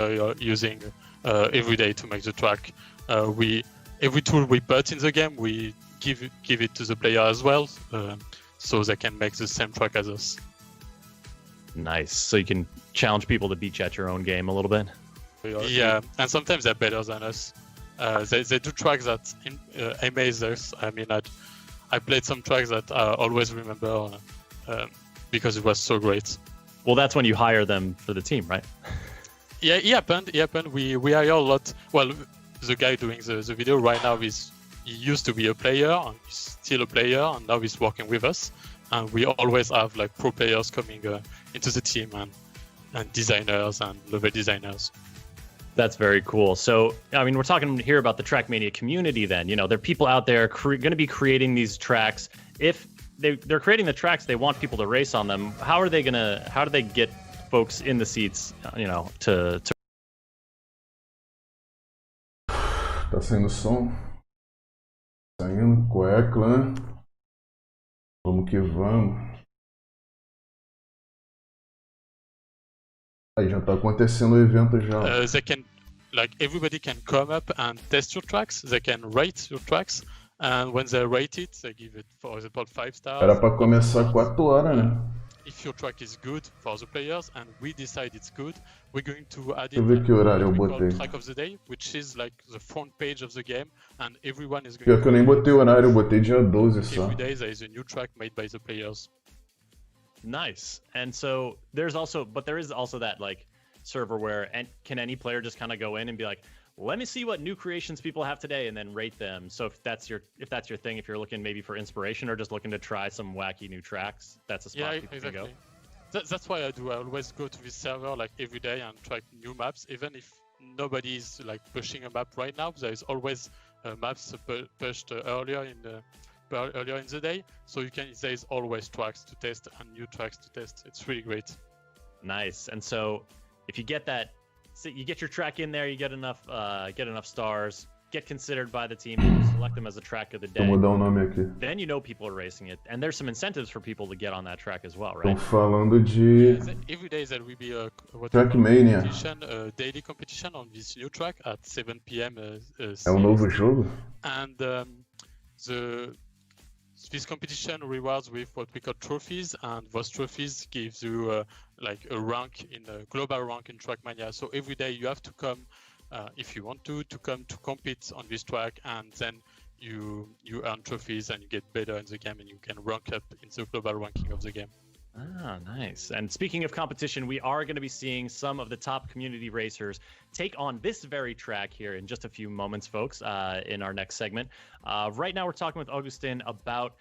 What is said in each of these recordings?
are using every day to make the track. Every tool we put in the game, we give it to the player as well, so they can make the same track as us. Nice. So you can challenge people to beat you at your own game a little bit. Yeah, and sometimes they're better than us. They do tracks that amaze us. I mean, I played some tracks that I always remember because it was so great. Well, that's when you hire them for the team, right? Yeah, it happened. We hire a lot. Well, the guy doing the video right now he used to be a player and he's still a player, and now he's working with us. And we always have like pro players coming into the team and designers and level designers. That's very cool. So, I mean, we're talking here about the Trackmania community then. You know, there are people out there going to be creating these tracks. If they're creating the tracks, they want people to race on them. How do they get folks in the seats, you know, to... Tá saindo som? Saindo? Qual é, clã? Vamos que vamos. Aí já tá acontecendo o evento já. They can, like, everybody can come up and test your tracks. They can rate your tracks, and when they rate it, they give it, for example, 5 stars. Era pra começar 4 horas, né? If your track is good for the players and we decide it's good, we're going to add it Deixa eu ver que horário eu what we call botei. track of the day, which is like the front page of the game, and everyone is going Pior que eu nem botei horário, eu botei dia 12 só. every day there is a new track made by the players. Nice. And so there is also that like server where can any player just kind of go in and be like, let me see what new creations people have today and then rate them. So if that's your thing, if you're looking maybe for inspiration or just looking to try some wacky new tracks, that's a spot people can go. That's why I do. I always go to this server like every day and try new maps, even if nobody is like pushing a map right now. There is always maps pushed earlier in the day, so there is always tracks to test and new tracks to test. It's really great. Nice. And so if you get that, so you get your track in there, you get enough stars, get considered by the team, you select them as a track of the day. Vou mudar o nome aqui. Then you know people are racing it, and there's some incentives for people to get on that track as well, Estão right? falando de Every day there will be a Trackmania. daily competition on this new track at 7 p.m. É um novo jogo? And this competition rewards with what we call trophies, and those trophies gives you like a rank in a global rank in Trackmania. So every day you have to come, if you want to come to compete on this track, and then you earn trophies and you get better in the game and you can rank up in the global ranking of the game. Ah, nice. And speaking of competition, we are going to be seeing some of the top community racers take on this very track here in just a few moments, folks, in our next segment. Right now, we're talking with Augustin about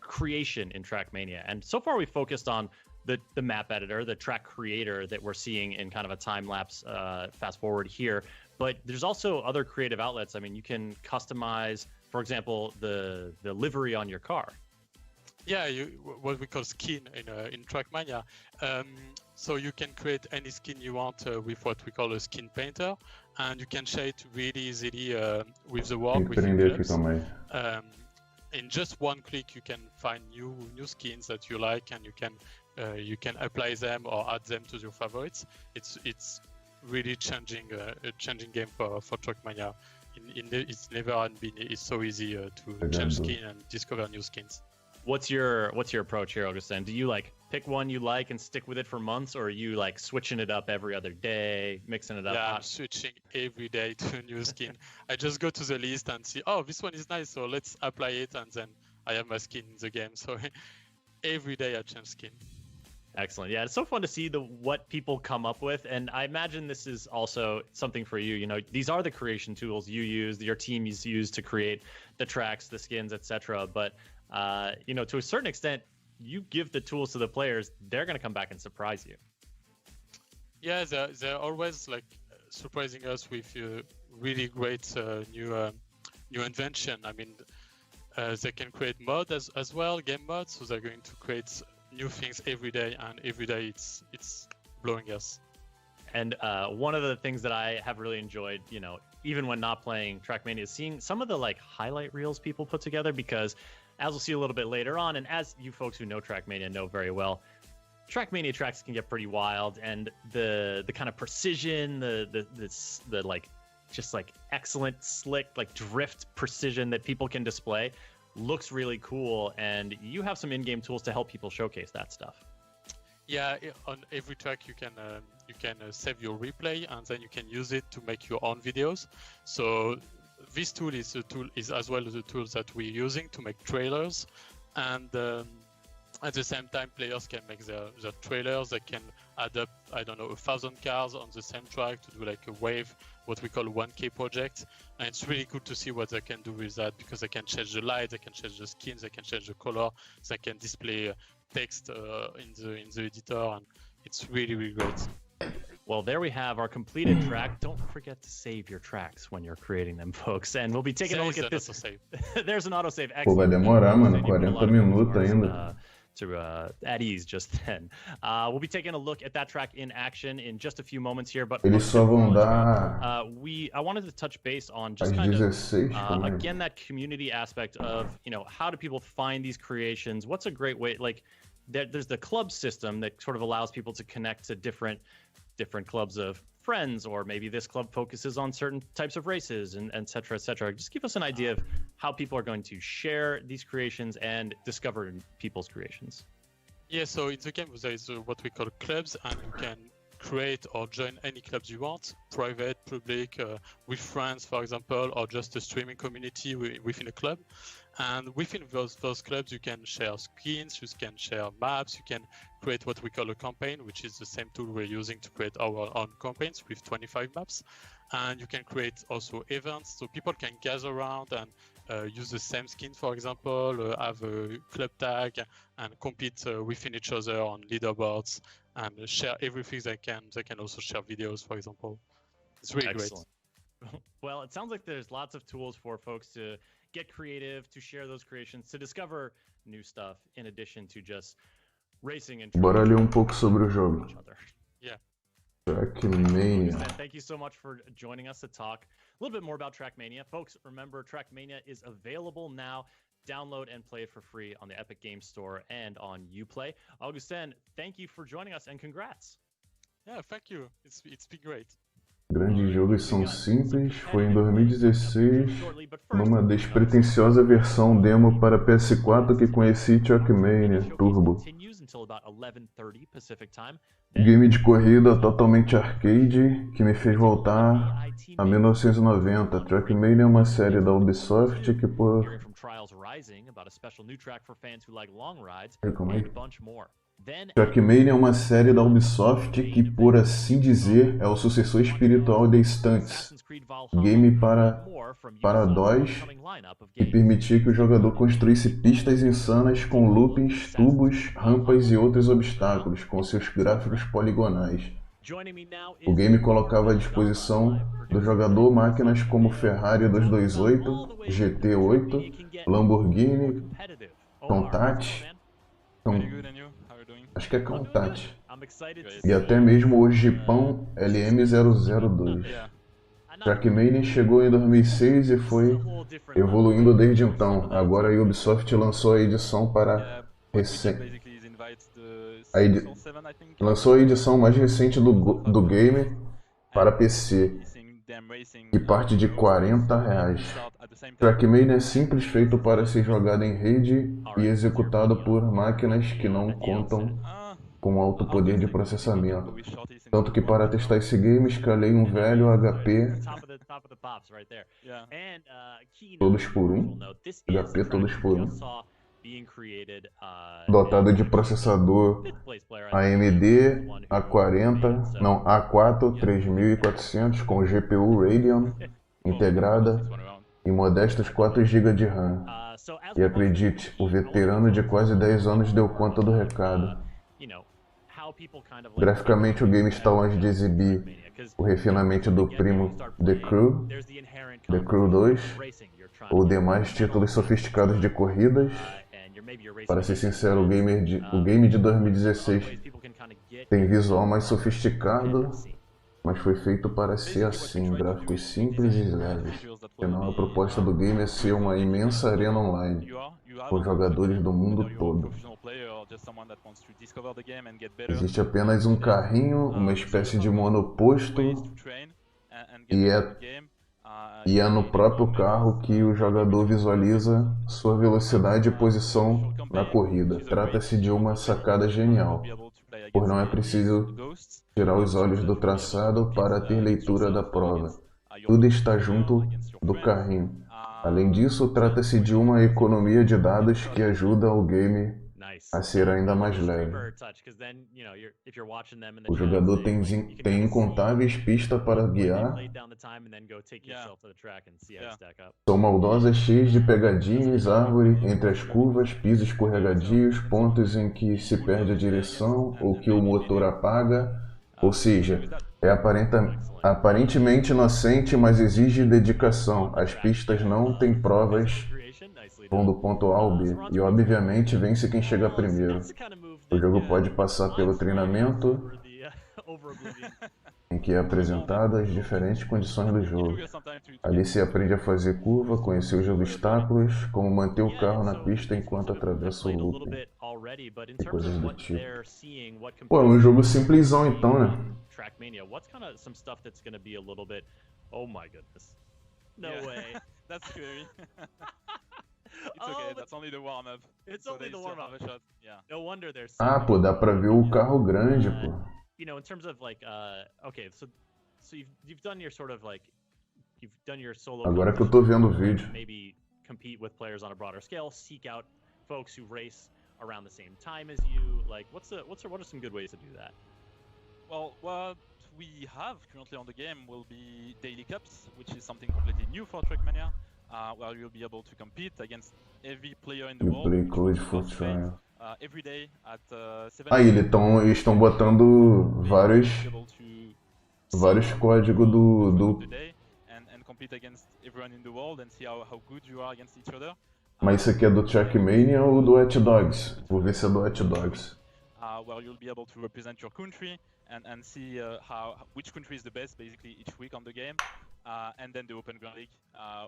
creation in Trackmania. And so far, we focused on the map editor, the track creator that we're seeing in kind of a time-lapse fast forward here. But there's also other creative outlets. I mean, you can customize, for example, the livery on your car. Yeah, what we call skin in Trackmania. So you can create any skin you want with what we call a skin painter, and you can shade really easily with the work. Tem que prender aqui também. In just one click, you can find new skins that you like, and you can apply them or add them to your favorites. It's really changing game for Trackmania. It's never been so easy to change skin and discover new skins. What's your approach here, Augustin? Do you like pick one you like and stick with it for months, or are you like switching it up every other day, mixing it up? Yeah, I'm switching every day to a new skin. I just go to the list and see, oh, this one is nice, so let's apply it, and then I have my skin in the game. So every day I change skin. Excellent. Yeah, it's so fun to see what people come up with, and I imagine this is also something for you. You know, these are the creation tools you use, your team use to create the tracks, the skins, etc. But you know, to a certain extent, you give the tools to the players, they're going to come back and surprise you. Yeah, they're always like surprising us with really great new invention. I mean, they can create mods as well, game mods, so they're going to create new things every day, and every day it's blowing us. And one of the things that I have really enjoyed, you know, even when not playing Trackmania, is seeing some of the like highlight reels people put together, because as we'll see a little bit later on, and as you folks who know Trackmania know very well, Trackmania tracks can get pretty wild, and the kind of precision, the like just like excellent slick like drift precision that people can display looks really cool, and you have some in-game tools to help people showcase that stuff. Yeah, on every track you can save your replay, and then you can use it to make your own videos. So this tool is as well the tools that we're using to make trailers, and at the same time players can make their trailers. They can add up, I don't know, 1,000 cars on the same track to do like a wave, what we call 1K project. And it's really cool to see what they can do with that, because they can change the light, they can change the skins, they can change the color, they can display text in the editor, and it's really, really great. Well, there we have our completed track. Don't forget to save your tracks when you're creating them, folks. And we'll be taking a look at this. There's an autosave. Pô, vai demorar, mano. 40 minutos ainda. At ease just then. We'll be taking a look at that track in action in just a few moments here, but Eles só vão dar I wanted to touch base on just kind of again that community aspect of, you know, how do people find these creations? What's a great way, like there's the club system that sort of allows people to connect to different clubs of friends, or maybe this club focuses on certain types of races, and et cetera, et cetera. Just give us an idea of how people are going to share these creations and discover people's creations. Yeah, so in the game there is what we call clubs, and you can create or join any clubs you want, private, public, with friends, for example, or just a streaming community within a club. And within those clubs, you can share skins, you can share maps, you can create what we call a campaign, which is the same tool we're using to create our own campaigns with 25 maps. And you can create also events, so people can gather around and use the same skin, for example, have a club tag, and compete within each other on leaderboards, and share everything they can. They can also share videos, for example. It's really Excellent. Great. Well, it sounds like there's lots of tools for folks to get creative, to share those creations, to discover new stuff, in addition to just racing and Bora ler pouco sobre o jogo. Yeah. Trackmania. Thank you so much for joining us to talk a little bit more about Trackmania. Folks, remember, Trackmania is available now. Download and play it for free on the Epic Games Store and on Uplay. Augustin, thank you for joining us, and congrats. Yeah, thank you. It's been great. Grandes jogos são simples. Foi em 2016, numa despretensiosa versão demo para PS4 que conheci Trackmania Turbo. Game de corrida totalmente arcade que me fez voltar a 1990. Trackmania é uma série da Ubisoft que por... Trackmania é uma série da Ubisoft que, por assim dizer, é o sucessor espiritual de Stunts, game para DOS, que permitia que o jogador construísse pistas insanas com loopings, tubos, rampas e outros obstáculos, com seus gráficos poligonais. O game colocava à disposição do jogador máquinas como Ferrari 228, GT8, Lamborghini, Countach, acho que é Countach, e até mesmo o Jeepão LM002. Trackmania chegou em 2006 e foi evoluindo desde então. Agora a Ubisoft lançou a edição para lançou a edição mais recente do game para PC, que parte de R$40. Trackmania é simples, feito para ser jogado em rede e executado por máquinas que não contam com alto poder de processamento. Tanto que para testar esse game escalei um velho HP todos por um, dotado de processador AMD A4 3400 com GPU Radeon integrada e modestos 4 GB de RAM. E acredite, o veterano de quase 10 anos deu conta do recado. Graficamente o game está longe de exibir o refinamento do primo The Crew 2 ou demais títulos sofisticados de corridas. Para ser sincero, o game de 2016 tem visual mais sofisticado, mas foi feito para ser assim, gráficos simples e leves. Afinal, a proposta do game é ser uma imensa arena online, com jogadores do mundo todo. Existe apenas um carrinho, uma espécie de monoposto, e é no próprio carro que o jogador visualiza sua velocidade e posição na corrida. Trata-se de uma sacada genial, pois não é preciso tirar os olhos do traçado para ter leitura da prova. Tudo está junto do carrinho. Além disso, trata-se de uma economia de dados que ajuda o game a ser ainda mais leve. O jogador tem incontáveis pistas para guiar. São maldosas, cheias de pegadinhas, árvore entre as curvas, pisos escorregadios, pontos em que se perde a direção ou que o motor apaga. Ou seja, é aparentemente inocente, mas exige dedicação. As pistas não têm provas, vão do ponto A ao B, e obviamente vence quem chega primeiro. O jogo pode passar pelo treinamento, em que é apresentado as diferentes condições do jogo. Ali se aprende a fazer curva, conhecer os obstáculos, como manter o carro na pista enquanto atravessa o looping, e coisas do tipo. Pô, é um jogo simplesão então, né? Oh my goodness. No way. That's scary. It's okay, that's only the warm-up. It's only the warm-up. Yeah. No wonder there's Ah, pô, dá pra ver o carro grande, pô. You know, in terms of like, okay, so you've done your sort of like, you've done your solo. Agora que eu tô vendo o vídeo. Maybe compete with players on a broader scale, seek out folks who race around the same time as you. Like, what are some good ways to do that? Well, what we have currently on the game will be daily cups, which is something completely new for Trackmania, where you'll be able to compete against every player in the world. Play code for trial. Every day at 7 Aí eles estão botando vários códigos do and compete against everyone in the world and see how good you are against each other. Mas isso aqui é do Trackmania ou do Watch Dogs? Vou ver se é do Watch Dogs. Where you'll be able to represent your country and see which country is the best basically each week on the game, and then the Open Grand League,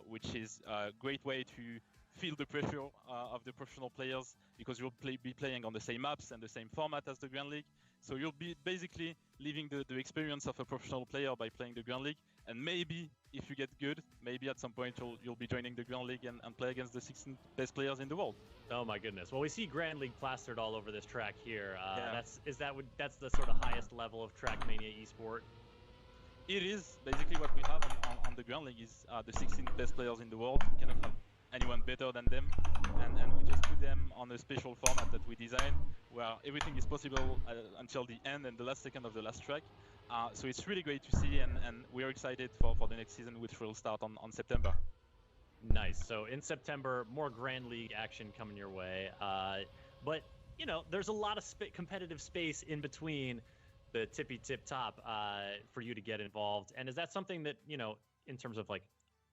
which is a great way to feel the pressure of the professional players, because you'll be playing on the same maps and the same format as the Grand League. So you'll be basically living the experience of a professional player by playing the Grand League, and maybe if you get good, maybe at some point you'll be joining the Grand League and play against the 16 best players in the world. Oh my goodness! Well, we see Grand League plastered all over this track here. That's the sort of highest level of Trackmania esport. It is basically what we have on the Grand League is the 16 best players in the world. We cannot have anyone better than them, and we just put them on a special format that we designed, where everything is possible until the end and the last second of the last track. So it's really great to see, and we're excited for the next season, which will start on September. Nice. So in September, more Grand League action coming your way. But you know, there's a lot of competitive space in between the tippy tip top for you to get involved. And is that something that, you know, in terms of like,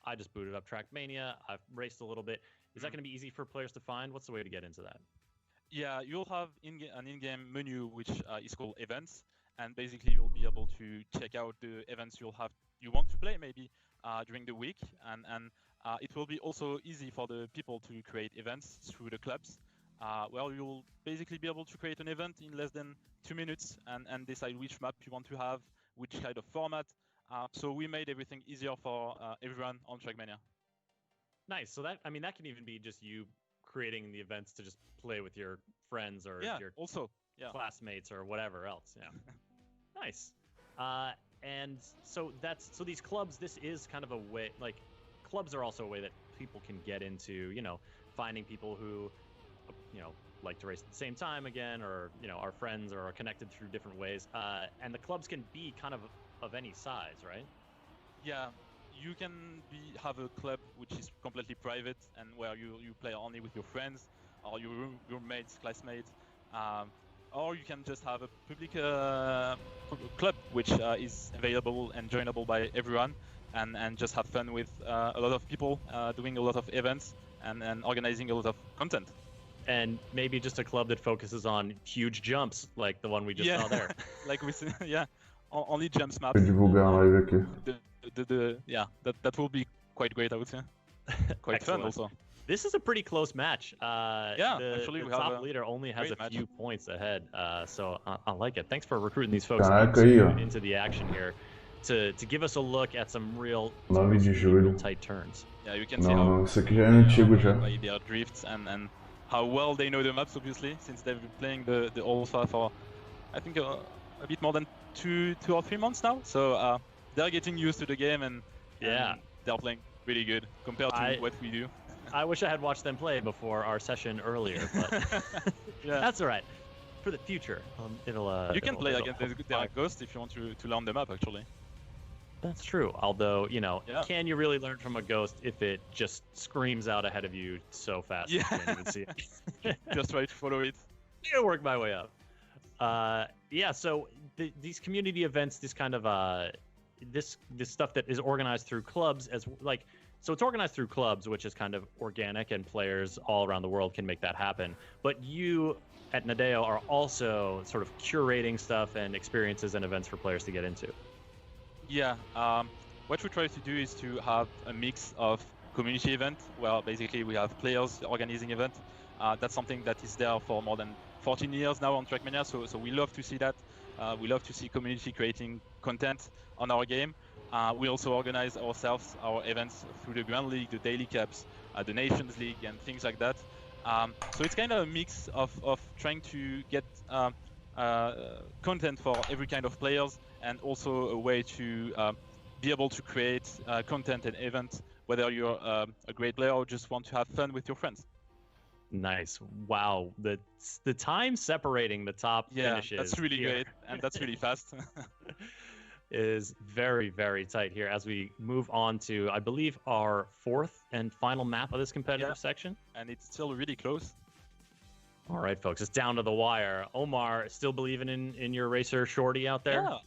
I just booted up Trackmania, I've raced a little bit. Is that going to be easy for players to find? What's the way to get into that? Yeah, you'll have an in-game menu which is called events, and basically you'll be able to check out the events you want to play maybe during the week, and it will be also easy for the people to create events through the clubs, where you'll basically be able to create an event in less than 2 minutes and decide which map you want to have, which kind of format. So we made everything easier for everyone on Trackmania. Nice. So that can even be just you creating the events to just play with your friends or your classmates or whatever else. Yeah. Nice. And so these clubs, this is kind of a way, like clubs are also a way that people can get into, you know, finding people who, you know, like to race at the same time again, or, you know, are friends or are connected through different ways. And the clubs can be kind of any size, right? Yeah, you can have a club which is completely private and where you play only with your friends or your roommates, classmates, or you can just have a public club which is available and joinable by everyone, and just have fun with a lot of people doing a lot of events and organizing a lot of content. And maybe just a club that focuses on huge jumps like the one we just saw there. Like we see, only jumps maps. Vou divulgar a live aqui. That will be quite great, I would say. Quite fun also. This is a pretty close match. Actually, the we top have leader only has a great few match. points ahead, so I like it. Thanks for recruiting these folks Caraca, aí, ó. into the action here to give us a look at some real 9 de julho. tight turns. Yeah, you can see Não, how não, isso aqui já é antigo já. by their drifts and how well they know the maps, obviously, since they've been playing the alpha for I think a bit more than two or 3 months now. So they're getting used to the game and they're playing really good compared to what we do. I wish I had watched them play before our session earlier, but that's all right. For the future, you can play against their ghost if you want to learn the map, actually. That's true. Although, you know, can you really learn from a ghost if it just screams out ahead of you so fast you can't even see it? Just try to follow it. I'm gonna work my way up. So these community events, this kind of this stuff that is organized through clubs, so it's organized through clubs, which is kind of organic, and players all around the world can make that happen. But you at Nadeo are also sort of curating stuff and experiences and events for players to get into. Yeah, what we try to do is to have a mix of community event, where basically we have players organizing event. That's something that is there for more than 14 years now on Trackmania, so we love to see that. We love to see community creating content on our game. We also organize ourselves, our events through the Grand League, the Daily Cups, the Nations League, and things like that. So it's kind of a mix of trying to get content for every kind of players, and also a way to be able to create content and events, whether you're a great player or just want to have fun with your friends. Nice. Wow. The time separating the top finishes. That's really great, and that's really fast. Is very, very tight here as we move on to, I believe, our 4th and final map of this competitive section. And it's still really close. All right, folks, it's down to the wire. Omar, still believing in your racer Shorty out there? Yeah,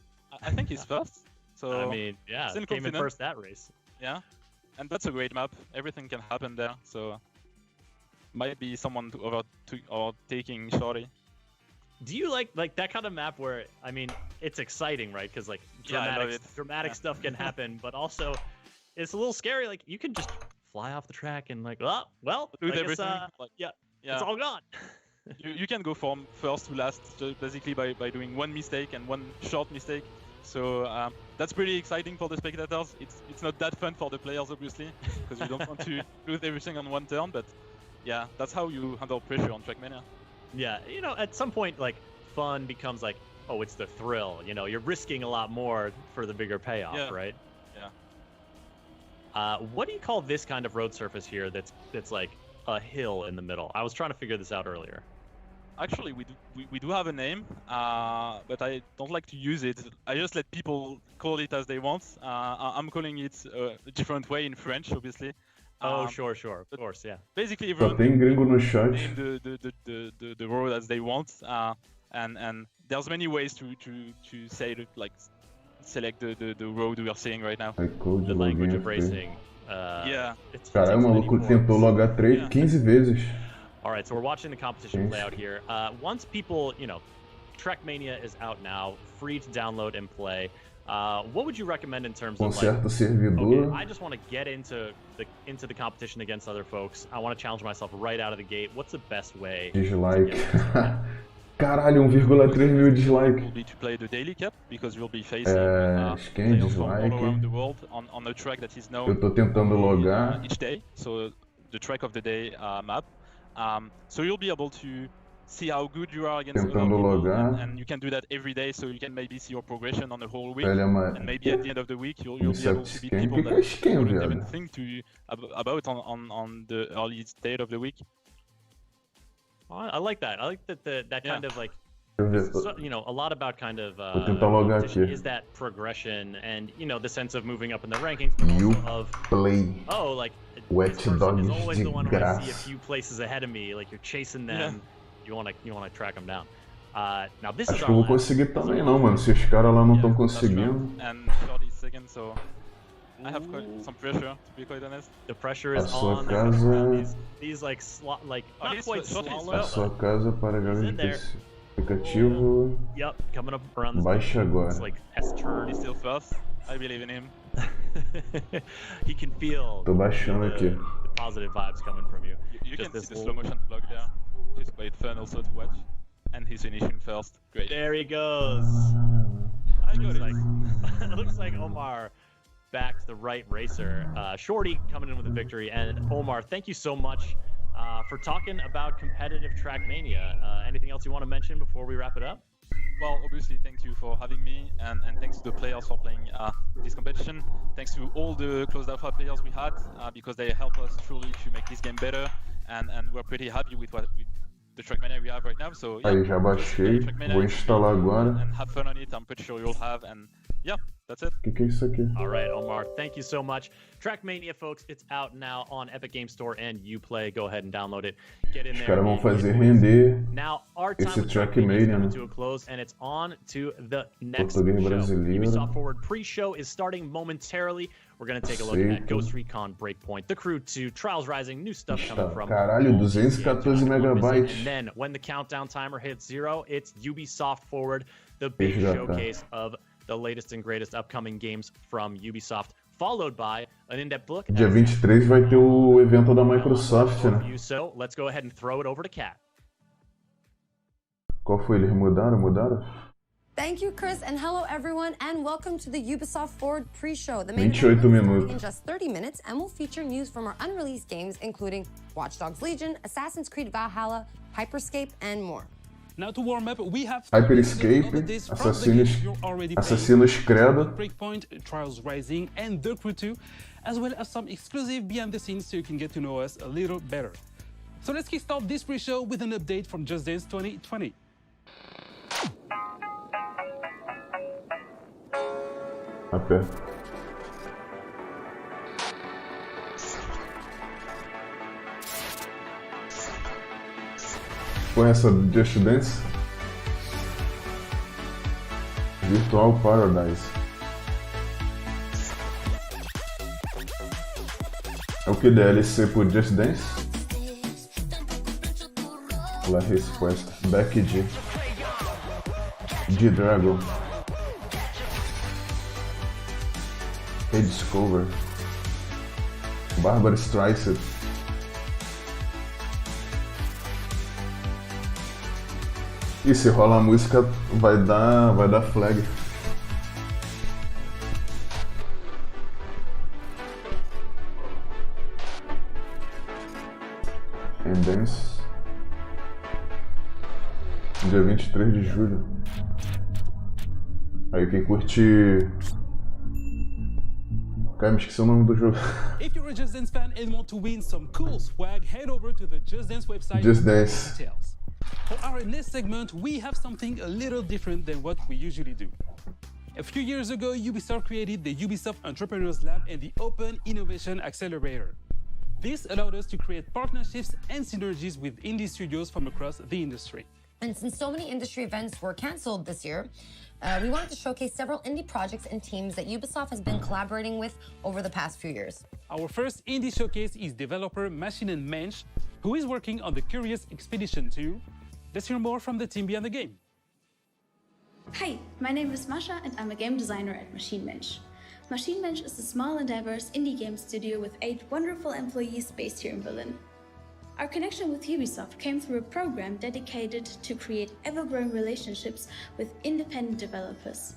I think he's first. So I mean, came in first that race. Yeah, and that's a great map. Everything can happen there. So might be someone taking Shorty. Do you like that kind of map where, I mean, it's exciting, right? Because like dramatic stuff can happen, but also it's a little scary. Like you can just fly off the track and like, lose everything. It's all gone. you can go from first to last basically by doing one mistake and one short mistake. So that's pretty exciting for the spectators. It's not that fun for the players, obviously, because you don't want to lose everything on one turn. But yeah, that's how you handle pressure on Trackmania. Yeah, you know, at some point, like, fun becomes like, oh, it's the thrill. You know, you're risking a lot more for the bigger payoff, right? Yeah. What do you call this kind of road surface here that's like a hill in the middle? I was trying to figure this out earlier. Actually, we do have a name, but I don't like to use it. I just let people call it as they want. I'm calling it a different way in French, obviously. Oh, sure, of course, yeah. Basically, everyone tem gringo no chat. name the road as they want, and there's many ways to say it, like select the road we are seeing right now. The language of racing. Caralho, o maluco tentou logar 15 vezes. All right, so we're watching the competition play out here. Once people, you know, Trackmania is out now, free to download and play. What would you recommend in terms of like, servidor. I just want to get into the competition against other folks. I want to challenge myself right out of the gate. What's the best way? Dislike. Caralho, 1,3 mil dislike. Will be to play the Daily Cup because you'll be facing players from all around the world on a track that is known Eu tô tentando logar. each day. So the track of the day map. So you'll be able to see how good you are against other people, and you can do that every day, so you can maybe see your progression on the whole week, and maybe at the end of the week you'll be able to beat people that you wouldn't even think about on the early state of the week. I like that. I like that kind of like, you know, a lot about kind of is that progression and, you know, the sense of moving up in the rankings, but also of like this person is always the one who I see a few places ahead of me, like you're chasing them. You want to track them down. Now this Acho que eu vou conseguir também não, mano. Se os caras lá não estão conseguindo. And 30 seconds, so I have some pressure, to be quite honest. The pressure is on. These like not quite slalom. A sua casa para jogar de aplicativo. Yep, coming up around this. Baixa agora. It's like S-turn. He's still first. I believe in him. He can feel. Tô baixando aqui. The positive vibes coming from you. You can see the slow motion vlog there. It's quite fun also to watch. And he's finishing first. Great. There he goes. I got it. It looks like Omar backed the right racer. Shorty coming in with a victory. And Omar, thank you so much for talking about competitive Trackmania. Anything else you want to mention before we wrap it up? Well, obviously, thank you for having me, and thanks to the players for playing this competition. Thanks to all the closed alpha players we had, because they help us truly to make this game better, and we're pretty happy with the Trackmania we have right now. So yeah, Aí já baixei, vou instalar agora. And have fun on it. I'm pretty sure you'll have, and yeah, that's it. O que é isso aqui? All right, Omar, thank you so much. Trackmania, folks, it's out now on Epic Game Store and Uplay. Go ahead and download it. Get in there. Os caras vão fazer render now, our time esse with Trackmania is Trackmania, coming né? to a close, and it's on to the next show. Português brasileiro. Ubisoft Forward pre-show is starting momentarily. We're going to take a look at Ghost Recon Breakpoint, The Crew 2, Trials Rising, new stuff coming from... Caralho, 214 megabytes. And then, when the countdown timer hits 0, it's Ubisoft Forward, the big showcase of the latest and greatest upcoming games from Ubisoft, followed by an in-depth look. Dia 23 vai ter o evento da Microsoft, né? So, let's go ahead and throw it over to Kat. Qual foi? Eles mudaram? Thank you, Chris, and hello everyone, and welcome to the Ubisoft Forward pre-show. The main 28 event will minutos. in just 30 minutes and will feature news from our unreleased games, including Watch Dogs Legion, Assassin's Creed Valhalla, Hyperscape, and more. Now to warm up, we have Hyperscape, Assassin's Creed, Breakpoint, Trials Rising, and The Crew 2, as well as some exclusive behind the scenes so you can get to know us a little better. So let's kickstart this pre-show with an update from Just Dance 2020. Aperta. Foi essa Just Dance? Virtual Paradise. É o que DLC por Just Dance? La resposta. Back de Dragon. Rediscover. Barbara Streisand. E se rola a música vai dar flag. And Dance. Dia 23 de julho. Aí quem curte... Cara, me esqueci o nome do jogo. If you're a Just Dance fan and want to win some cool swag, head over to the Just Dance website Just for Dance. details. For our next segment, we have something a little different than what we usually do. A few years ago, Ubisoft created the Ubisoft Entrepreneurs Lab and the Open Innovation Accelerator. This allowed us to create partnerships and synergies with indie studios from across the industry. And since so many industry events were canceled this year, we wanted to showcase several indie projects and teams that Ubisoft has been collaborating with over the past few years. Our first indie showcase is developer Machine and Mensch, who is working on the Curious Expedition 2. Let's hear more from the team behind the game. Hi, my name is Masha and I'm a game designer at Machine Mensch. Machine Mensch is a small and diverse indie game studio with 8 wonderful employees based here in Berlin. Our connection with Ubisoft came through a program dedicated to create ever-growing relationships with independent developers,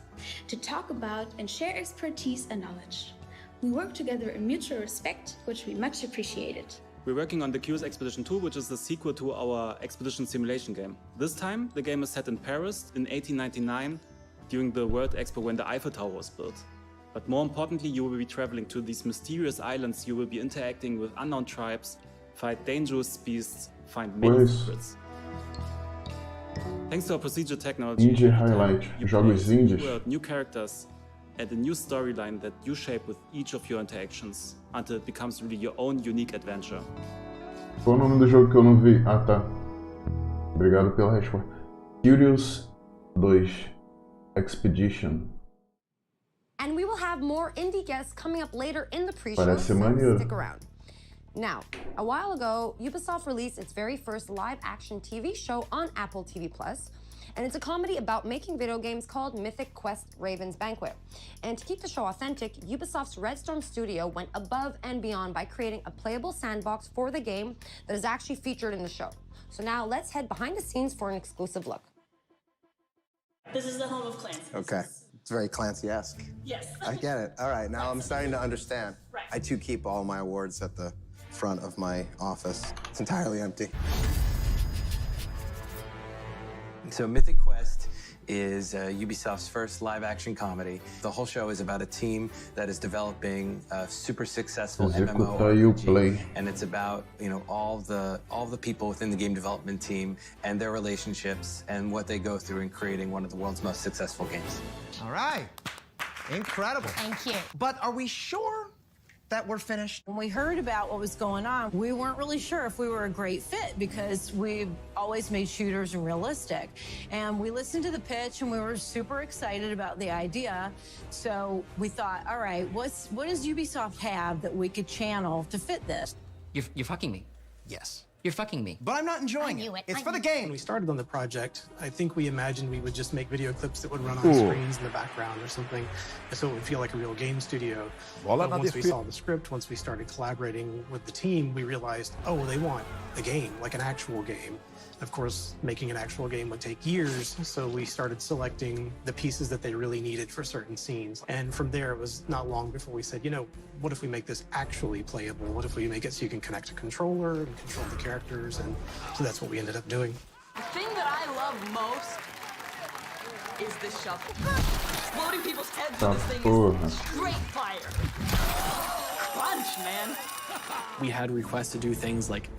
to talk about and share expertise and knowledge. We work together in mutual respect, which we much appreciated. We're working on the Curious Expedition 2, which is the sequel to our expedition simulation game. This time, the game is set in Paris in 1899, during the World Expo when the Eiffel Tower was built. But more importantly, you will be traveling to these mysterious islands, you will be interacting with unknown tribes, fight dangerous beasts, find many secrets. Thanks to our procedure technology, Indie highlight, jogos indies. New characters and a new storyline that you shape with each of your interactions until it becomes really your own unique adventure. Qual o nome do jogo que eu não vi? Ah, tá. Obrigado pela resposta. Curious 2 Expedition. And we will have more indie guests coming up later in the pre-show, Parece so maneiro. stick around. Now, a while ago, Ubisoft released its very first live-action TV show on Apple TV+. and it's a comedy about making video games called Mythic Quest Raven's Banquet. And to keep the show authentic, Ubisoft's Red Storm studio went above and beyond by creating a playable sandbox for the game that is actually featured in the show. So now let's head behind the scenes for an exclusive look. This is the home of Clancy. Okay. It's very Clancy-esque. Yes. I get it. All right, now I'm starting to understand. Right. I, too, keep all my awards at the front of my office. It's entirely empty. So Mythic Quest is Ubisoft's first live-action comedy. The whole show is about a team that is developing a super successful MMORPG, and it's about all the people within the game development team and their relationships and what they go through in creating one of the world's most successful games. All right, incredible. Thank you. But are we sure that we're finished? When we heard about what was going on, we weren't really sure if we were a great fit because we've always made shooters realistic. And we listened to the pitch and we were super excited about the idea. So we thought, all right, what does Ubisoft have that we could channel to fit this? You're fucking me. Yes. You're fucking me. But I'm not enjoying it. It's for the game. When we started on the project, I think we imagined we would just make video clips that would run on screens in the background or something, so it would feel like a real game studio. But once we saw the script, once we started collaborating with the team, we realized, oh, they want a game, like an actual game. Of course, making an actual game would take years, so we started selecting the pieces that they really needed for certain scenes. And from there, it was not long before we said, what if we make this actually playable? What if we make it so you can connect a controller and control the characters? And so that's what we ended up doing. The thing that I love most is the shovel. Exploding people's heads with this thing is straight fire. Crunch, man. We had requests to do things like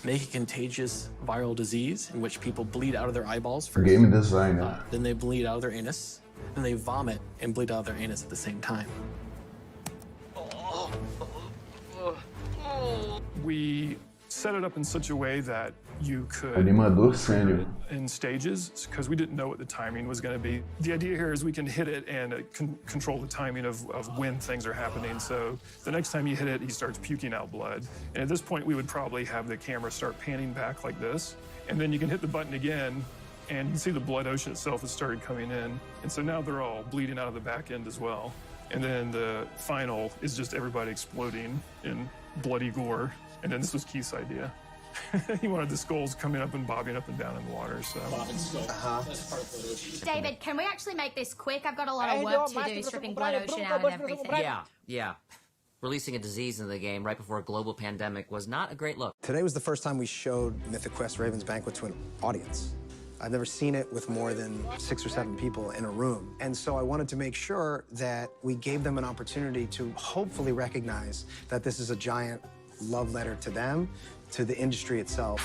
make a contagious viral disease in which people bleed out of their eyeballs first. Game designer. Then they bleed out of their anus. Then they vomit and bleed out of their anus at the same time. We set it up in such a way that you could Animador sênior. in stages, because we didn't know what the timing was going to be. The idea here is we can hit it and control the timing of when things are happening. So the next time you hit it, he starts puking out blood. And at this point, we would probably have the camera start panning back like this. And then you can hit the button again, and you can see the blood ocean itself has started coming in. And so now they're all bleeding out of the back end as well. And then the final is just everybody exploding in bloody gore. And then this was Keith's idea. He wanted the skulls coming up and bobbing up and down in the water, so. David, can we actually make this quick? I've got a lot of work to do, stripping blood ocean out and everything. Yeah. Releasing a disease into the game right before a global pandemic was not a great look. Today was the first time we showed Mythic Quest Raven's Banquet to an audience. I've never seen it with more than 6 or 7 people in a room. And so I wanted to make sure that we gave them an opportunity to hopefully recognize that this is a giant love letter to them, to the industry itself.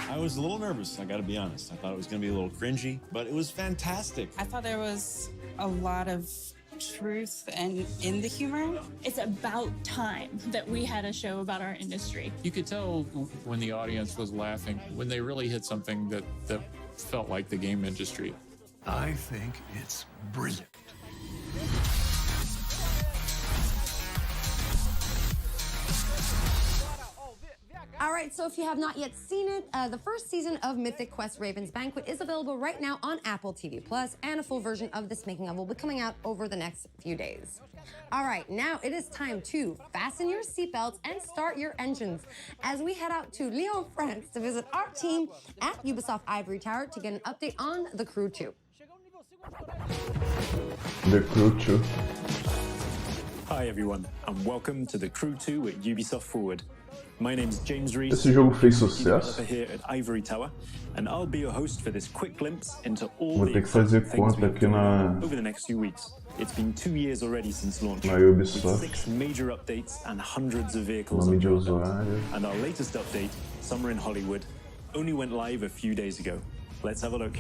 I was a little nervous, I gotta be honest. I thought it was gonna be a little cringy, but it was fantastic. I thought there was a lot of truth and in the humor. It's about time that we had a show about our industry. You could tell when the audience was laughing, when they really hit something that felt like the game industry. I think it's brilliant. All right, so if you have not yet seen it, the first season of Mythic Quest Raven's Banquet is available right now on Apple TV+, and a full version of this making of will be coming out over the next few days. All right, now it is time to fasten your seatbelts and start your engines as we head out to Lyon, France to visit our team at Ubisoft Ivory Tower to get an update on The Crew 2. The Crew 2. Hi everyone, and welcome to The Crew 2 at Ubisoft Forward. My name's James Reese, Esse jogo fez developer sucesso. here at Ivory Tower, and I'll be your host for this quick glimpse into all Vou the ter que fazer exciting things conta we've aqui been na, doing over the next few weeks. It's been 2 years already since launch, na with Ubisoft. 6 major updates and hundreds of vehicles Nome on de board. usuário. And our latest update, Summer in Hollywood, only went live a few days ago. Let's have a look.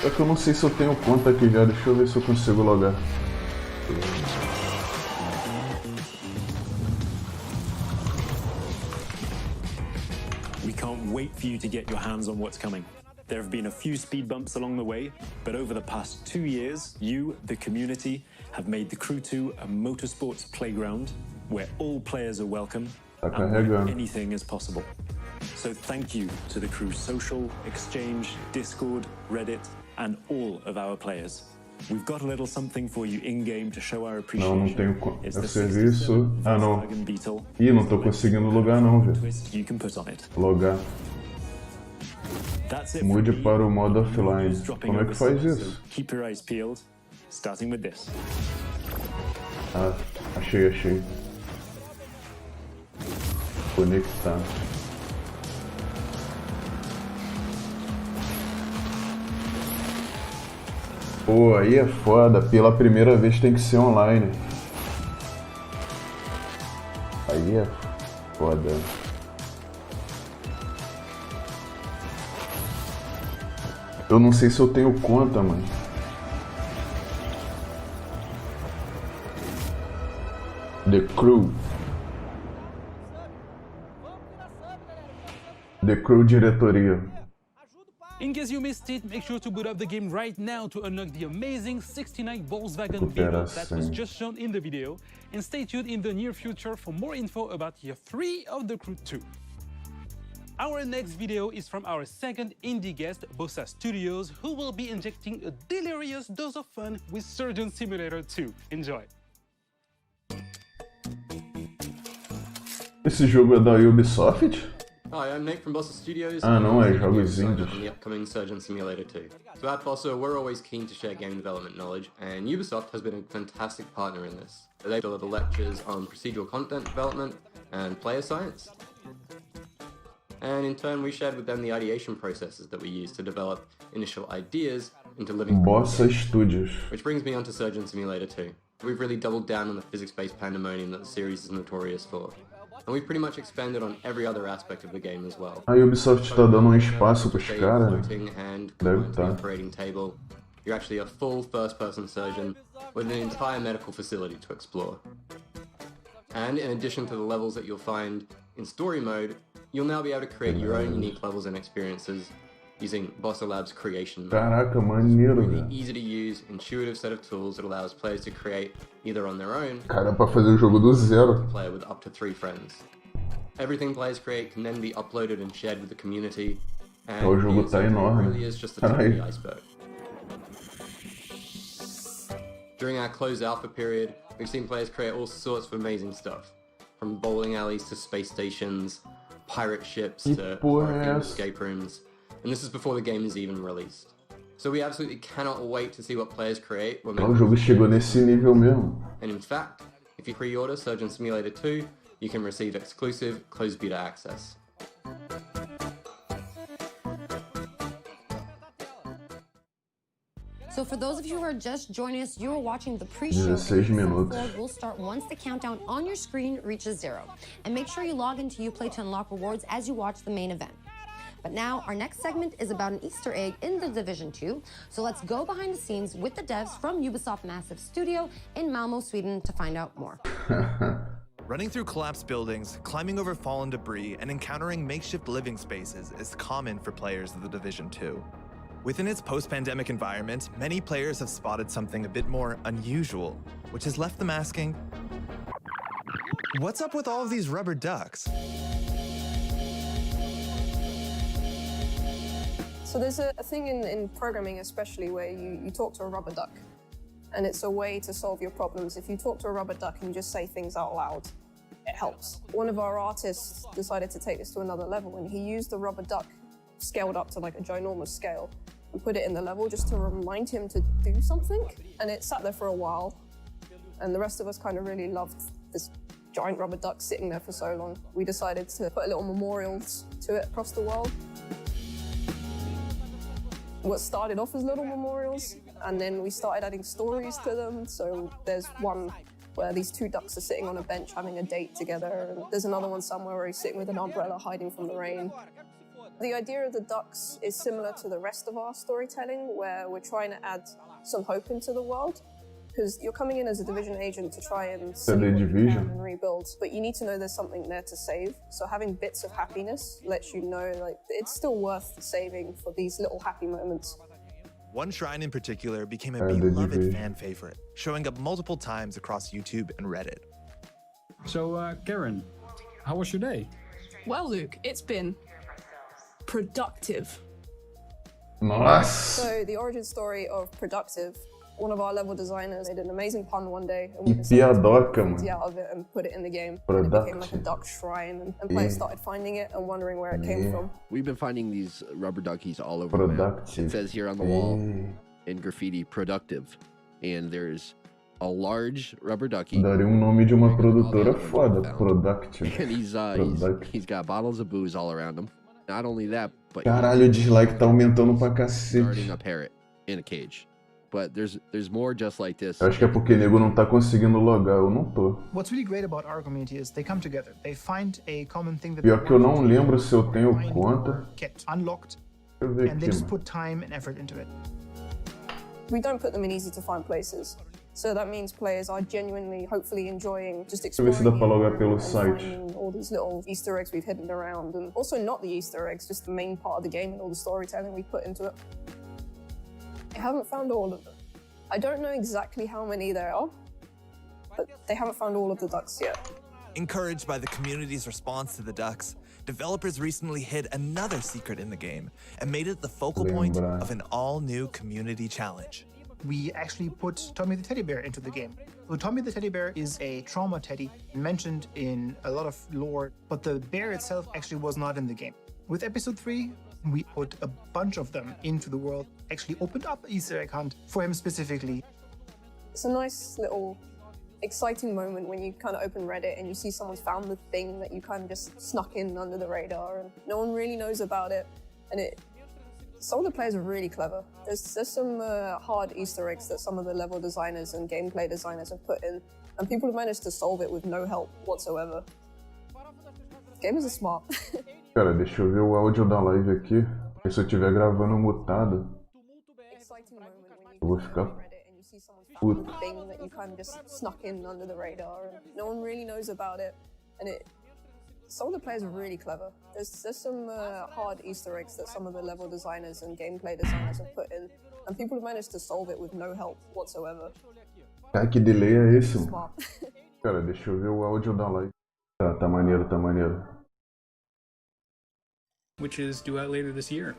É que eu não sei se eu tenho conta aqui já, deixa eu ver se eu consigo logar. We can't wait for you to get your hands on what's coming. There have been a few speed bumps along the way, but over the past 2 years, you, the community, have made the Crew 2 a motorsports playground where all players are welcome and where anything is possible. So thank you to the Crew Social, Exchange, Discord, Reddit, and all of our players. We've got a little something for you in-game to show our appreciation. Não tenho é serviço. Ah, não. Ih, não tô conseguindo logar não, velho. Logar. Mude para o modo offline. Como é que faz isso? Keep your eyes peeled, starting with this. Ah, achei. Conectar. Pô, aí é foda. Pela primeira vez tem que ser online. Aí é foda. Eu não sei se eu tenho conta, mano. The Crew diretoria. In case you missed it, make sure to boot up the game right now to unlock the amazing 69 Volkswagen Beetle that was just shown in the video, and stay tuned in the near future for more info about Year 3 of the Crew 2. Our next video is from our second indie guest, Bossa Studios, who will be injecting a delirious dose of fun with Surgeon Simulator 2. Enjoy! Esse jogo é da Ubisoft? Hi, I'm Nate from Bossa Studios. Ah, não, é jogos indies. On the upcoming Surgeon Simulator 2. So at Bossa, we're always keen to share game development knowledge, and Ubisoft has been a fantastic partner in this. They deliver lectures on procedural content development and player science. And in turn, we shared with them the ideation processes that we use to develop initial ideas into living Bossa Studios. Which brings me on to Surgeon Simulator 2. We've really doubled down on the physics-based pandemonium that the series is notorious for. And we've pretty much expanded on every other aspect of the game as well. A Ubisoft tá dando espaço pros caras. Deve tá. Operating table. You're actually a full first-person surgeon with an entire medical facility to explore. And in addition to the levels that you'll find in story mode, you'll now be able to create your own unique levels and experiences using Bossa Labs creation mode. Caraca, maneiro, velho. Easy to use, intuitive set of tools that allows players to create either on their own. Cara, pra fazer o jogo do zero. Player with up to 3 friends. Everything players create can then be uploaded and shared with the community. And o jogo tá enorme. Really is just the tip of the iceberg. During our closed alpha period, we've seen players create all sorts of amazing stuff, from bowling alleys to space stations, pirate ships to escape rooms, and this is before the game is even released. So we absolutely cannot wait to see what players create when o jogo chegou nesse nível mesmo. And in fact, if you pre-order Surgeon Simulator 2, you can receive exclusive closed beta access. So for those of you who are just joining us, you are watching the pre-show. 16 minutos. Will start once the countdown on your screen reaches 0. And make sure you log into Uplay to unlock rewards as you watch the main event. But now, our next segment is about an Easter egg in the Division 2. So let's go behind the scenes with the devs from Ubisoft Massive Studio in Malmo, Sweden to find out more. Running through collapsed buildings, climbing over fallen debris, and encountering makeshift living spaces is common for players of the Division 2. Within its post-pandemic environment, many players have spotted something a bit more unusual, which has left them asking, what's up with all of these rubber ducks? So there's a thing in programming especially where you talk to a rubber duck, and it's a way to solve your problems. If you talk to a rubber duck and you just say things out loud, it helps. One of our artists decided to take this to another level, and he used the rubber duck scaled up to like a ginormous scale and put it in the level just to remind him to do something. And it sat there for a while, and the rest of us kind of really loved this giant rubber duck sitting there for so long. We decided to put a little memorials to it across the world. What started off as little memorials, and then we started adding stories to them. So there's one where these two ducks are sitting on a bench having a date together, and there's another one somewhere where he's sitting with an umbrella hiding from the rain. The idea of the ducks is similar to the rest of our storytelling, where we're trying to add some hope into the world. Because you're coming in as a Division agent to try and save what you can and rebuild, but you need to know there's something there to save. So having bits of happiness lets you know like it's still worth saving for these little happy moments. One shrine in particular became a beloved fan favorite, showing up multiple times across YouTube and Reddit. So, Karen, how was your day? Well, Luke, it's been productive. Nice. So the origin story of productive, one of our level designers made an amazing pun one day and we decided to make out of it and put it in the game. And it became like a duck shrine and players started finding it and wondering where it came from. We've been finding these rubber duckies all over the map. It says here on the wall in graffiti, productive. And there's a large rubber ducky. Daria nome de uma produtora foda, Productive. And he's got bottles of booze all around him. Not only that, but caralho, o dislike tá aumentando pra cacete. Guarding a parrot in a cage. But there's more just like this. Eu acho que é porque nego não tá conseguindo logar, eu não tô. What's really great about our community is they come together. They find a common thing that Pior que eu não lembro se eu tenho conta. Get unlocked. Deixa eu ver and aqui, they just mano. put time and effort into it. We don't put them in easy to find places. So that means players are genuinely, hopefully enjoying just Deixa eu ver se dá pra logar pelo site. all these little Easter eggs we've hidden around, and also not the Easter eggs, just the main part of the game and all the storytelling we put into it. I haven't found all of them. I don't know exactly how many there are, but they haven't found all of the ducks yet. Encouraged by the community's response to the ducks, developers recently hid another secret in the game and made it the focal point of an all-new community challenge. We actually put Tommy the Teddy Bear into the game. So Tommy the Teddy Bear is a trauma teddy mentioned in a lot of lore, but the bear itself actually was not in the game. With episode 3, we put a bunch of them into the world, actually opened up an Easter egg hunt for him specifically. It's a nice little exciting moment when you kind of open Reddit and you see someone's found the thing that you kind of just snuck in under the radar and no one really knows about it. And some of the players are really clever. There's some hard Easter eggs that some of the level designers and gameplay designers have put in, and people have managed to solve it with no help whatsoever. Gamers are smart. Cara, deixa eu ver o áudio da live aqui. Porque se eu estiver gravando mutado, eu vou ficar puto. Thing that you kind of just snuck in under the radar, and no one really knows about it, and some of the players are really clever. There's some hard Easter eggs that some of the level designers and gameplay designers have put in, and people have managed to solve it with no help whatsoever. Cara, que delay é esse, mano? Cara, deixa eu ver o áudio da live. Tá maneiro, tá maneiro. Which is due out later this year.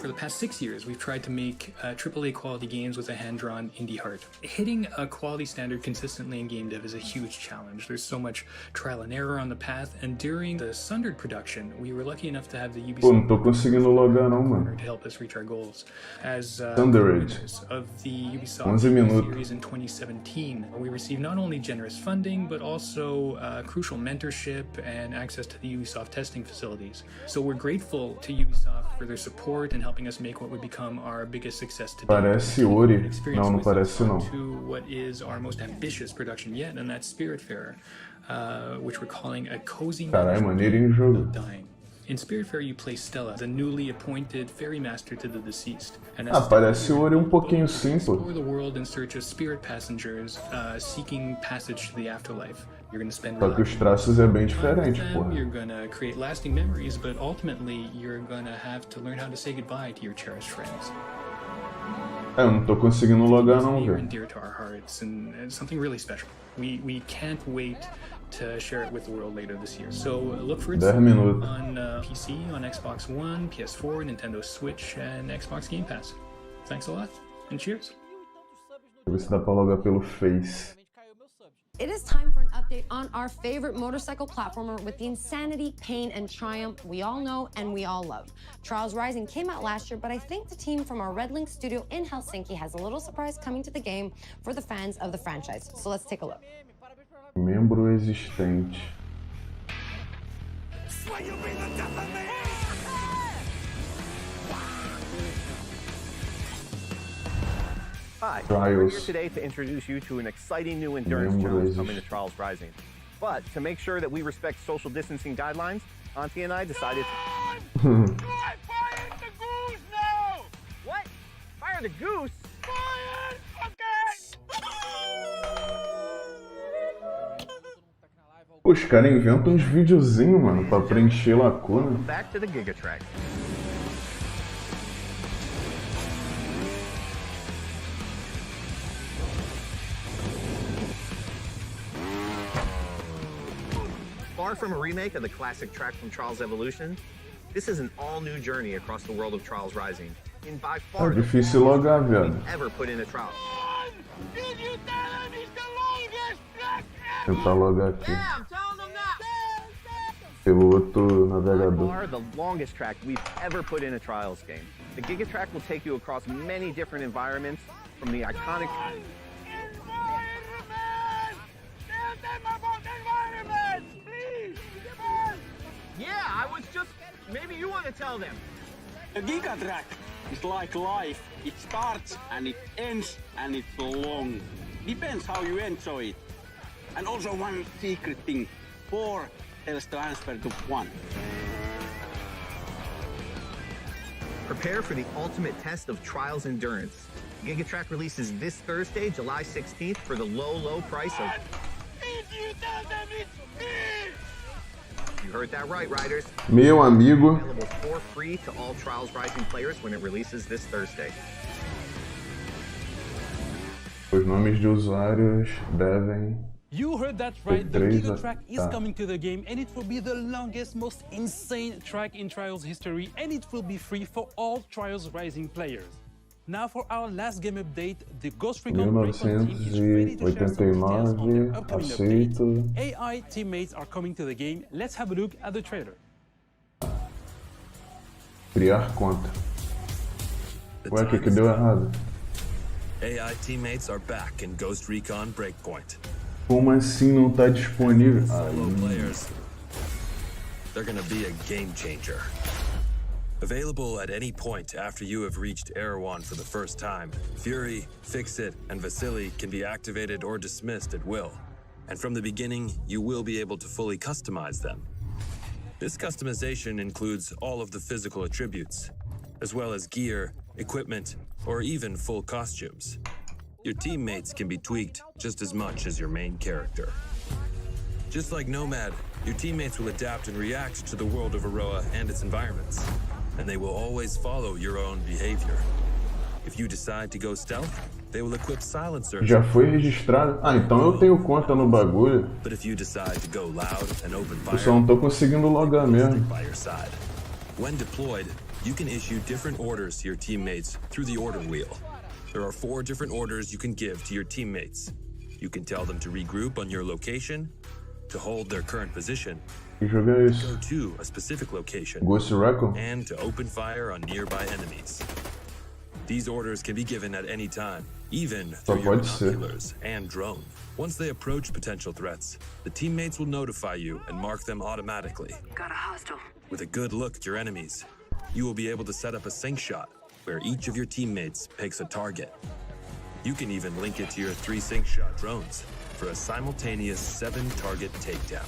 For the past 6 years, we've tried to make AAA quality games with a hand-drawn indie heart. Hitting a quality standard consistently in game dev is a huge challenge. There's so much trial and error on the path, and during the Sundered production, we were lucky enough to have the Ubisoft Pô, não tô conseguindo logar não, mano. to help us reach our goals. As Sundered. Of the Ubisoft 11 minutos. series in 2017, we received not only generous funding, but also crucial mentorship and access to the Ubisoft testing facilities. So we're grateful to Ubisoft for their support and helping us make what would become our biggest success today. Parece Ori. Não, não parece não. To what is our most ambitious production yet, and that's Spiritfarer, which we're calling a cozy Caralho, maneirinho o jogo. dying. In Spiritfarer, you play Stella, the newly appointed ferry master to the deceased. And Parece Ori pouquinho sim, pô. Explore the world in search of spirit passengers seeking passage to the afterlife. You're going to spend Só que os traços é bem diferente, pô. You're going to create lasting memories, but ultimately you're going to have to learn how to say goodbye to your cherished friends. Eu não tô conseguindo logar não, Near velho. and dear to our hearts, and it's something really special. We can't wait to share it with the world later this year. So look for it 10 minutos. on PC, on Xbox One, PS4, Nintendo Switch, and Xbox Game Pass. Thanks a lot, and cheers. Deixa eu ver se dá pra logar pelo Face. It is time for an update on our favorite motorcycle platformer with the insanity, pain, and triumph we all know and we all love. Trials Rising came out last year, but I think the team from our Red Link studio in Helsinki has a little surprise coming to the game for the fans of the franchise. So let's take a look. Membro existente. Hi, Trials. we're here today to introduce you to an exciting new endurance challenge coming to Trials Rising. But to make sure that we respect social distancing guidelines, Auntie and I decided to... Fire the goose now! What? Fire the goose? Fire! Pô, os caras inventam uns videozinhos, mano, pra preencher lacuna. Back to the Gigatrack. Far from a remake of the classic track from Trials Evolution, this is an all-new journey across the world of Trials Rising. In by far É difícil logar, viado. ever put in a trial. Did you tell him it's the longest track ever? Tentar logar aqui. Yeah, I'm telling them that. Pelo outro By navegador. far the longest track we've ever put in a Trials game. The Gigatrack will take you across many different environments, from the iconic... Tell them about the environment, please! Yeah, I was just... Maybe you want to tell them. A Gigatrack is like life. It starts and it ends and it's long. Depends how you enjoy it. And also one secret thing. 4 tells the answer to 1. Prepare for the ultimate test of Trials endurance. Gigatrack releases this Thursday, July 16th, for the low price of... Did you tell them it's free? You heard that right, riders. Meu amigo. Available for free to all Trials Rising players when it releases this Thursday. Os nomes de usuários devem... You heard that right, the Três Gigatrack is tá. coming to the game and it will be the longest, most insane track in Trials history and it will be free for all Trials Rising players. Now for our last game update, the Ghost Recon Breakpoint team is ready to share some details on their upcoming update. Aceito. AI teammates are coming to the game. Let's have a look at the trailer. Criar conta. Ué, o que deu errado? AI teammates are back in Ghost Recon Breakpoint. Como assim não tá disponível? Fellow players, they're gonna be a game changer. Available at any point after you have reached Erewhon for the first time, Fury, Fix-It, and Vasily can be activated or dismissed at will. And from the beginning, you will be able to fully customize them. This customization includes all of the physical attributes, as well as gear, equipment, or even full costumes. Your teammates can be tweaked just as much as your main character. Just like Nomad, your teammates will adapt and react to the world of Aroa and its environments, and they will always follow your own behavior. If you decide to go stealth, they will equip silencers. Já foi registrado? Ah, então eu tenho conta no bagulho. But if you decide to go loud and open Eu fire, só não tô conseguindo logar mesmo. by your side. When deployed, you can issue different orders to your teammates through the order wheel. There are 4 different orders you can give to your teammates. You can tell them to regroup on your location, to hold their current position, Que jogo é isso? go to a specific location, Ghost Recon? and to open fire on nearby enemies. These orders can be given at any time, even through your pode ser. binoculars and drone. Once they approach potential threats, the teammates will notify you and mark them automatically. Got a hostile. With a good look at your enemies, you will be able to set up a sync shot where each of your teammates picks a target. You can even link it to your 3 sync shot drones for a simultaneous 7-target takedown.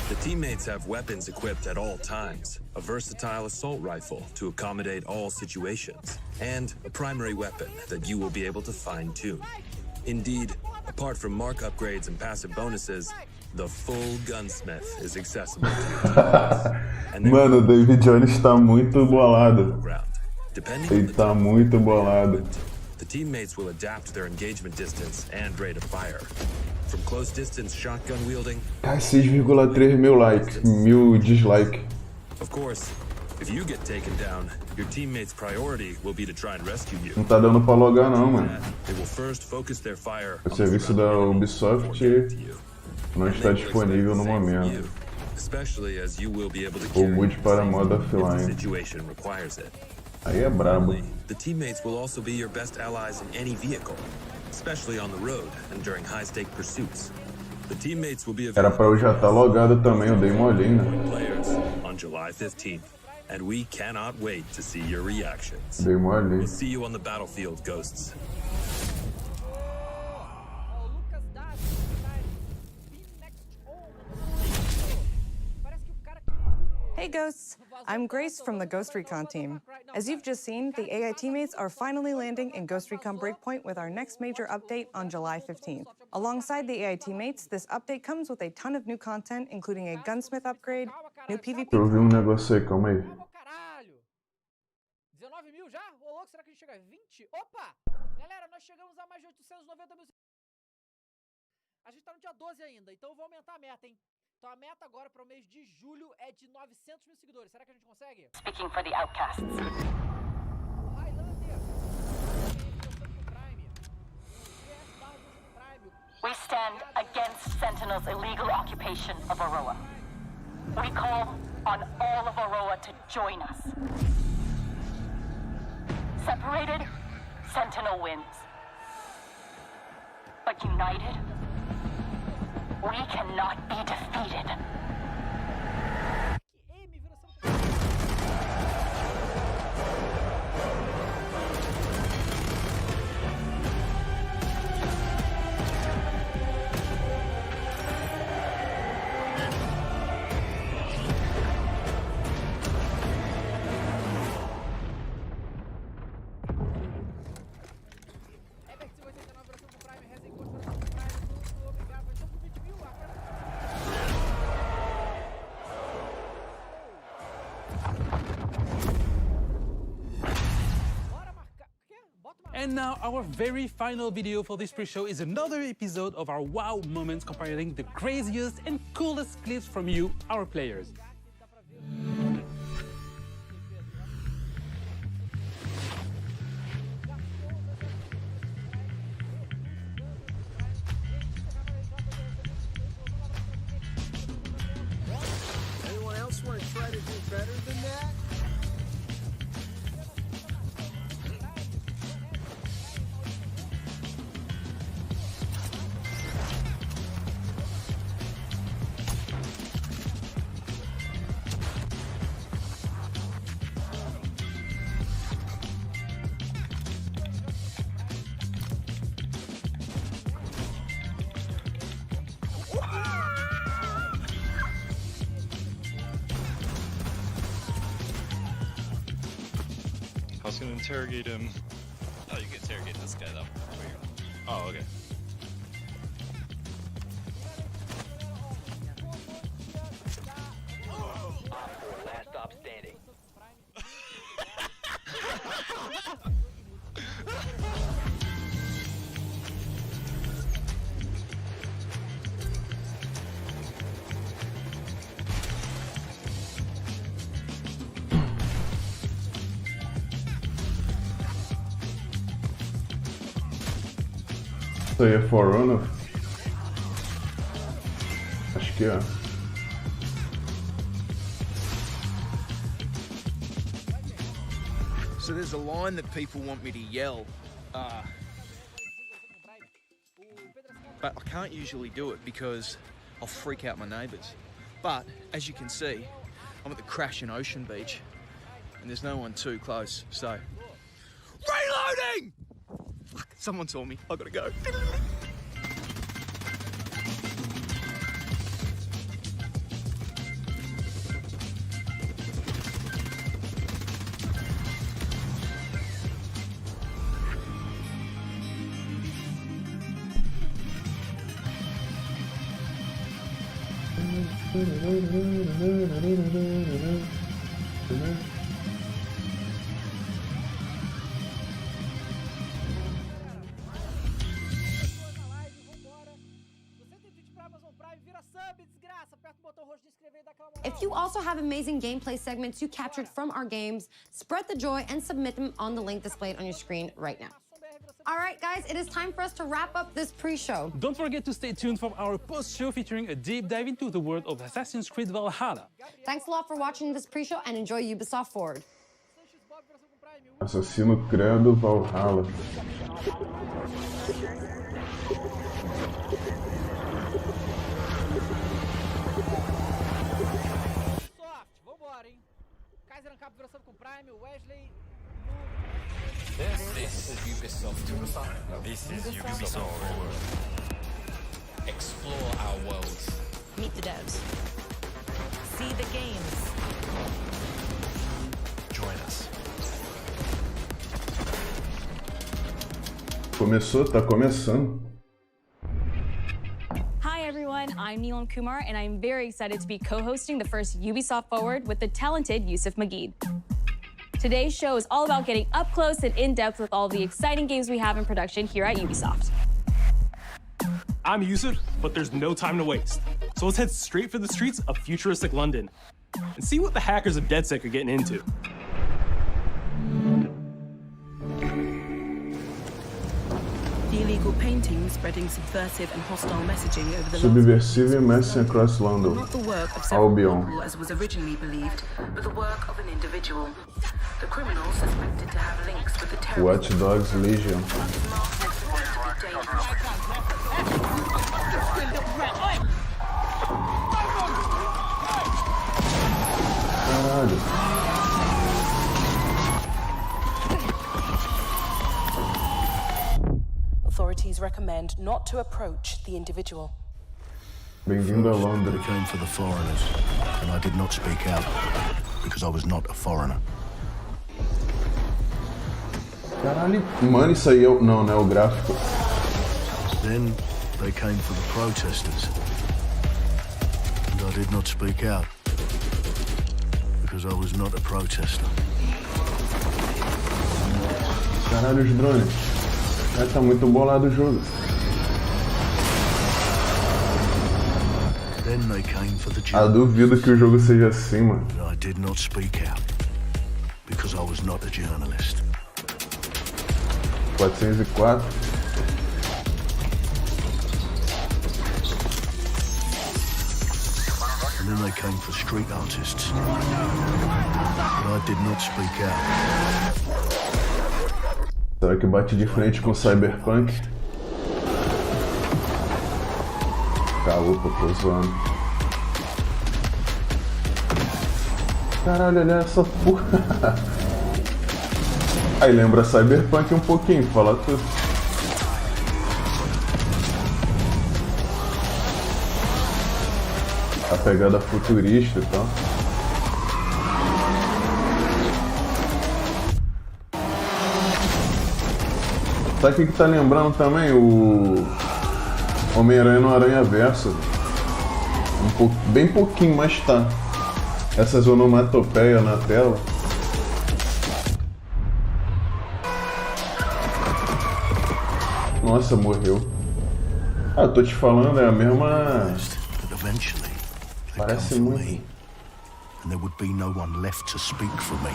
The teammates have weapons equipped at all times, a versatile assault rifle to accommodate all situations, and a primary weapon that you will be able to fine-tune. Indeed, apart from mark upgrades and passive bonuses, the full gunsmith is accessible to you. Mano, o David Jones tá muito bolado. Depending Ele tá muito bolado. The teammates will adapt their engagement distance and rate of fire. From close distance shotgun wielding. Ai, 6,3 mil likes, 1000 dislike. Of course, if you get taken down, your teammates' priority will be to try and rescue you. Não tá dando pra logar não, mano. They will first focus their fire O serviço da Ubisoft não está disponível no momento. especially as you will be able to Ou mude para modo if the offline. situation requires it. Aí é brabo. The teammates will also be your best allies in any vehicle, especially on the road and during high-stake pursuits. The teammates will be Era pra eu já estar logado também, eu dei molinho, né? players on July 15th, and we cannot wait to see your reactions. Dei mole. We'll see you on the battlefield, Ghosts. Ghosts, I'm Grace from the Ghost Recon team. As you've just seen, the AI teammates are finally landing in Ghost Recon Breakpoint with our next major update on July 15th. Alongside the AI teammates, this update comes with a ton of new content, including a gunsmith upgrade, new PvP... Eu vi negócio aí, calma aí. 19 mil já? Ô louco, será que a gente chega a 20? Opa! Galera, nós chegamos a mais de 890 mil... A gente tá no dia 12 ainda, então eu vou aumentar a meta, hein? Então a meta agora para o mês de julho é de 900 mil seguidores. Será que a gente consegue? Speaking for the outcasts. We stand against Sentinel's illegal occupation of Aroa. We call on all of Aroa to join us. Separated, Sentinel wins. But united, we cannot be defeated. And now our very final video for this pre-show is another episode of our wow moments comparing the craziest and coolest clips from you, our players. Anyone else want to try to do better than that? I was gonna interrogate him. Oh, you can interrogate this guy though. Oh, okay. Last stop standing. Isso aí é Forerunner? Acho que é. So there's a line that people want me to yell, but I can't usually do it because I'll freak out my neighbours. But as you can see, I'm at the Crashing Ocean Beach and there's no one too close, so... Reloading! Fuck, someone saw me, I gotta go. If you also have amazing gameplay segments you captured from our games, spread the joy and submit them on the link displayed on your screen right now. All right, guys, it is time for us to wrap up this pre-show. Don't forget to stay tuned for our post-show featuring a deep dive into the world of Assassin's Creed Valhalla. Thanks a lot for watching this pre-show and enjoy Ubisoft Forward. Assassino Credo Valhalla. This is Ubisoft. This is Ubisoft. Explore our worlds. Meet the devs. See the games. Join us. Começou, tá começando. Hi everyone, I'm Neelam Kumar, and I'm very excited to be co-hosting the first Ubisoft Forward with the talented Yusuf Mageed. Today's show is all about getting up close and in-depth with all the exciting games we have in production here at Ubisoft. I'm Yusuf, but there's no time to waste. So let's head straight for the streets of futuristic London and see what the hackers of DedSec are getting into. The illegal painting spreading subversive and hostile messaging over the Subversive messaging across London. not the work of several Albion. people as was originally believed, but the work of an individual. The criminal suspected to have links with the terrorists. Watch Dogs Legion. Caralho. Authorities recommend not to approach the individual. Bem-vindo a Londres. They came for the foreigners, and I did not speak out because I was not a foreigner. Caralho, mano, isso aí é o... Não, não é o gráfico. Then they came for the protesters, and I did not speak out because I was not a protester. Caralho, os drones. Tá muito bolado o jogo. Then they came for the Ah, duvido que o jogo seja assim, mano. I did not speak out because I was not a journalist. 404. And then they came for street artists, but I did not speak out. Será que bate de frente com Cyberpunk? Caô, tô zoando. Caralho, olha essa porra. Aí lembra Cyberpunk um pouquinho, fala tudo. A pegada futurista e tal. Sabe o que tá lembrando também? O Homem-Aranha no Aranha-Verso. Bem pouquinho, mas tá. Essas onomatopeias na tela. Nossa, morreu. Ah, eu tô te falando, é a mesma... Parece muito. And there would be no one left to speak for me.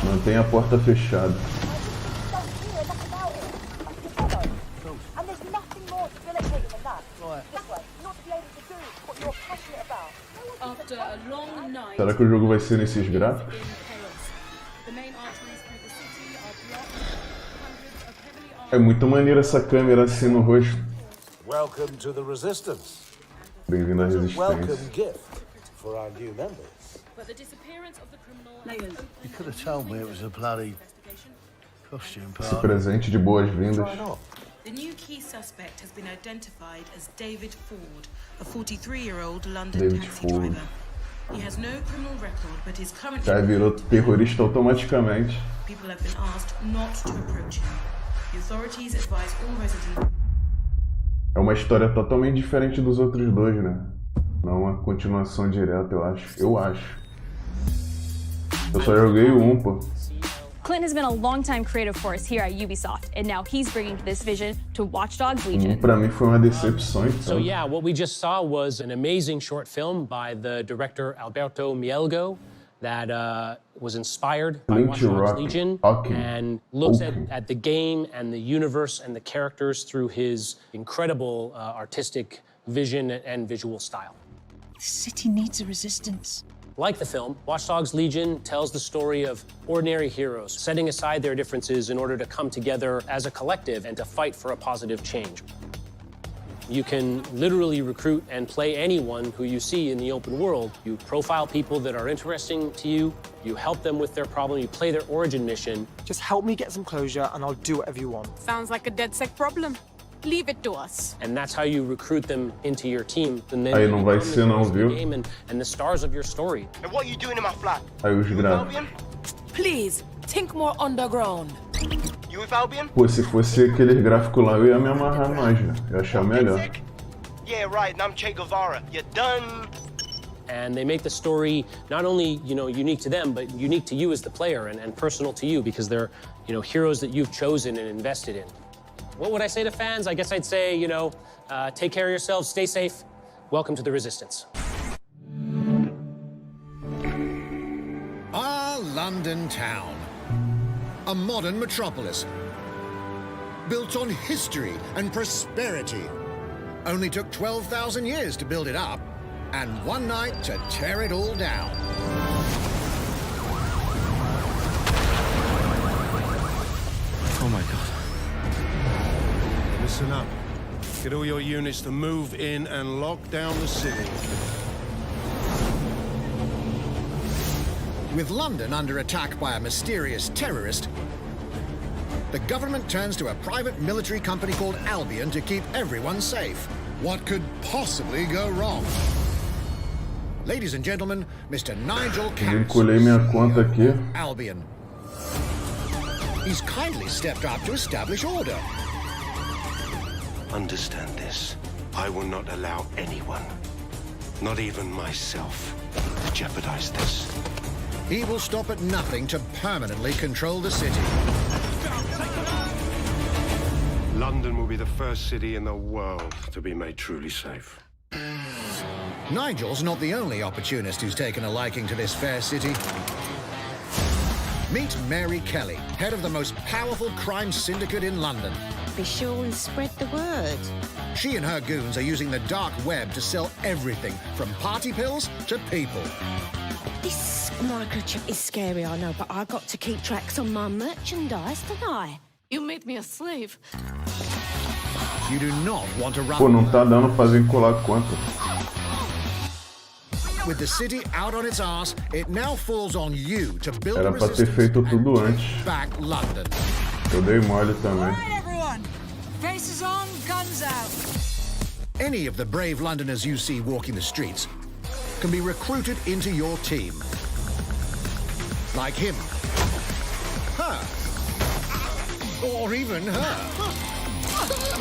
Mantenha a porta fechada. Será que o jogo vai ser nesses gráficos? É muito maneiro essa câmera assim no rosto. Welcome to the Resistance. Bem-vindo à Welcome Resistência. gift for our new members. You could have told me it was a bloody costume Esse party. presente de boas-vindas. The new key suspect has been identified as David Ford, a 43-year-old London David taxi Ford. driver. He has no criminal record, but is currently... Já virou terrorista automaticamente. People have been asked not to approach him. The authorities advise all residents... É uma história totalmente diferente dos outros dois, né? Não uma continuação direta, eu acho. Eu só joguei um, pô. Clint has been a long-time creative force here at Ubisoft, and now he's bringing this vision to Watch Dogs Legion. Pra mim foi uma decepção, então. So yeah, what we just saw was an amazing short film by the director Alberto Mielgo that was inspired by Watch Dogs Legion and looks at the game and the universe and the characters through his incredible artistic vision and visual style. The city needs a resistance. Like the film, Watch Dogs Legion tells the story of ordinary heroes setting aside their differences in order to come together as a collective and to fight for a positive change. You can literally recruit and play anyone who you see in the open world. You profile people that are interesting to you, you help them with their problem, you play their origin mission. Just help me get some closure and I'll do whatever you want. Sounds like a DedSec problem. Leave it to us. And that's how you recruit them into your team. And then Aí não vai ser não, viu? And the stars of your story. And what are you doing in my flat? Aí os gráficos. Please, think more underground. You with Albion? Pô, se fosse aquele gráfico lá, eu ia me amarrar mais, né? Eu ia achar melhor. Yeah, right, and I'm Che Guevara. You're done. And they make the story not only, unique to them, but unique to you as the player and personal to you because they're, heroes that you've chosen and invested in. What would I say to fans? I guess I'd say, take care of yourselves, stay safe. Welcome to the Resistance. Our London town. A modern metropolis. Built on history and prosperity. Only took 12,000 years to build it up, and one night to tear it all down. Oh my God. Listen up. Get all your units to move in and lock down the city. With London under attack by a mysterious terrorist, the government turns to a private military company called Albion to keep everyone safe. What could possibly go wrong? Ladies and gentlemen, Mr. Nigel Vinculei minha conta aqui. Albion. He's kindly stepped up to establish order. Understand this. I will not allow anyone, not even myself, to jeopardize this. He will stop at nothing to permanently control the city. London will be the first city in the world to be made truly safe. Nigel's not the only opportunist who's taken a liking to this fair city. Meet Mary Kelly, head of the most powerful crime syndicate in London. Be sure and spread the word. She and her goons are using the dark web to sell everything from party pills to people. This microchip is scary, I know, but I got to keep tracks on my merchandise, don't I? You made me a slave. You do not want to run. Pô, não tá dando pra vincular conta. With the city out on its ass, it now falls on you to build Era pra ter feito tudo antes. Back London. Eu dei mole também. All right, everyone. Faces on, guns out. Any of the brave Londoners you see walking the streets can be recruited into your team. Like him. Her. Or even her.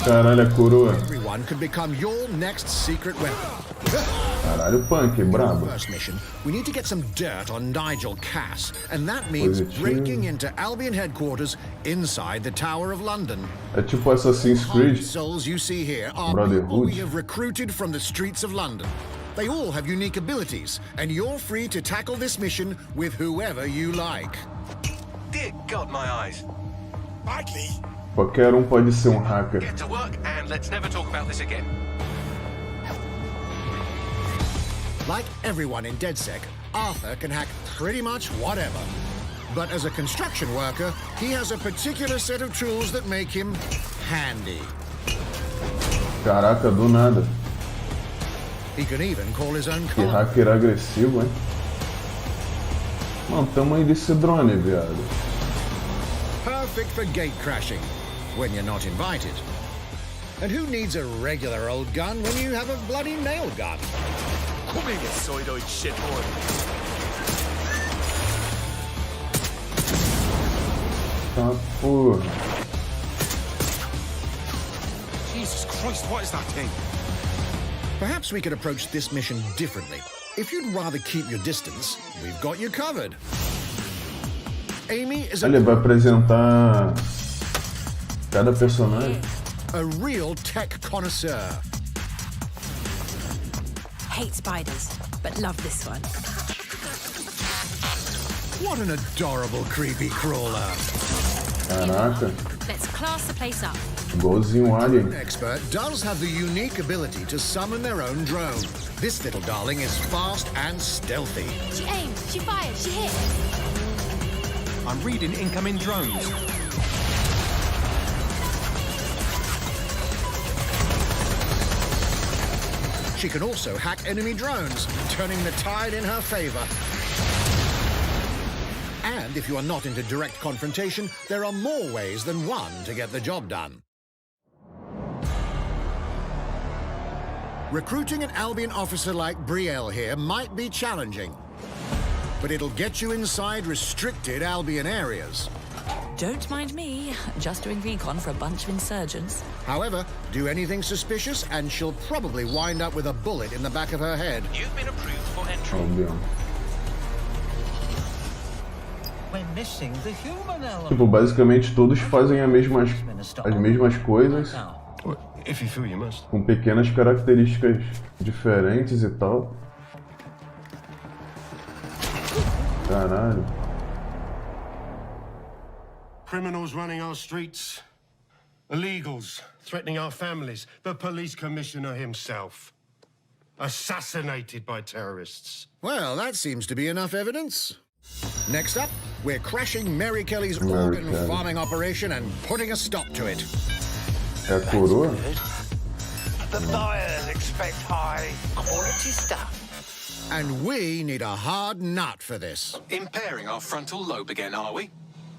Caralho, a coroa. Everyone could become your next secret weapon. Caralho, punk, brabo. First mission, we need to get some dirt on Nigel Cass, and that means breaking into Albion headquarters inside the Tower of London. É tipo Assassin's Creed. The souls you see here are people we have recruited from the streets of London. They all have unique abilities, and you're free to tackle this mission with whoever you like. Dear God, my eyes. Likely. Qualquer pode ser hacker. Get to work and let's never talk about this again. Like everyone in DedSec, Arthur can hack pretty much whatever. But as a construction worker, he has a particular set of tools that make him handy. Caraca, do nada. He can even call his own Que hacker agressivo, hein? Mano, tamanho desse drone, viado. Perfect for gate crashing, when you're not invited. And who needs a regular old gun when you have a bloody nail gun? Come in, you soidoid shitboy. Tá, porra. Jesus Christ, what is that thing? Perhaps we could approach this mission differently. If you'd rather keep your distance, we've got you covered. Amy is Ele vai apresentar cada personagem. A real tech connoisseur. Hate spiders, but love this one. What an adorable creepy crawler. Caraca. Let's class the place up. Igualzinho Alien. An expert does have the unique ability to summon their own drone. This little darling is fast and stealthy. She aimed, she fired, she hit. I'm reading incoming drones. She can also hack enemy drones, turning the tide in her favor. And if you are not into direct confrontation, there are more ways than one to get the job done. Recruiting an Albion officer like Brielle here might be challenging, but it'll get you inside restricted Albion areas. Don't mind me, just doing recon for a bunch of insurgents. However, do anything suspicious and she'll probably wind up with a bullet in the back of her head. You've been approved for entry. Albion. We're missing the human element. Tipo, basicamente todos fazem as mesmas coisas, If you feel you must. com pequenas características diferentes e tal. Caralho. Criminals running our streets. Illegals threatening our families. The police commissioner himself. Assassinated by terrorists. Well, that seems to be enough evidence. Next up, we're crashing Mary Kelly's organ farming operation and putting a stop to it. É a coroa? The buyers expect high quality stuff. And we need a hard nut for this. Impairing our frontal lobe again, are we?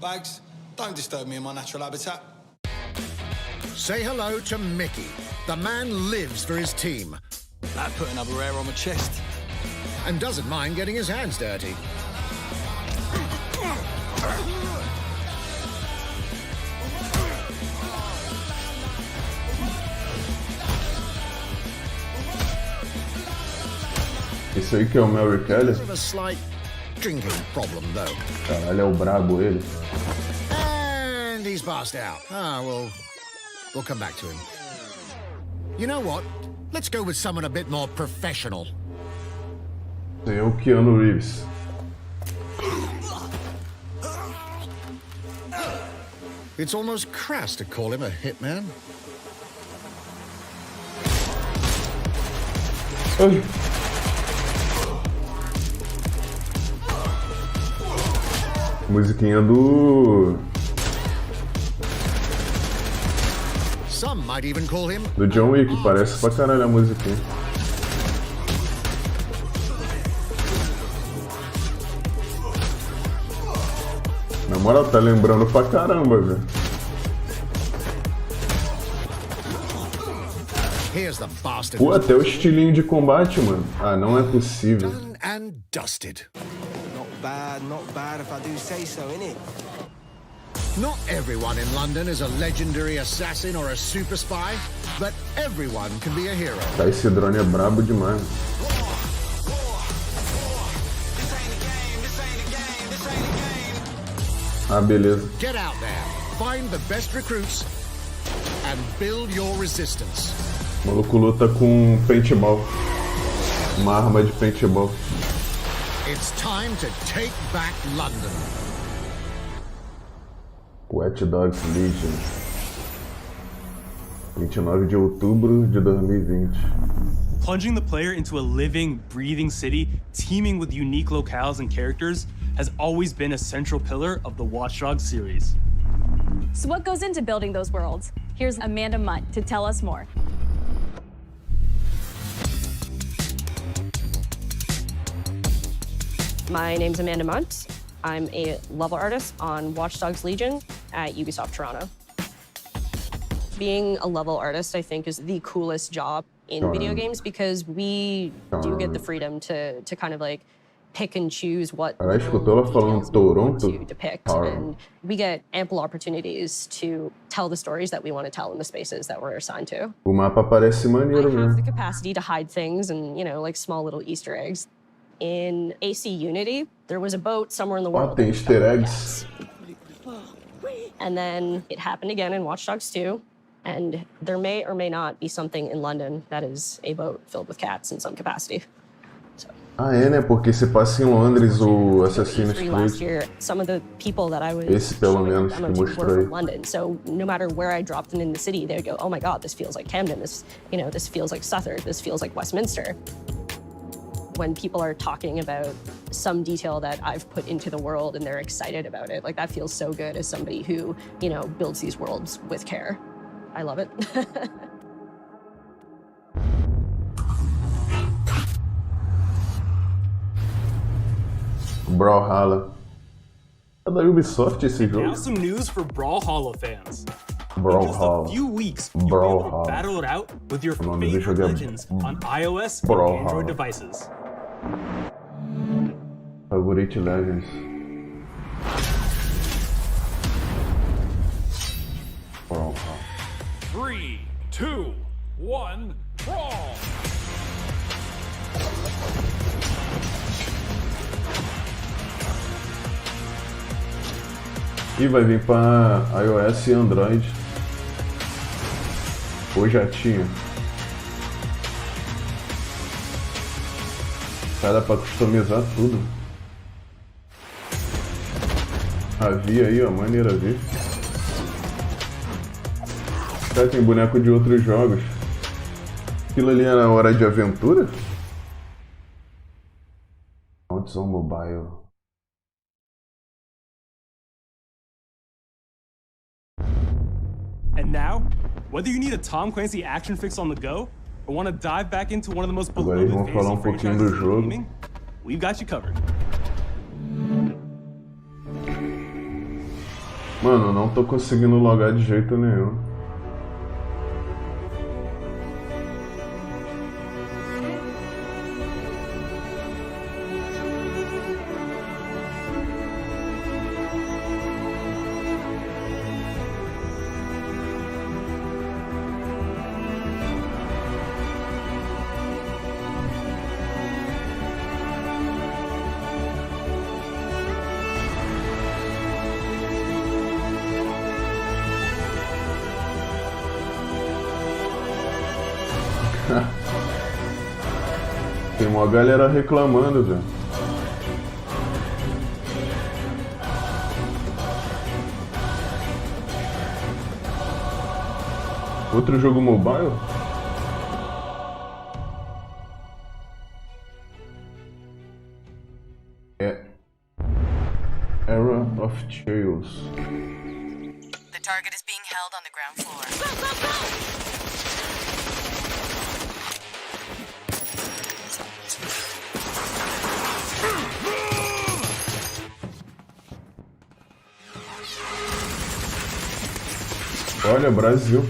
Bags, don't disturb me in my natural habitat. Say hello to Mickey. The man lives for his team. That put another hair on my chest. And doesn't mind getting his hands dirty. Esse aí que é o Mary Kelly? A slight drinking problem, though. Caralho, é o brabo ele. And he's passed out. We'll come back to him. You know what? Let's go with someone a bit more professional. Esse é o Keanu Reeves. It's almost crass to call him a hitman. Ai. Musiquinha do Some might even call him John Wick, parece pra caralho a musiquinha. Na moral, tá lembrando pra caramba, velho. Here's the bastard. Pô, até o estilinho de combate, mano. Ah, não é possível. Done and dusted. Not bad if I do say so, innit? Not everyone in London is a legendary assassin or a super spy, but everyone can be a hero. Tá, esse drone é brabo demais. Ah, beleza. Get out there, find the best recruits, and build your resistance. O maluco luta com paintball. Uma arma de paintball. It's time to take back London. Watch Dogs Legion. 29 de outubro de 2020. Plunging the player into a living, breathing city teeming with unique locales and characters has always been a central pillar of the Watch Dogs series. So what goes into building those worlds? Here's Amanda Munt to tell us more. My name's Amanda Munt. I'm a level artist on Watch Dogs Legion at Ubisoft Toronto. Being a level artist, I think, is the coolest job in video games because we do get the freedom to kind of like pick and choose what to depict, and we get ample opportunities to tell the stories that we want to tell in the spaces that we're assigned to. O mapa parece maneiro I have mesmo. the capacity to hide things and, you know, like small little Easter eggs. In AC Unity, there was a boat somewhere in the world. Tem Easter eggs. And then it happened again in Watch Dogs 2. And there may or may not be something in London that is a boat filled with cats in some capacity. So Ah, é, né? Porque se passa em Londres o Assassin's last Creed. year, some of the people that I was Esse, pelo showing menos, the que demo to mostrou were aí. from London. So no matter where I dropped them in the city, they'd go, "Oh my God, this feels like Camden. This, you know, this feels like Southwark. This feels like Westminster." When people are talking about some detail that I've put into the world and they're excited about it, like that feels so good as somebody who, you know, builds these worlds with care. I love it. Brawlhalla. É da Ubisoft esse jogo? Now some news for Brawlhalla fans. Brawlhalla. In just a few weeks, you'll be able to battle it out with your favorite legends on iOS and Android devices. Favorite Legends. Brawlhalla. 3, 2, 1, brawl! E vai vir para iOS e Android. Ou já tinha. Dá para customizar tudo. Havia aí, ó, maneira a ver. Cara, tem boneco de outros jogos. Aquilo ali era Hora de Aventura? Mounts on Mobile. And now, whether you need a Tom Clancy action fix on the go, or want to dive back into one of the most Agora eles beloved vão falar fantasy pouquinho do franchises in jogo. gaming, we've got you covered. Mano, não tô conseguindo logar de jeito nenhum. Tem uma galera reclamando, velho. Outro jogo mobile? É Era of Chaos. The target is being held on the ground floor. Olha, Brasil.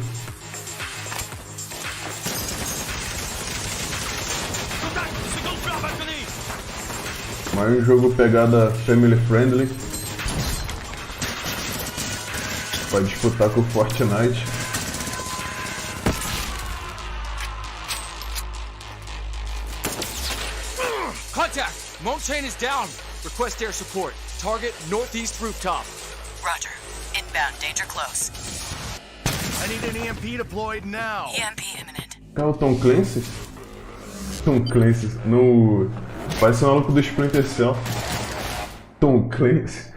Mais um jogo pegada family friendly. Vai disputar com o Fortnite. Contact! Moat train is down. Request air support. Target northeast rooftop. Roger. Inbound, danger close. I need an EMP deployed now. EMP imminent. É o Tom Clancy? Tom Clancy no... Parece o maluco do Splinter Cell. Tom Clancy.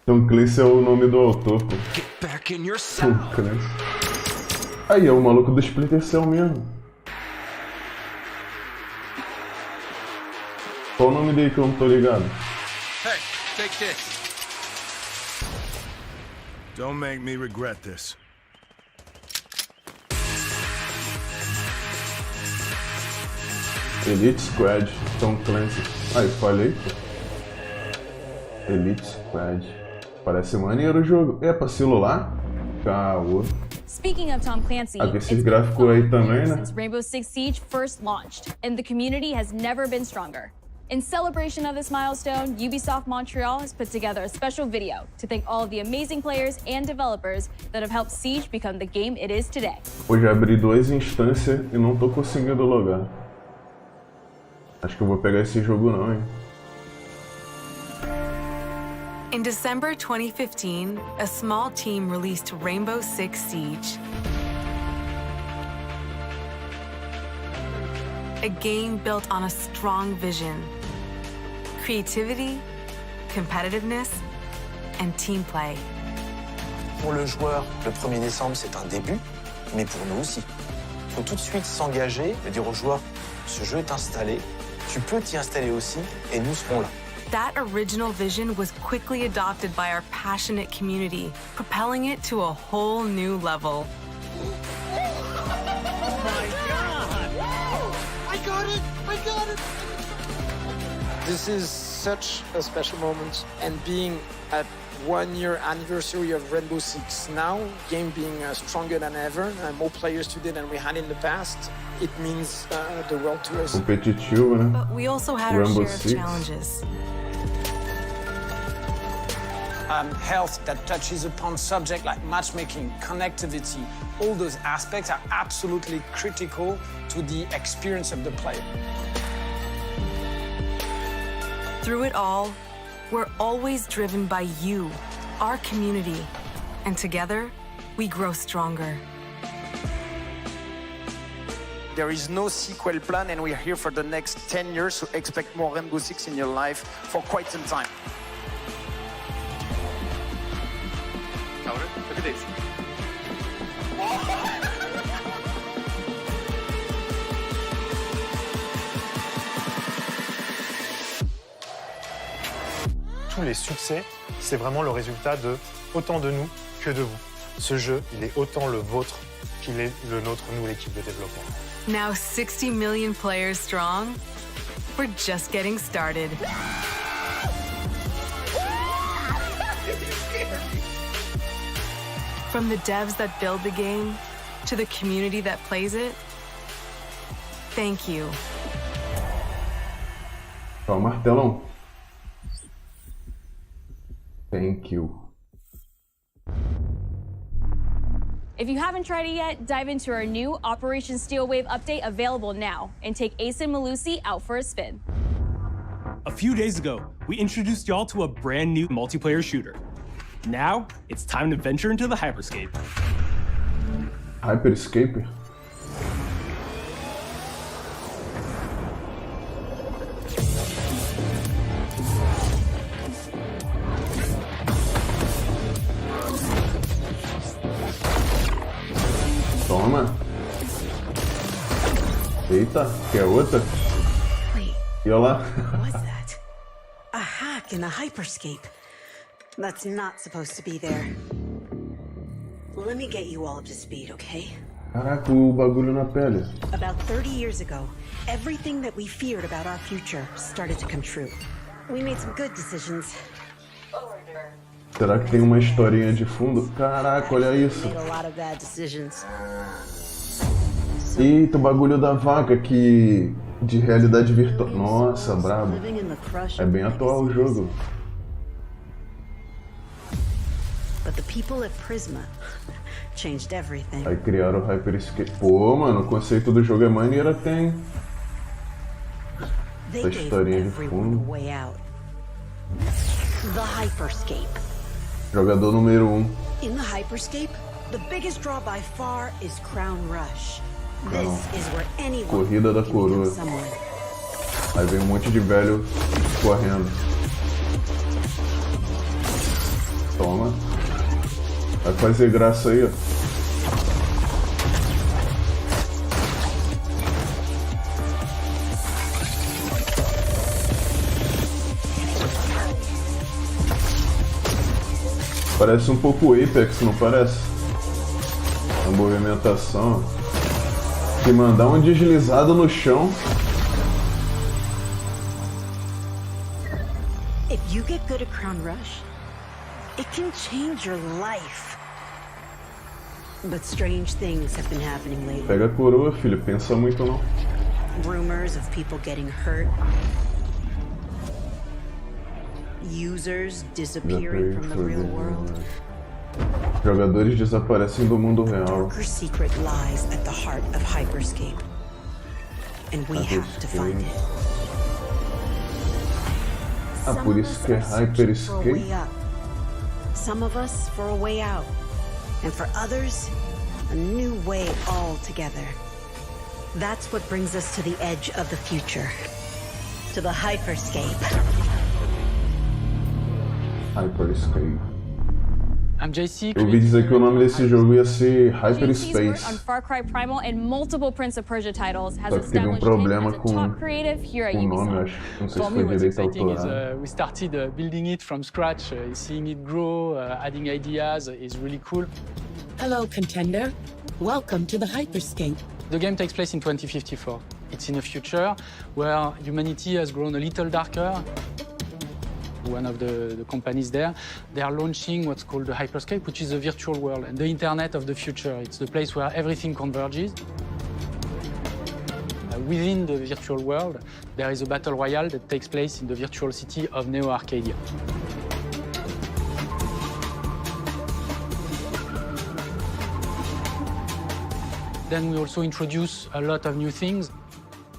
Tom Clancy é o nome do autor, pô. Tom Clancy. Aí, é o maluco do Splinter Cell mesmo. Qual o nome dele que eu não tô ligado? Hey, take this. Don't make me regret this. Elite Squad, Tom Clancy. Aí, falei. Elite Squad. Parece maneiro o jogo. É pra celular? Caô. Speaking of Tom Clancy, Aqui esses gráficos aí também, né? since Rainbow Six Siege first launched, and the community has never been stronger. In celebration of this milestone, Ubisoft Montreal has put together a special video to thank all of the amazing players and developers that have helped Siege become the game it is today. Hoje abri 2 instâncias e não tô conseguindo logar. Acho que eu vou pegar esse jogo não, hein? In December 2015, a small team released Rainbow Six Siege. A game built on a strong vision, creativity, competitiveness, and team play. Pour le joueur, le 1er décembre, c'est un début, mais pour nous aussi. Il faut tout de suite s'engager et dire aux joueurs, ce jeu est installé, tu peux t'y installer aussi, et nous serons là. That original vision was quickly adopted by our passionate community, propelling it to a whole new level. I got it! This is such a special moment, and being at 1 year anniversary of Rainbow Six now, game being stronger than ever, more players today than we had in the past, it means the world to us. Competitivo, né? But we also had Rainbow our share Six. of challenges. Health that touches upon subjects like matchmaking, connectivity, all those aspects are absolutely critical to the experience of the player. Through it all, we're always driven by you, our community, and together, we grow stronger. There is no sequel plan, and we're here for the next 10 years, so expect more Rainbow Six in your life for quite some time. Look at this. Tous les succès, c'est vraiment le résultat de autant de nous que de vous. Ce jeu, il est autant le vôtre qu'il est le nôtre, nous, l'équipe de développement. Now 60 million players strong, we're just getting started. From the devs that build the game to the community that plays it, thank you. Ó, o martelão. Thank you. If you haven't tried it yet, dive into our new Operation Steel Wave update available now and take Ace and Malusi out for a spin. A few days ago, we introduced y'all to a brand new multiplayer shooter. Now, it's time to venture into the hyperscape. Hyperscape? Toma. Eita, quer outra? E olha lá. What was that? A hack in the hyperscape. That's not supposed to be there. Let me get you all up to speed, okay? Caraca, o bagulho na pele. About 30 years ago, everything that we feared about our future started to come true. We made some good decisions. Será que tem uma historinha de fundo? Caraca, olha isso. Made a lot of bad decisions. Eita, o bagulho da vaca que... de realidade virtual. Nossa, brabo. É bem atual o jogo. But the people at Prisma changed everything. Aí criaram o Hyperscape. Pô, mano, o conceito do jogo é maneiro até, hein? Essa historinha de fundo. The Hyperscape. Jogador número 1. In the Hyperscape, the biggest draw by far is Crown Rush. This is where anyone Corrida da coroa. Aí vem um monte de velho correndo. Toma. Vai fazer graça aí, ó. Parece um pouco Apex, não parece? A movimentação. Se mandar um deslizado no chão. If you get good at Crown Rush, it can change your life. But strange things have been happening lately. Pega a coroa, filho. Pensa muito não. Rumors of people getting hurt. Users disappearing from the real world. Jogadores desaparecem do mundo real. Darker secret lies at the heart of Hyperscape. And we have to find it. Ah, por isso que é Hyperscape. Some of us for a way out. And for others, a new way altogether. That's what brings us to the edge of the future. To the hyperscape. Hyperscape. I'm JC. Eu ouvi dizer que o nome desse jogo ia ser On Hyperspace. Far Cry Primal and multiple Prince of Persia titles, has Só que teve established him problema as a com top creative here at o nome, Ubisoft. acho. Não sei For se me, foi what's direito exciting is autoral. we started building it from scratch, seeing it grow, adding ideas is really cool. Hello, contender. Welcome to the hyperscape. The game takes place in 2054. It's in a future where humanity has grown a little darker. One of the companies there, they are launching what's called the hyperscape, which is a virtual world and the internet of the future. It's the place where everything converges. Within the virtual world, there is a battle royale that takes place in the virtual city of Neo Arcadia. Then we also introduce a lot of new things.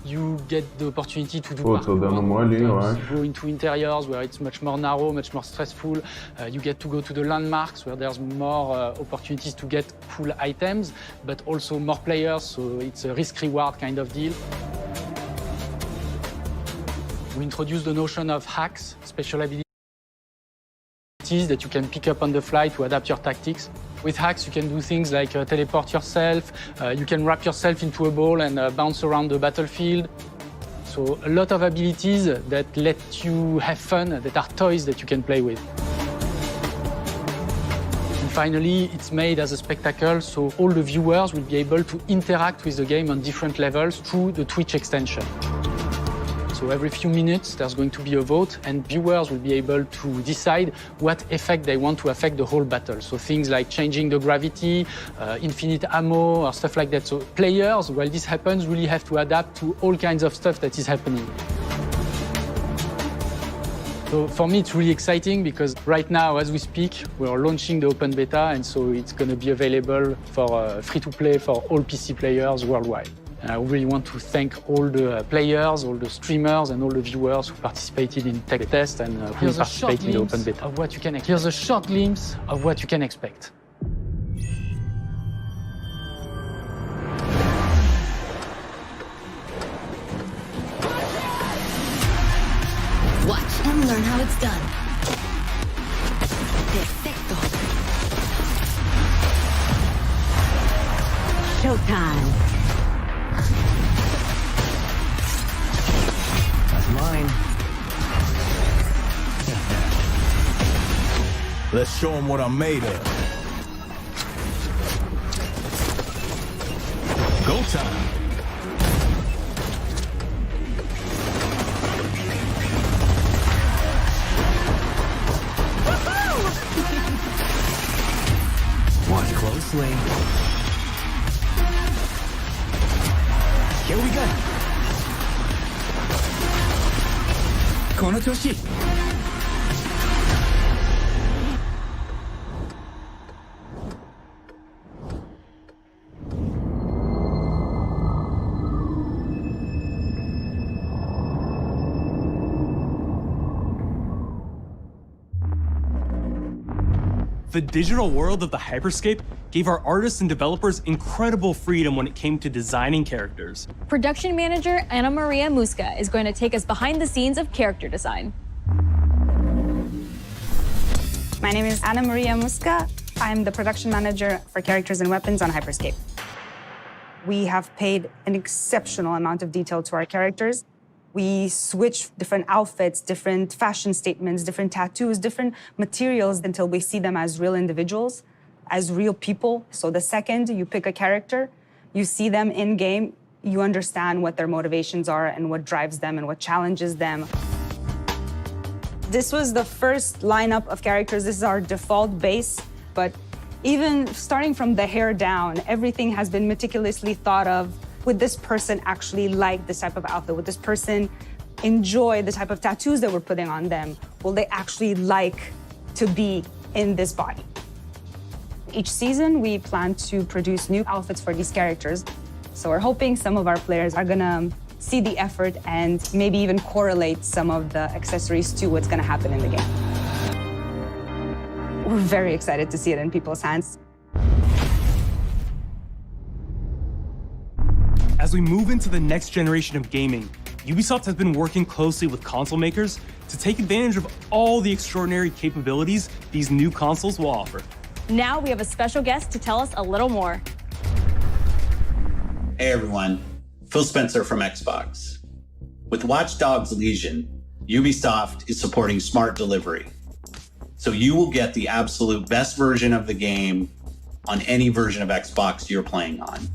You get the opportunity to do Tô dando mole, eu acho. go into interiors where it's much more narrow, much more stressful. You get to go to the landmarks where there's more opportunities to get cool items, but also more players, so it's a risk-reward kind of deal. We introduce the notion of hacks, special abilities that you can pick up on the fly to adapt your tactics. With hacks, you can do things like teleport yourself, you can wrap yourself into a ball and bounce around the battlefield. So a lot of abilities that let you have fun, that are toys that you can play with. And finally, it's made as a spectacle, so all the viewers will be able to interact with the game on different levels through the Twitch extension. So every few minutes, there's going to be a vote, and viewers will be able to decide what effect they want to affect the whole battle. So things like changing the gravity, infinite ammo, or stuff like that. So players, while this happens, really have to adapt to all kinds of stuff that is happening. So for me, it's really exciting because right now, as we speak, we're launching the open beta, and so it's going to be available for free-to-play for all PC players worldwide. And I really want to thank all the players, all the streamers, and all the viewers who participated in tech test and who participated in the open beta. Of what you can expect. Here's a short glimpse of what you can expect. Watch and learn how it's done. Perfecto. Showtime. Mine. Let's show them what I'm made of. Go time. Watch closely. Here we go. この調子。The digital world of the hyperscape gave our artists and developers incredible freedom when it came to designing characters. Production manager Ana Maria Musca is going to take us behind the scenes of character design. My name is Ana Maria Musca. I'm the production manager for characters and weapons on Hyperscape. We have paid an exceptional amount of detail to our characters. We switch different outfits, different fashion statements, different tattoos, different materials until we see them as real individuals, as real people. So the second you pick a character, you see them in-game, you understand what their motivations are and what drives them and what challenges them. This was the first lineup of characters. This is our default base, but even starting from the hair down, everything has been meticulously thought of. Would this person actually like this type of outfit? Would this person enjoy the type of tattoos that we're putting on them? Will they actually like to be in this body? Each season, we plan to produce new outfits for these characters. So we're hoping some of our players are gonna see the effort and maybe even correlate some of the accessories to what's gonna happen in the game. We're very excited to see it in people's hands. As we move into the next generation of gaming, Ubisoft has been working closely with console makers to take advantage of all the extraordinary capabilities these new consoles will offer. Now we have a special guest to tell us a little more. Hey everyone, Phil Spencer from Xbox. With Watch Dogs Legion, Ubisoft is supporting smart delivery. So you will get the absolute best version of the game on any version of Xbox you're playing on.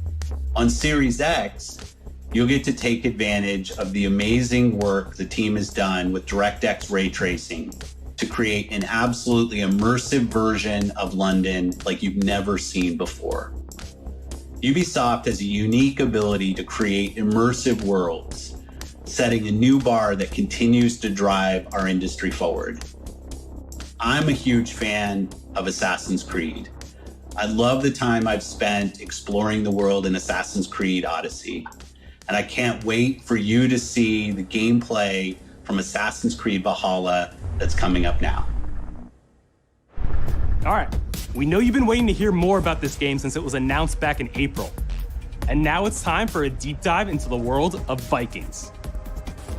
On Series X, you'll get to take advantage of the amazing work the team has done with DirectX ray tracing to create an absolutely immersive version of London like you've never seen before. Ubisoft has a unique ability to create immersive worlds, setting a new bar that continues to drive our industry forward. I'm a huge fan of Assassin's Creed. I love the time I've spent exploring the world in Assassin's Creed Odyssey, and I can't wait for you to see the gameplay from Assassin's Creed Valhalla that's coming up now. All right, we know you've been waiting to hear more about this game since it was announced back in April. And now it's time for a deep dive into the world of Vikings.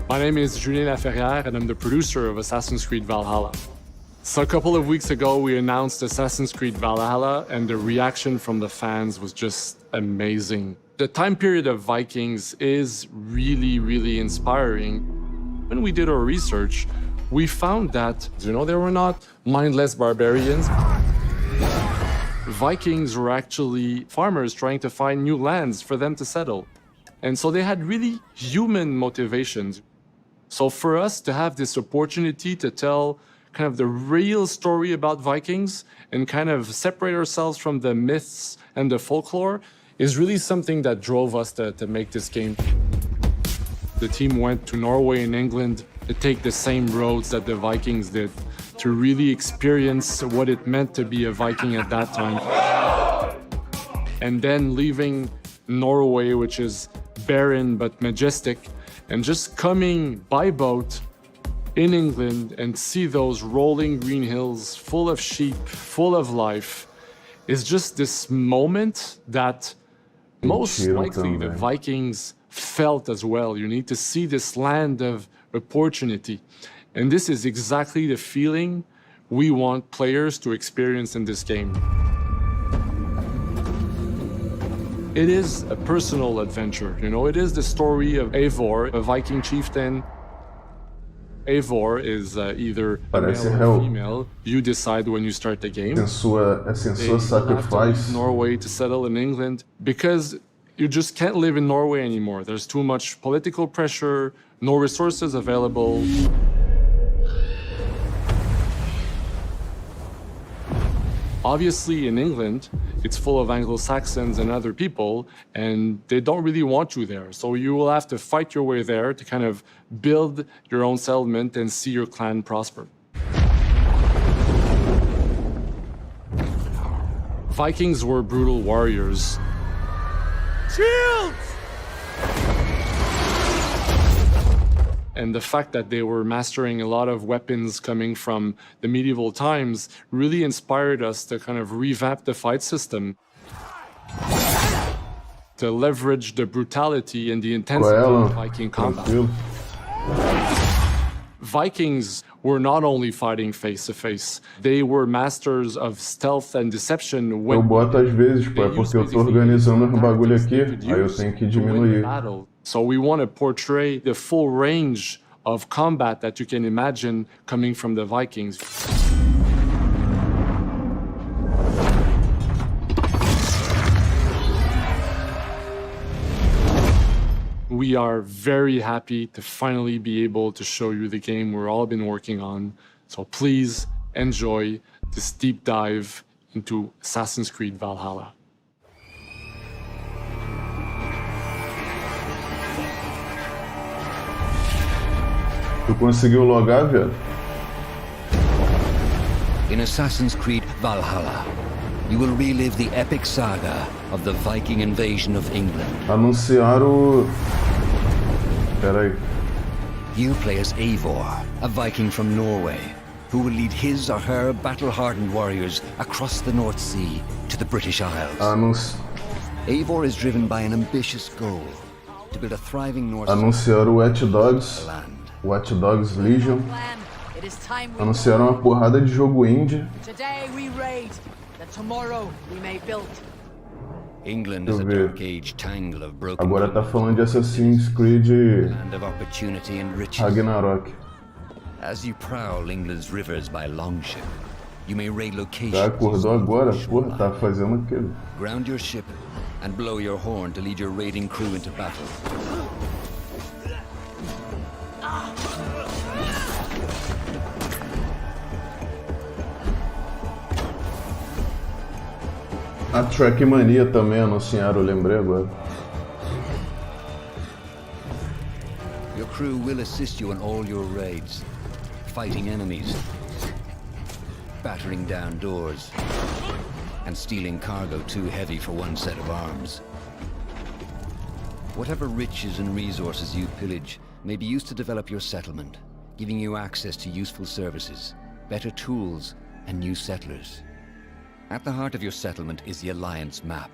My name is Julien Laferrière, and I'm the producer of Assassin's Creed Valhalla. So a couple of weeks ago, we announced Assassin's Creed Valhalla, and the reaction from the fans was just amazing. The time period of Vikings is really, really inspiring. When we did our research, we found that, they were not mindless barbarians. Vikings were actually farmers trying to find new lands for them to settle. And so they had really human motivations. So for us to have this opportunity to tell kind of the real story about Vikings and kind of separate ourselves from the myths and the folklore is really something that drove us to make this game. The team went to Norway and England to take the same roads that the Vikings did, to really experience what it meant to be a Viking at that time. And then leaving Norway, which is barren but majestic, and just coming by boat in England and see those rolling green hills full of sheep, full of life, is just this moment that most likely the Vikings felt as well. You need to see this land of opportunity. And this is exactly the feeling we want players to experience in this game. It is a personal adventure, it is the story of Eivor, a Viking chieftain. Eivor is either a male or female. You decide when you start the game. Censor sacrifice. Norway to settle in England because you just can't live in Norway anymore. There's too much political pressure, no resources available. Obviously, in England, it's full of Anglo-Saxons and other people, and they don't really want you there. So you will have to fight your way there to kind of build your own settlement and see your clan prosper. Vikings were brutal warriors. Shields! And the fact that they were mastering a lot of weapons coming from the medieval times really inspired us to kind of revamp the fight system, to leverage the brutality and the intensity of Viking combat. Vikings were not only fighting face-to-face, they were masters of stealth and deception. Eu boto às vezes, pô, é porque eu tô organizando um bagulho aqui, aí eu tenho que diminuir. So we want to portray the full range of combat that you can imagine coming from the Vikings. We are very happy to finally be able to show you the game we've all been working on. So please enjoy this deep dive into Assassin's Creed Valhalla. Tu conseguiu logar, velho? In Assassin's Creed Valhalla, you will relive the epic saga of the Viking invasion of England. Anunciaram o... Peraí. You play as Eivor, a Viking from Norway, who will lead his or her battle-hardened warriors across the North Sea to the British Isles. Eivor is driven by an ambitious goal, to build a thriving North Anunciaram Watch Dogs Legion. Anunciaram uma porrada de jogo indie. England is a dark age tangle of broken. Agora tá falando de Assassin's Creed Ragnarok. As you prowl England's rivers by longship, you may raid locations. Já acordou agora? Porra, tá fazendo aquilo. Ground your ship and blow your horn to lead your raiding crew into battle. A Trackmania também anunciaram, eu lembrei agora. Your crew will assist you in all your raids, fighting enemies, battering down doors, and stealing cargo too heavy for one set of arms. Whatever riches and resources you pillage may be used to develop your settlement, giving you access to useful services, better tools, and new settlers. At the heart of your settlement is the Alliance map.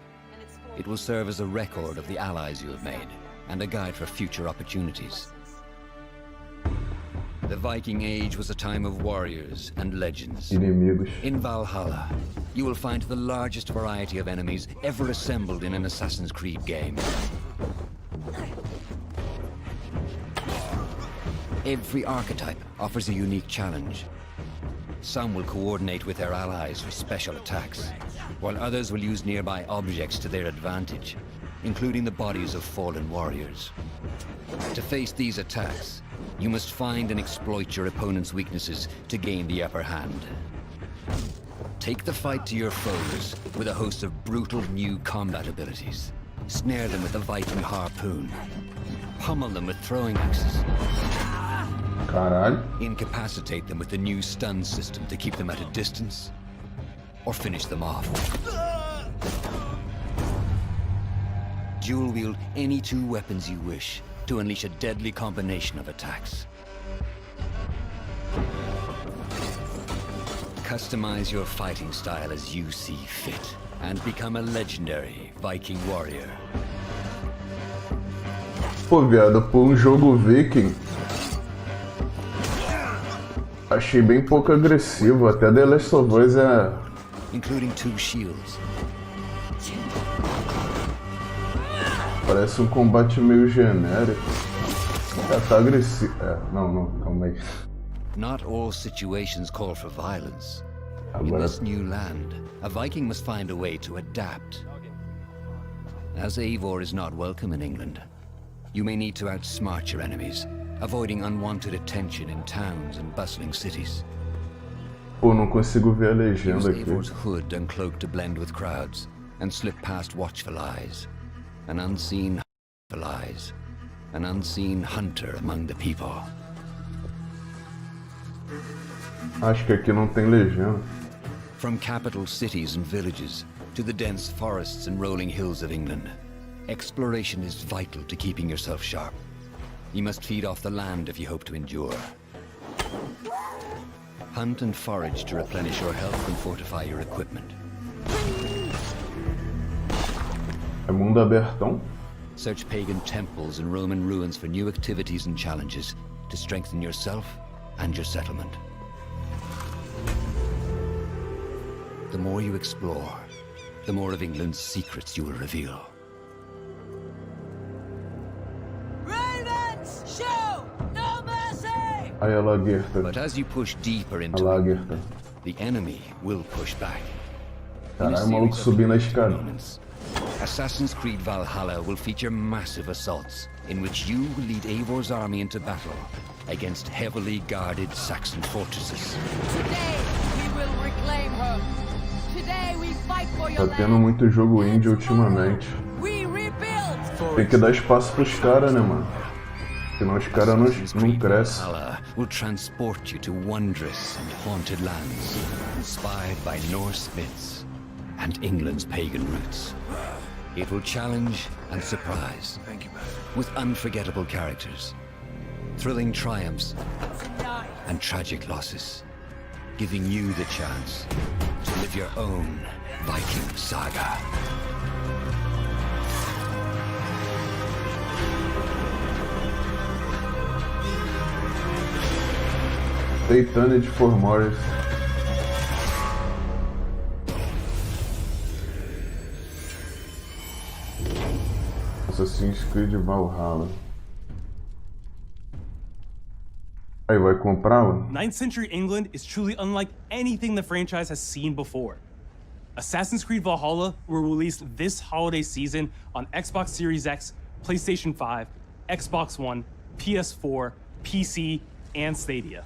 It will serve as a record of the allies you have made, and a guide for future opportunities. The Viking Age was a time of warriors and legends. Inimigos. In Valhalla, you will find the largest variety of enemies ever assembled in an Assassin's Creed game. Every archetype offers a unique challenge. Some will coordinate with their allies for special attacks, while others will use nearby objects to their advantage, including the bodies of fallen warriors. To face these attacks, you must find and exploit your opponent's weaknesses to gain the upper hand. Take the fight to your foes with a host of brutal new combat abilities. Snare them with the Viking harpoon. Pummel them with throwing axes. Caralho. Incapacitate them with the new stun system to keep them at a distance, or finish them off. Dual wield any two weapons you wish to unleash a deadly combination of attacks. Customize your fighting style as you see fit, and become a legendary Viking warrior. Pô, viado, por jogo Viking, achei bem pouco agressivo, até The Last of Us é... Including two shields. Parece um combate meio genérico. Tá agressivo. Não, calma aí. Not all situations call for violence. Agora... In this new land, a Viking must find a way to adapt. As Eivor is not welcome in England, you may need to outsmart your enemies, avoiding unwanted attention in towns and bustling cities. Pô, não consigo ver a legenda aqui. Use Eivor's hood and cloak to blend with crowds, and slip past watchful eyes. An unseen hunter among the people. Acho que aqui não tem legenda. From capital cities and villages to the dense forests and rolling hills of England, exploration is vital to keeping yourself sharp. You must feed off the land if you hope to endure. Hunt and forage to replenish your health and fortify your equipment. É mundo abertão? Search pagan temples and Roman ruins for new activities and challenges to strengthen yourself and your settlement. The more you explore, the more of England's secrets you will reveal. Ravens, show no mercy! Aí a lagerta. But as you push deeper into lagerta. the enemy will push back. Caralho, o maluco subindo a escada. Assassin's Creed Valhalla will feature massive assaults in which you will lead Eivor's army into battle against heavily guarded Saxon fortresses. Today we will reclaim her. Today we fight for your Tá tendo muito jogo indie ultimamente. We rebuild. Tem que dar espaço pros caras, né, mano? Senão os caras não crescem. Will transport you to wondrous and haunted lands, inspired by Norse myths and England's pagan roots. It will challenge and surprise, with unforgettable characters, thrilling triumphs, and tragic losses, giving you the chance to live your own Viking saga. Stay tuned for more. Assassin's Creed Valhalla. Aí, vai comprá-la? 9th century England is truly unlike anything the franchise has seen before. Assassin's Creed Valhalla will release this holiday season on Xbox Series X, PlayStation 5, Xbox One, PS4, PC, and Stadia.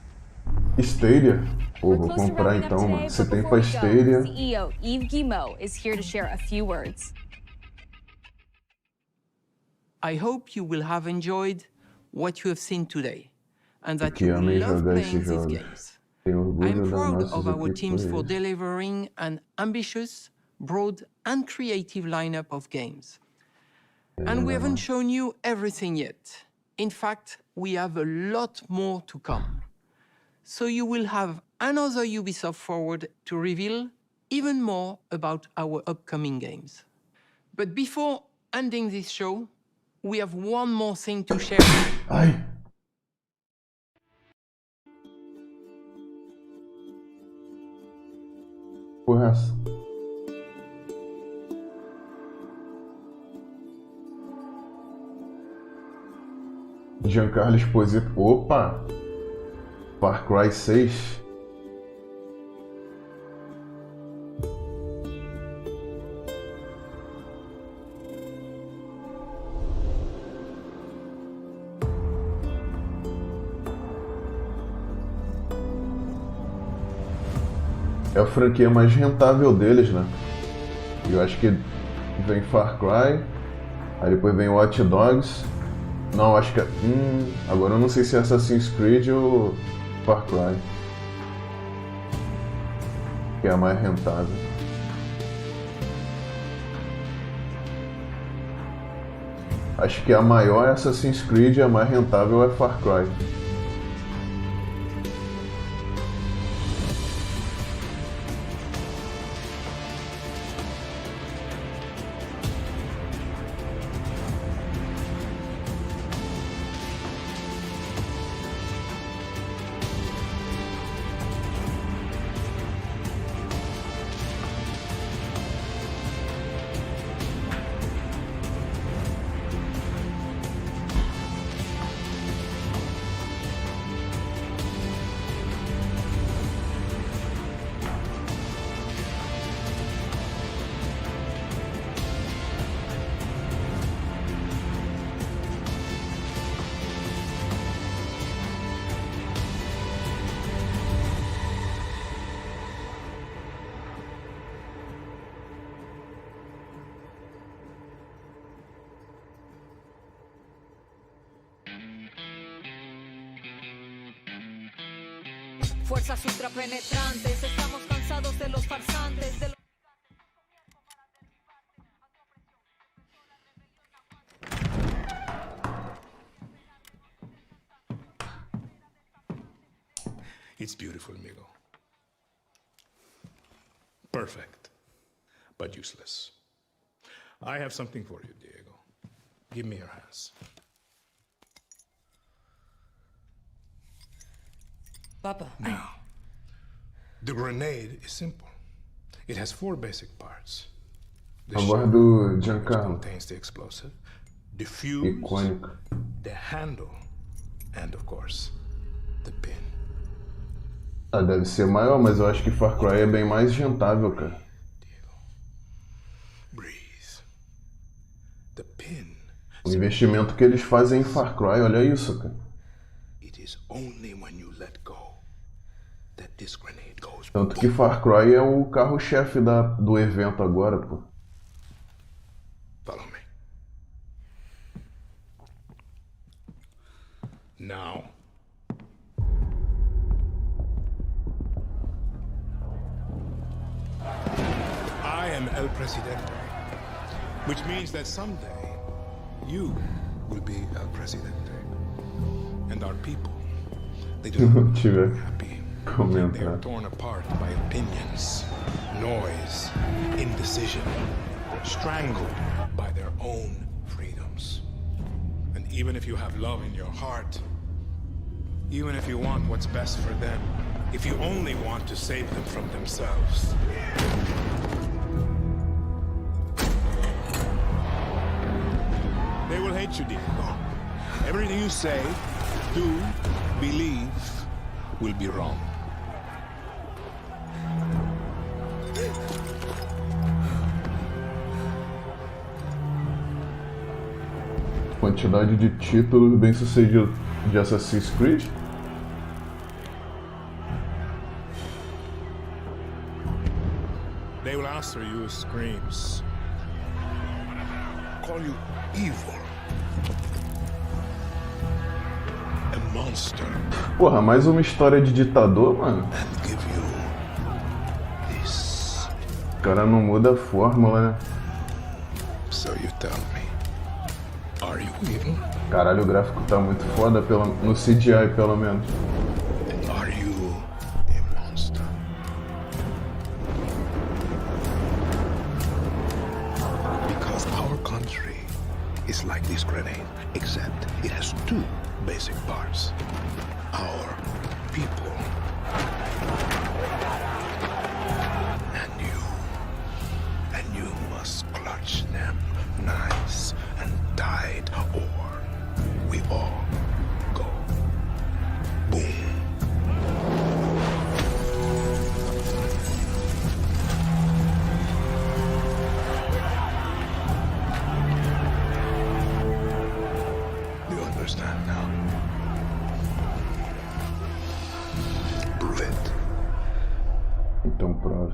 Stadia? Pô, vou comprar então, mano. Você tem pra Stadia? CEO Yves Guillemot is here to share a few words. I hope you will have enjoyed what you have seen today, and that Que you will amei love jogar playing esses these jogos. games. Tenho orgulho I'm das proud nossas of our teams for equipes. delivering an ambitious, broad, and creative lineup of games. And we haven't shown you everything yet. In fact, we have a lot more to come. So you will have another Ubisoft Forward to reveal even more about our upcoming games. But before ending this show, we have one more thing to share. Ai. Porra, essa. Giancarlo Esposito. Opa! Far Cry 6. É a franquia mais rentável deles, né? Eu acho que vem Far Cry, aí depois vem Watch Dogs. Não, acho que é... agora eu não sei se é Assassin's Creed ou Far Cry, que é a mais rentável. Acho que a maior é Assassin's Creed e a mais rentável é Far Cry. Fuerzas ultrapenetrantes, estamos cansados de los farsantes, de los... It's beautiful, amigo. Perfect, but useless. I have something for you, Diego. Give me your hands. Papa, now, the grenade is simple. It has 4 basic parts. The Agora do Giancarlo. contains the explosive, the fuse, Icônico. the handle, and of course, the pin. Ah, deve ser maior, mas eu acho que Far Cry é bem mais rentável, cara. The pin. O investimento que eles fazem em Far Cry, olha isso, cara. It is only when you let go that this grenade goes. Tanto que Far Cry é o carro-chefe do evento agora, pô. Follow me. Now, I am El Presidente, which means that someday you will be El Presidente. And our people, they do not be happy. They are torn apart by opinions, noise, indecision, strangled by their own freedoms. And even if you have love in your heart, Even if you want what's best for them, if you only want to save them from themselves. They will hate you, Diego. Everything you say, do, believe, will be wrong. Quantidade de títulos bem-sucedidos de Assassin's Creed. They will answer you with screams. Call you evil. A monster. Porra, mais uma história de ditador, mano. And give you this. O cara não muda a fórmula, né? So you tell me. Are you evil? Caralho, o gráfico tá muito foda no CGI, pelo menos. Are you a monster? Because our country is like this grenade, except it has two basic parts. Our people. And you must clutch them nice and tight, or we all go boom. You understand now? Prove it. Então prove.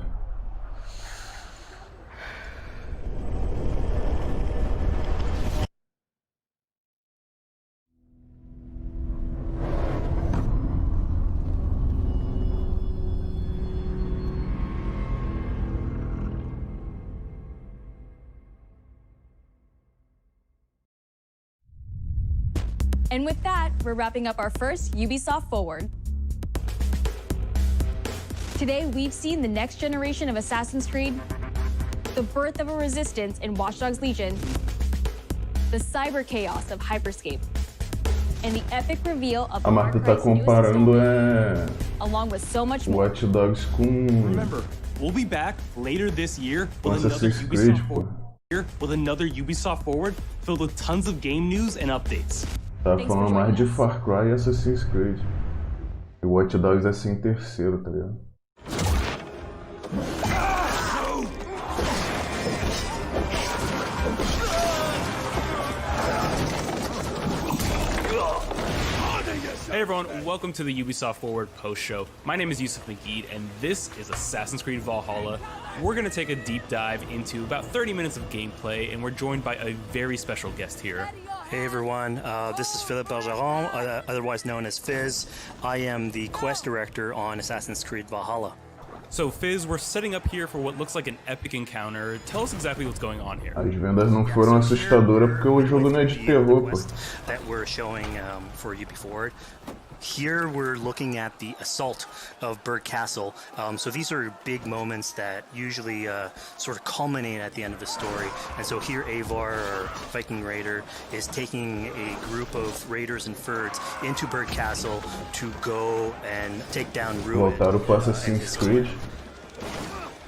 And with that, we're wrapping up our first Ubisoft Forward. Today, we've seen the next generation of Assassin's Creed, the birth of a resistance in Watch Dogs Legion, the cyber chaos of Hyperscape, and the epic reveal of A Marta tá comparando along with so much more. Watch Dogs com Remember, we'll be back later this year with another Assassin's Creed, Ubisoft pô. with another Ubisoft Forward filled with tons of game news and updates. Tá falando mais de Far Cry e Assassin's Creed. E Watch Dogs é assim em terceiro, tá ligado? Hey everyone, welcome to the Ubisoft Forward post show. My name is Yusuf Magid, and this is Assassin's Creed Valhalla. We're going to take a deep dive into about 30 minutes of gameplay, and we're joined by a very special guest here. Hey everyone, this is Philippe Bergeron, otherwise known as Fizz. I am the quest director on Assassin's Creed Valhalla. So Fizz, we're setting up here for what looks like an epic encounter. Tell us exactly what's going on here. As vendas não foram assustadoras porque o jogo não é de terror, pô. That we're showing for Ubi Forward. Here we're looking at the assault of Berg Castle. So these are big moments that usually sort of culminate at the end of the story. And so here Eivor, our Viking raider, is taking a group of raiders and Fyrds into Berg Castle to go and take down Rued. Voltaram pro Assassin's Creed.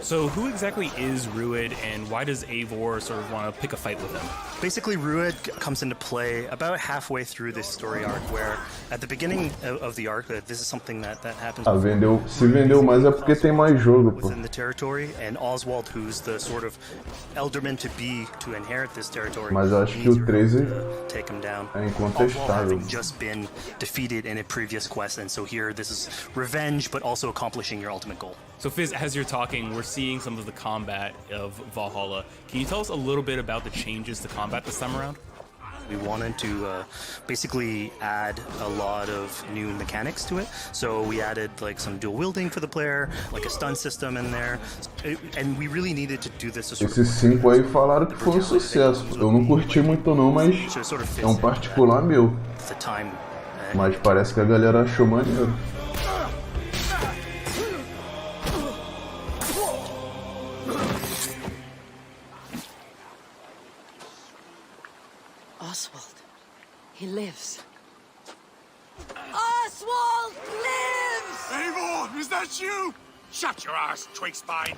So who exactly is Rued, and why does Eivor sort of want to pick a fight with him? Basically, Rued comes into play about halfway through this story arc, where at the beginning of the arc, this is something that happens. Se vendeu mais é porque tem mais jogo, pô. Within the territory, and Oswald, who's the sort of elderman to be to inherit this territory, Mas eu acho que o 13 take him down. é incontestável. Having just been defeated in a previous quest, and so here this is revenge, but also accomplishing your ultimate goal. So Fizz, as you're talking, we're seeing some of the combat of Valhalla. Can you tell us a little bit about the changes to combat this time around? We wanted to basically add a lot of new mechanics to it. So we added like some dual wielding for the player, like a stun system in there. And we really needed to do this. Esses 5 aí falaram que foi um sucesso. Eu não curti muito não, mas é um particular meu. Mas parece que a galera achou maneiro. Oswald. He lives. Oswald lives! Eivor, is that you? Shut your ass, twig spine.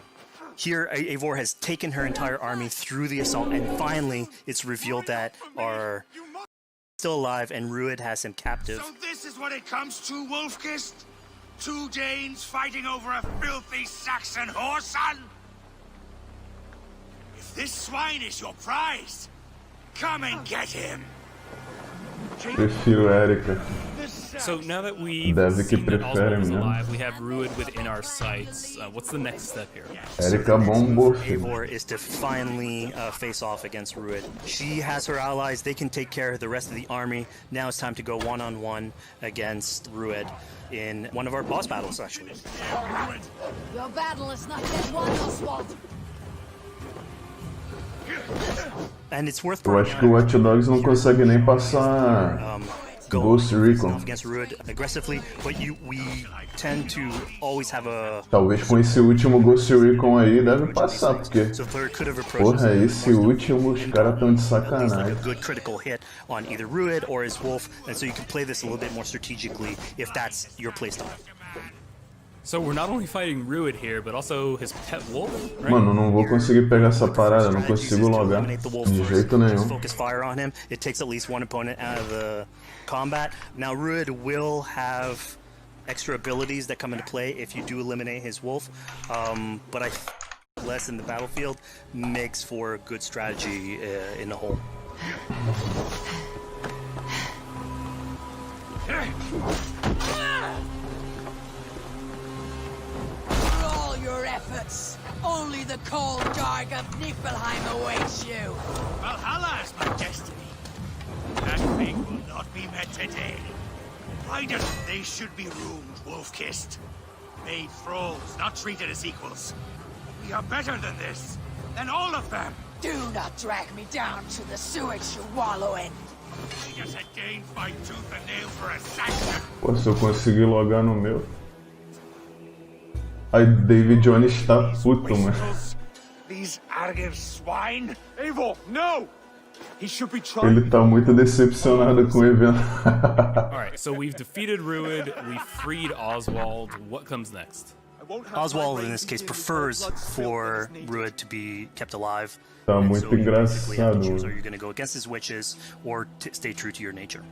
Here, Eivor has taken her entire army through the assault, and finally, it's revealed that are still alive, and Rued has him captive. So this is what it comes to, Wolfkist? 2 Danes fighting over a filthy Saxon whoreson? If this swine is your prize, come and get him. Prefiro Erika. So now that we've Deve que seen that prefere Oswald is mesmo. alive, we have Rued within our sights. What's the next step here? Erika bombou, filho. Eivor is to finally face off against Rued. She has her allies, they can take care of the rest of the army. Now it's time to go one-on-one against Rued in one of our boss battles, actually. Your battle is not yet won, Oswald. And it's worth Eu acho que o Watch Dogs não consegue nem passar Ghost Recon. against Rued aggressively, but we tend to always have a Talvez com esse último Ghost Recon aí deve passar, porque porra, esse último os caras tão de sacanagem. good critical hit on either Rued or his wolf, and so you can play this a little bit more strategically if that's your playstyle. So we're not only fighting Rued here, but also his pet wolf, right? Mano, não vou conseguir pegar essa parada, não consigo logar de jeito nenhum. Focus fire on him. It takes at least one opponent out of the combat. Now Rued will have extra abilities that come into play if you do eliminate his wolf, but I less in the battlefield makes for a good strategy in the whole. For all your efforts, only the cold dark of Niflheim awaits you. Valhalla is my destiny. That fate will not be met today. Riders, they should be ruined, Wolf-kissed. Made thralls, not treated as equals. We are better than this, than all of them. Do not drag me down to the sewage you wallow in. We just had Dane fight tooth and nail for a Saxon. Pô, se eu conseguir logar no meu. Aí David Jones está puto, mano. These arrogant swine. Eivor, no! He should be trying. Ele tá muito decepcionado com o evento. Alright, so we've defeated Rued, we freed Oswald. What comes next? Oswald, in this case, prefers for Rued to be kept alive. Tá And muito so you basically have to engraçado. choose, are you going to go against his wishes or stay true to your nature?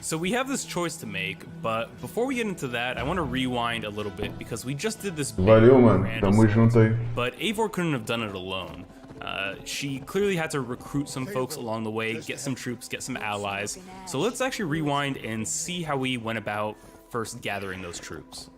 So we have this choice to make, but before we get into that, I want to rewind a little bit because we just did this big Valeu, mano. grand Tamo junto aí. but Eivor couldn't have done it alone. She clearly had to recruit some folks along the way, get some troops, get some allies. So let's actually rewind and see how we went about first gathering those troops.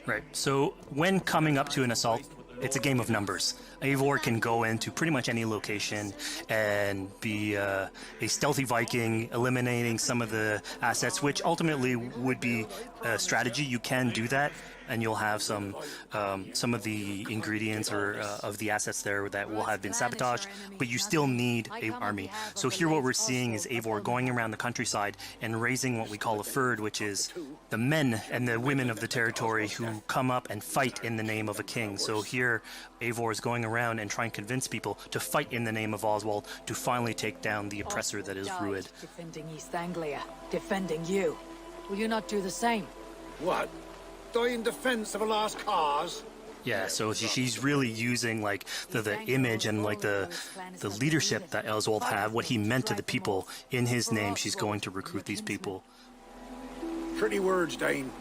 Right, so when coming up to an assault, it's a game of numbers. Eivor can go into pretty much any location and be a stealthy Viking, eliminating some of the assets, which ultimately would be a strategy. You can do that, and you'll have some of the ingredients or of the assets there that will have been sabotaged, but you still need an army. So here what we're seeing is Eivor going around the countryside and raising what we call a fyrd, which is the men and the women of the territory who come up and fight in the name of a king. So here Eivor is going around and trying to convince people to fight in the name of Oswald to finally take down the oppressor that is Rued. Defending East Anglia, defending you. Will you not do the same? What? Die in defense of a lost cause? Yeah, so she's really using like the image and like the leadership that Oswald had, what he meant to the people in his name. She's going to recruit these people. Pretty words, Dane.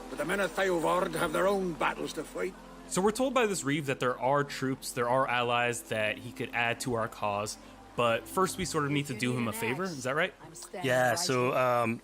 But the men of Theovard have their own battles to fight. So we're told by this Reeve that there are troops, there are allies that he could add to our cause, but first we sort of need to do him a favor, is that right? Yeah, so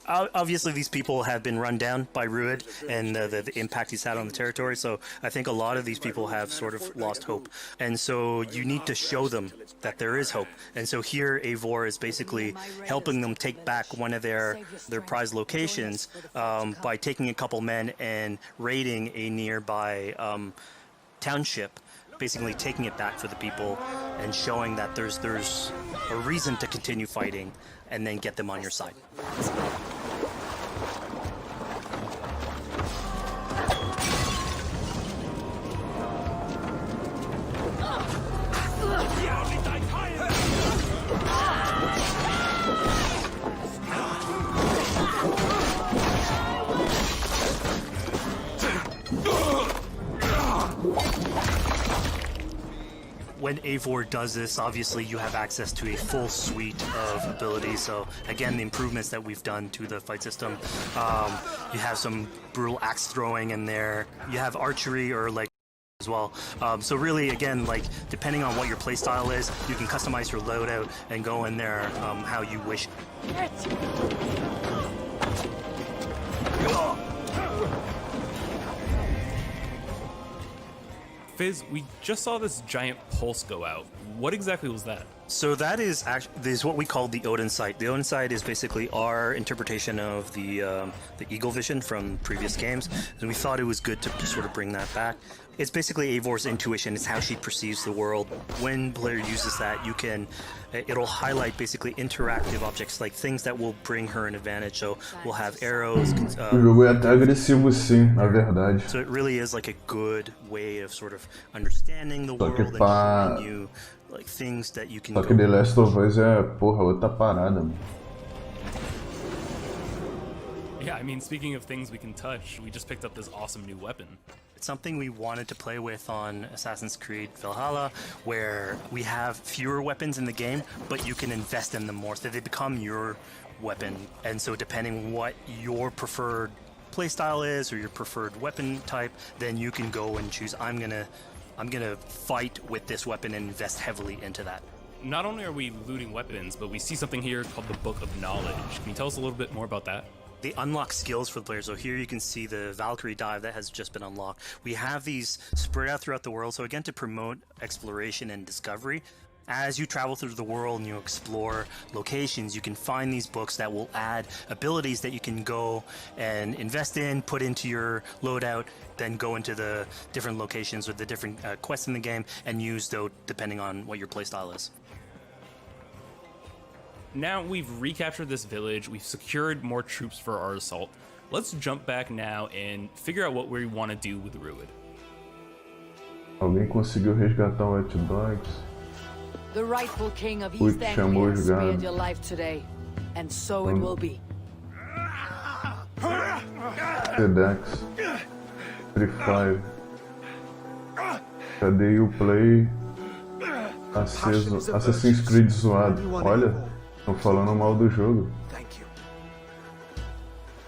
obviously these people have been run down by Rued and the impact he's had on the territory, so I think a lot of these people have sort of lost hope. And so you need to show them that there is hope. And so here Eivor is basically helping them take back one of their prized locations by taking a couple men and raiding a nearby township, basically taking it back for the people and showing that there's a reason to continue fighting and then get them on your side. when Eivor does this, obviously you have access to a full suite of abilities. So again, the improvements that we've done to the fight system, you have some brutal axe throwing in there. You have archery or like as well. So really, again, like depending on what your playstyle is, you can customize your loadout and go in there how you wish. Fizz, we just saw this giant pulse go out. What exactly was that? So that is what we call the Odin sight. The Odin sight is basically our interpretation of the eagle vision from previous games, and we thought it was good to sort of bring that back. It's basically Eivor's intuition. It's how she perceives the world. When player uses that, it'll highlight basically interactive objects, like things that will bring her an advantage. So we'll have arrows. O jogo é até agressivo sim, na verdade. So it really is like a good way of sort of understanding the world and showing you like things that you can. Só que The Last of Us é, porra, outra parada, mano. Yeah, I mean, speaking of things we can touch, we just picked up this awesome new weapon. It's something we wanted to play with on Assassin's Creed Valhalla, where we have fewer weapons in the game, but you can invest in them more, so they become your weapon. And so depending what your preferred playstyle is or your preferred weapon type, then you can go and choose, I'm gonna fight with this weapon and invest heavily into that. Not only are we looting weapons, but we see something here called the Book of Knowledge. Can you tell us a little bit more about that? They unlock skills for the players. So here you can see the Valkyrie dive that has just been unlocked. We have these spread out throughout the world. So again, to promote exploration and discovery. As you travel through the world and you explore locations, you can find these books that will add abilities that you can go and invest in, put into your loadout, then go into the different locations or the different quests in the game and use those depending on what your playstyle is. Now we've recaptured this village, we've secured more troops for our assault. Let's jump back now and figure out what we want to do with Rued. Alguém conseguiu resgatar o Watch Dogs? The rightful king of East Anglia spared your life today, and so it will be. Dex, Free Fire. Cadê o play? Aceso, Assassin's Creed zoado. Olha, estão falando mal do jogo.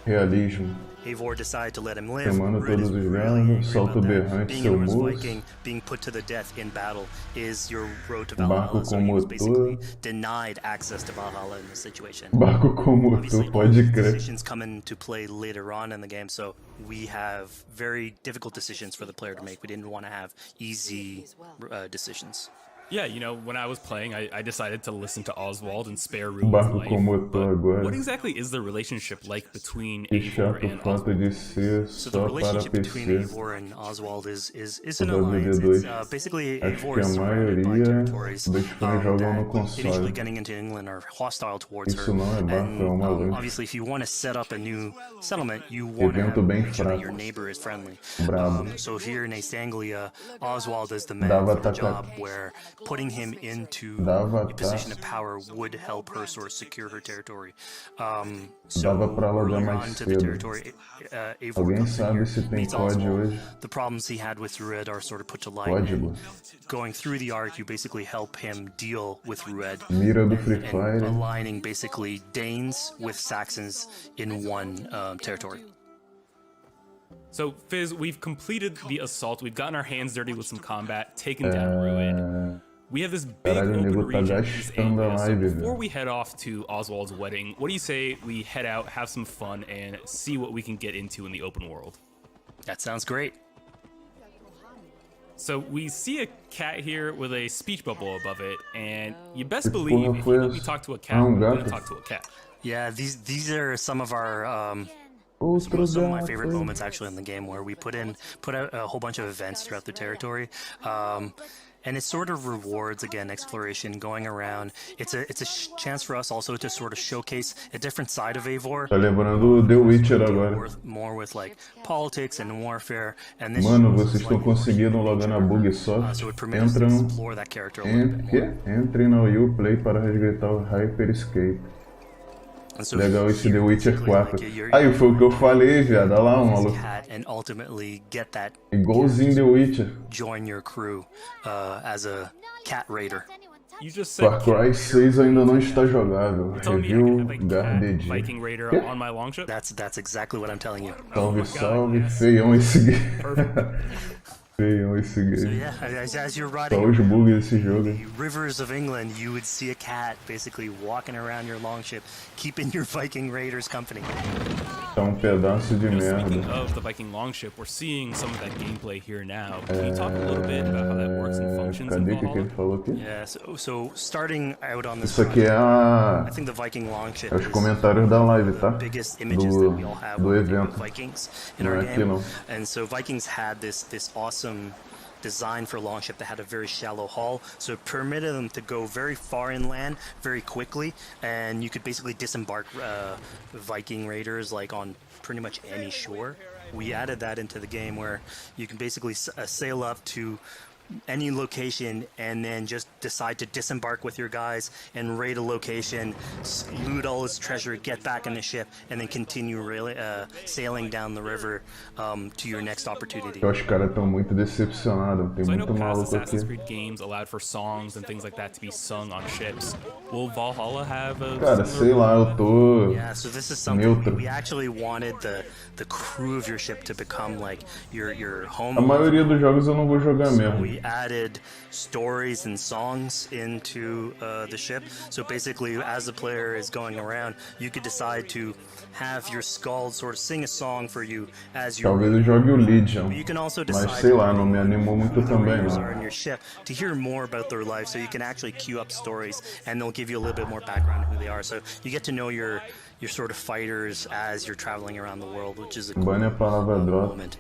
Realismo. Eivor decided to let him live. Queimando todos os ganhos, salto berrante, seu moço. Being put to the death in battle is your road to Valhalla. So he was basically denied access to Valhalla in this situation. Barco com motor, pode crer. Decisions come into play later on in the game, so we have very difficult decisions for the player to make. We didn't want to have easy decisions. Yeah, you know, when I was playing, I decided to listen to Oswald and spare Rued's Barco life. com motor agora. What exactly is the relationship like between Eivor and Fato de ser so the só relationship para between PC. Eivor and Oswald is an alliance. It's, basically, Eivor is surrounded by territories dos fãs jogam no that initially console. getting into England are hostile towards Isso her. não é barco, é uma lancha. Obviously, if you want to set up a new settlement, you want to Evento bem make sure that fraco. your neighbor is friendly. Bravo. So here in East Anglia, Oswald is the man Dava for the ataque. job, where putting him into Dava a position ataque. of power would help her sort of secure her territory. Dava pra logar earlier mais on to the cedo. territory, Eivor Alguém comes in sabe here, se tem meets COD Oswald. hoje? The problems he had with Rued are sort of put to light. Código. Going through the arc, you basically help him deal with Rued. Mira do Free and Fire. aligning basically Danes with Saxons in one territory. So, Fizz, we've completed the assault. We've gotten our hands dirty with some combat, taken down Rued. We have this big Caralho, o open nego tá region in East gastando a Anglia. So live, before velho. we head off to Oswald's wedding, what do you say we head out, have some fun, and see what we can get into in the open world? That sounds great. So we see a cat here with a speech bubble above it, and you best believe porra if foi you let me essa? talk to a cat, Ah, I'm gonna gato. talk to a cat. Yeah, these are some of our Outro some of my favorite gato. moments actually in the game, where we put out a whole bunch of events throughout the territory. And it sort of rewards, again, exploration, going around. It's a chance for us also to sort of showcase a different side of Eivor. Tá lembrando o The Witcher agora. More with like politics and warfare. And this Mano, shows vocês us, estão like, conseguindo logar na Ubisoft. so it permits us to Entram, explore that character a little bit more. Entrem na Uplay para resgatar o Hyper Escape. Legal esse The Witcher 4. Aí foi o que eu falei, viado. Olha lá, maluco. Igualzinho The Witcher. Join your crew as a cat raider. Far Cry 6 ainda não está jogável. Review Garded. That's exactly what I'm telling you. Salve, salve. Feião esse game. Feião esse game. So yeah, as you're riding Só os bugs desse jogo. the rivers of England, you would see a cat basically walking around your longship, keeping your Viking raiders company. Tá um pedaço de merda. Speaking of the Viking longship, we're seeing some of that gameplay here now. Can you talk a little bit about how that works and functions in Cadê Valhalla? que ele falou aqui? Yeah, so starting out on this Isso aqui é a... I think the Viking longship É os comentários da live, tá? biggest images that we all have Do with evento. Vikings in Não our é aqui game. não. And so Vikings had this awesome design for longship that had a very shallow hull, so it permitted them to go very far inland very quickly, and you could basically disembark Viking raiders like on pretty much any shore. We added that into the game where you can basically sail up to any location and then just decide to disembark with your guys and raid a location, loot all its treasure, get back in the ship, and then continue sailing down the river to your next opportunity. Os caras estão muito decepcionados. Tem So I know muito past maluco Assassin's aqui. Creed games allowed for songs and things like that to be sung on ships. Will Valhalla have a Cara, similar sei lá, eu tô Yeah, so this is something neutro. we actually wanted the crew of your ship to become like your home. A maioria dos jogos eu não vou jogar mesmo. We added stories and songs into the ship. So basically, as the player is going around, you could decide to have your skald sort of sing a song for you as you. Talvez eu jogue o Legion, You can also mas decide sei lá, não me animou muito também raiders não. are in your ship to hear more about their life, so you can actually queue up stories, and they'll give you a little bit more background on who they are. So you get to know your sort of fighters as you're traveling around the world, which is a cool Bane a palavra drop. moment.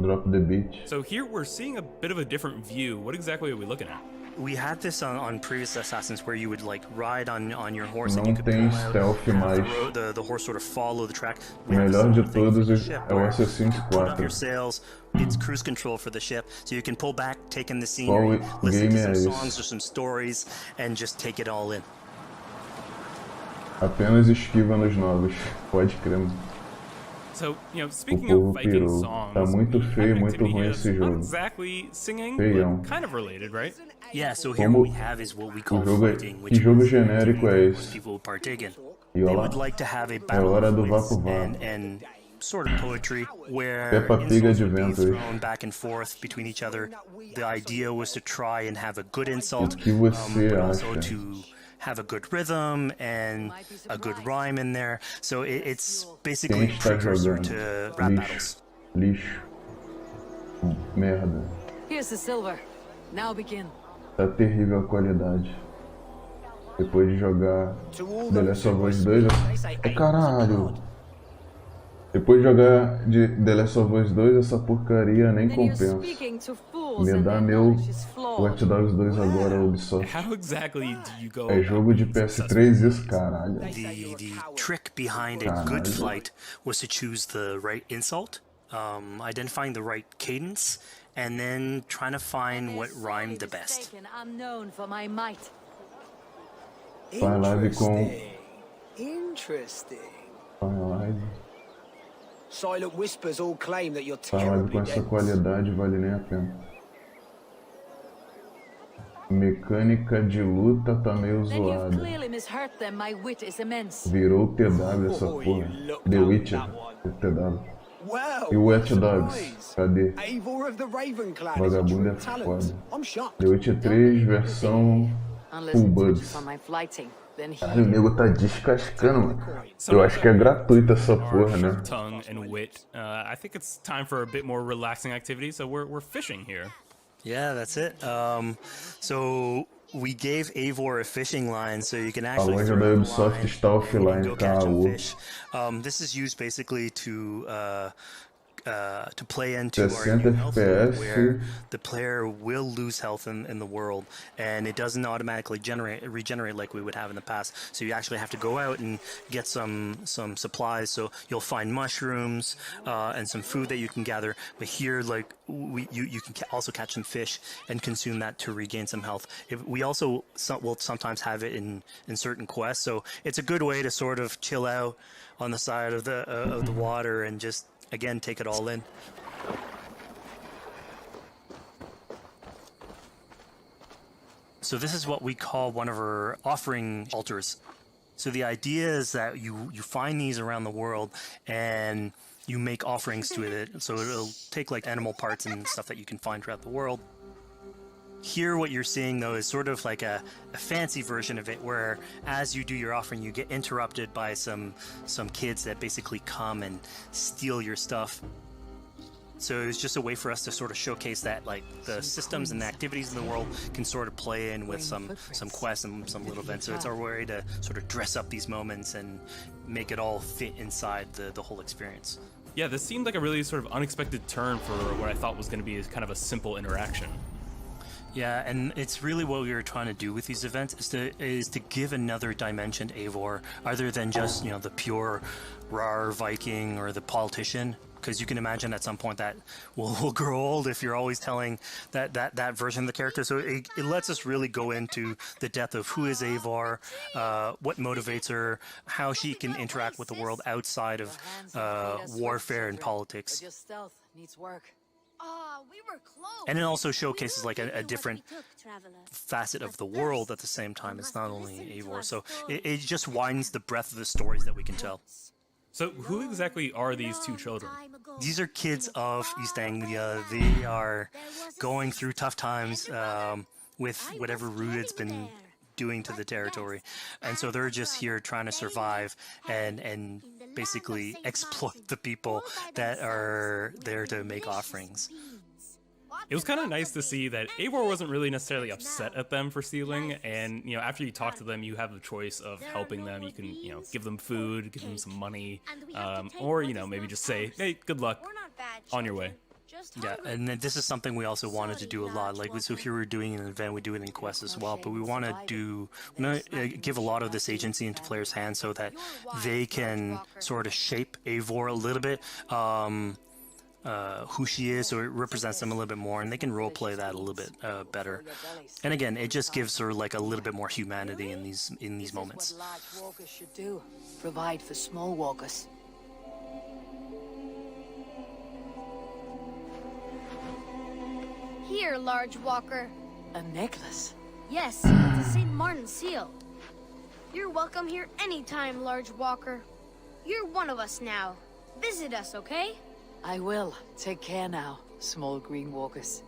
Drop the beat. So here we're seeing a bit of a different view. What exactly are we looking at? We had this on previous Assassins where you would like ride on your horse and Não you could tem pull out, stealth mais. the horse sort of follow the track. O melhor de todos é o Assassin's Put up 4. your sails, it's cruise control for the ship, so you can pull back, take in the Qual scenery, listen game to é some esse? songs or some stories, and just take it all in. Apenas esquiva nos novos. Pode crer. So, you know, O speaking povo of Viking pirou. songs, Tá muito feio, muito activity ruim is esse not jogo. exactly singing, Feião. but kind of related, right? Yeah, so here Como we have is what we call o jogo é... fighting, which Que jogo is genérico é esse? people partake in. E They olha would lá. like to have a É battle hora of do wits vapo vapo. and sort of poetry where Peppa Pig insults would be Adventures. thrown back and forth between each other. The idea was to try and have a good insult, O que você but also acha? to have a good rhythm and a good rhyme in there. So it's basically Quem a está precursor jogando? to rap battles. Lixo. Merda. Here's the silver. Now begin. Tá terrível a qualidade. Depois de jogar The Last of Us 2, caralho! Depois de jogar de The Last of Us 2, essa porcaria nem compensa. Me dá meu Watch Dogs 2 agora, Ubisoft. How exactly do you go É jogo de PS3 isso, caralho. The trick behind a good flight was to choose the right insult, identifying the right cadence, and then trying to find what rhymed the best. I'm known for my might. Faz live com... Interesting. Faz live. Silent whispers all claim that you're Faz live terribly com essa dense. qualidade, vale nem a pena. Mecânica de luta tá meio Then you've zoada. clearly misheard them. My wit is immense. Virou o TW essa porra. The Witcher, o TW. Well, E o Watch Dogs, cadê? Eivor of the Raven Clan is a Vagabundo é true talent. foda. I'm shocked. The Witcher 3 versão full bugs. On my flighting, then he Caralho, o nego tá descascando, mano. Eu acho que é gratuito essa porra, né? tongue and wit. I think it's time for a bit more relaxing activity, so we're fishing here. Yeah, that's it. So we gave Eivor a fishing line, so you can A actually loja throw da a Ubisoft line está and offline, go catch a caô. fish. This is used basically to to play into our new health mode, where the player will lose health in the world, and it doesn't automatically regenerate like we would have in the past. So you actually have to go out and get some supplies. So you'll find mushrooms and some food that you can gather. But here, like you can also catch some fish and consume that to regain some health. We also will sometimes have it in certain quests. So it's a good way to sort of chill out on the side of the water and just, again, take it all in. So this is what we call one of our offering altars. So the idea is that you find these around the world and you make offerings to it. So it'll take like animal parts and stuff that you can find throughout the world. Here what you're seeing though is sort of like a fancy version of it, where as you do your offering you get interrupted by some kids that basically come and steal your stuff. So it's just a way for us to sort of showcase that like the systems and the activities in the world can sort of play in with some quests and some little events. So it's our way to sort of dress up these moments and make it all fit inside the whole experience. Yeah, this seemed like a really sort of unexpected turn for what I thought was going to be kind of a simple interaction. Yeah, and it's really what we were trying to do with these events is to give another dimension to Eivor, other than just, you know, the pure rar Viking or the politician. Because you can imagine at some point that will grow old if you're always telling that version of the character. So it lets us really go into the depth of who is Eivor, what motivates her, how she can interact with the world outside of warfare and politics. Your stealth needs work. We were close. And it also showcases like a different facet of the world at the same time. It's not only Eivor, so it just widens the breadth of the stories that we can tell. So who exactly are these two children? These are kids of East Anglia. They are going through tough times with whatever Rued's been doing to the territory. And so they're just here trying to survive and basically exploit the people that are there to make offerings. It was kind of nice to see that Eivor wasn't really necessarily upset at them for stealing, and, you know, after you talk to them, you have the choice of helping them. You can, you know, give them food, give them some money, or, you know, maybe just say, hey, good luck, on your way. Yeah, and then this is something we also wanted to do a lot. Like, so here we're doing an event, we do it in quests as well, but we want to give a lot of this agency into players' hands so that they can sort of shape Eivor a little bit. Who she is, so it represents them a little bit more, and they can roleplay that a little bit better. And again, it just gives her like a little bit more humanity in these moments. This is what large walkers should do. Provide for small walkers. Here, large walker. A necklace? Yes, it's a St. Martin seal. You're welcome here anytime, large walker. You're one of us now. Visit us, okay? I will. Take care now, small green walkers.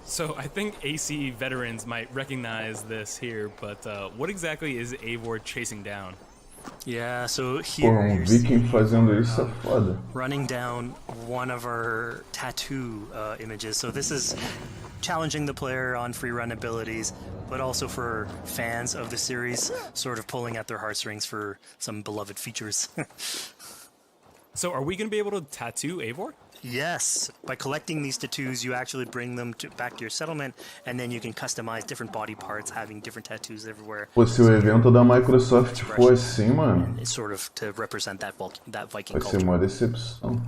So I think AC veterans might recognize this here, but what exactly is Eivor chasing down? Yeah, so here you're Viking fazendo isso é foda. Running down one of our tattoo images. So this is challenging the player on free run abilities, but also for fans of the series, sort of pulling at their heartstrings for some beloved features. So are we going to be able to tattoo Eivor? Yes. By collecting these tattoos, you actually bring them back to your settlement, and then you can customize different body parts, having different tattoos everywhere. Pô, se o evento da Microsoft for assim, mano, it's sort of to represent that Viking vai culture. ser uma decepção.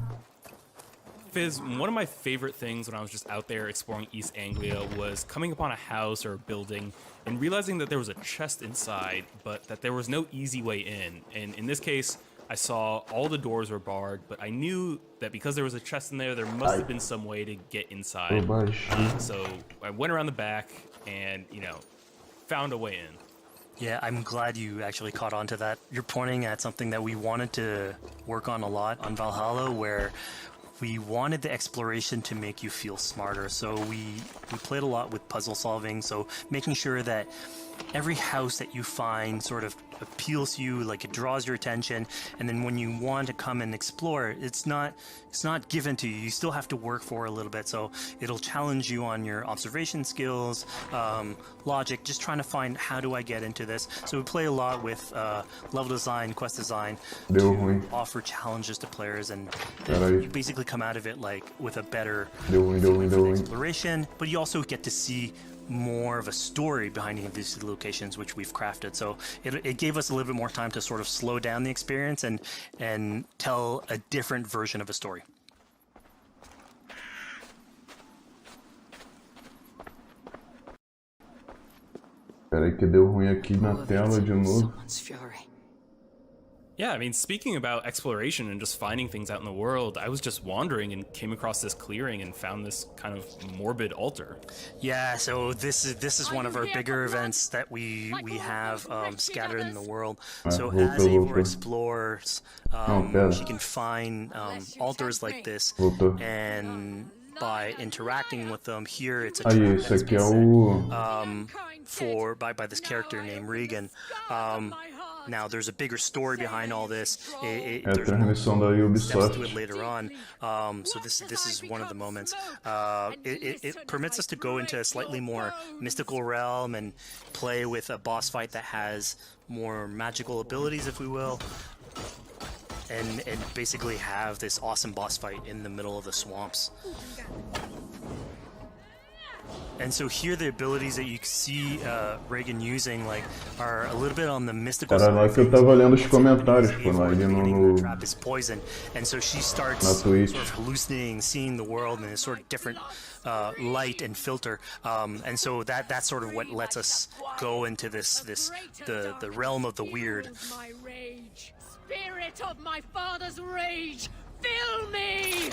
Fizz, one of my favorite things when I was just out there exploring East Anglia was coming upon a house or a building and realizing that there was a chest inside, but that there was no easy way in. And in this case, I saw all the doors were barred, but I knew that because there was a chest in there must have been some way to get inside. So I went around the back and, you know, found a way in. Yeah, I'm glad you actually caught on to that. You're pointing at something that we wanted to work on a lot on Valhalla, where we wanted the exploration to make you feel smarter. So we played a lot with puzzle solving, so making sure that every house that you find sort of appeals to you, like it draws your attention, and then when you want to come and explore, it's not given to you. You still have to work for a little bit, so it'll challenge you on your observation skills, logic, just trying to find how do I get into this. So we play a lot with level design, quest design, to offer challenges to players, and you basically come out of it like with a better exploration, but you also get to see more of a story behind any of these locations which we've crafted. So it gave us a little bit more time to sort of slow down the experience and tell a different version of a story. Peraí que deu ruim aqui na tela de novo. Yeah, I mean, speaking about exploration and just finding things out in the world, I was just wandering and came across this clearing and found this kind of morbid altar. Yeah, so this is one of our bigger events that we have scattered in the world. So as Eivor explores, she can find altars like this, and by interacting with them, here it's a trap that's been set by this character named Regan. Now, there's a bigger story behind all this. There's transmissão da steps to Ubisoft. it later on. So this is one of the moments. It permits us to go into a slightly more mystical realm and play with a boss fight that has more magical abilities, if we will. And basically have this awesome boss fight in the middle of the swamps. And so here the abilities that you see Reagan using are a little bit on the mystical side. Era lá que eu tava lendo os comentários, pô, ali no trap is poison, and so she starts na Twitch. sort of hallucinating, seeing the world in a sort of different light and filter, and so that's sort of what lets us go into the realm of the weird. My rage, spirit of my father's rage, fill me!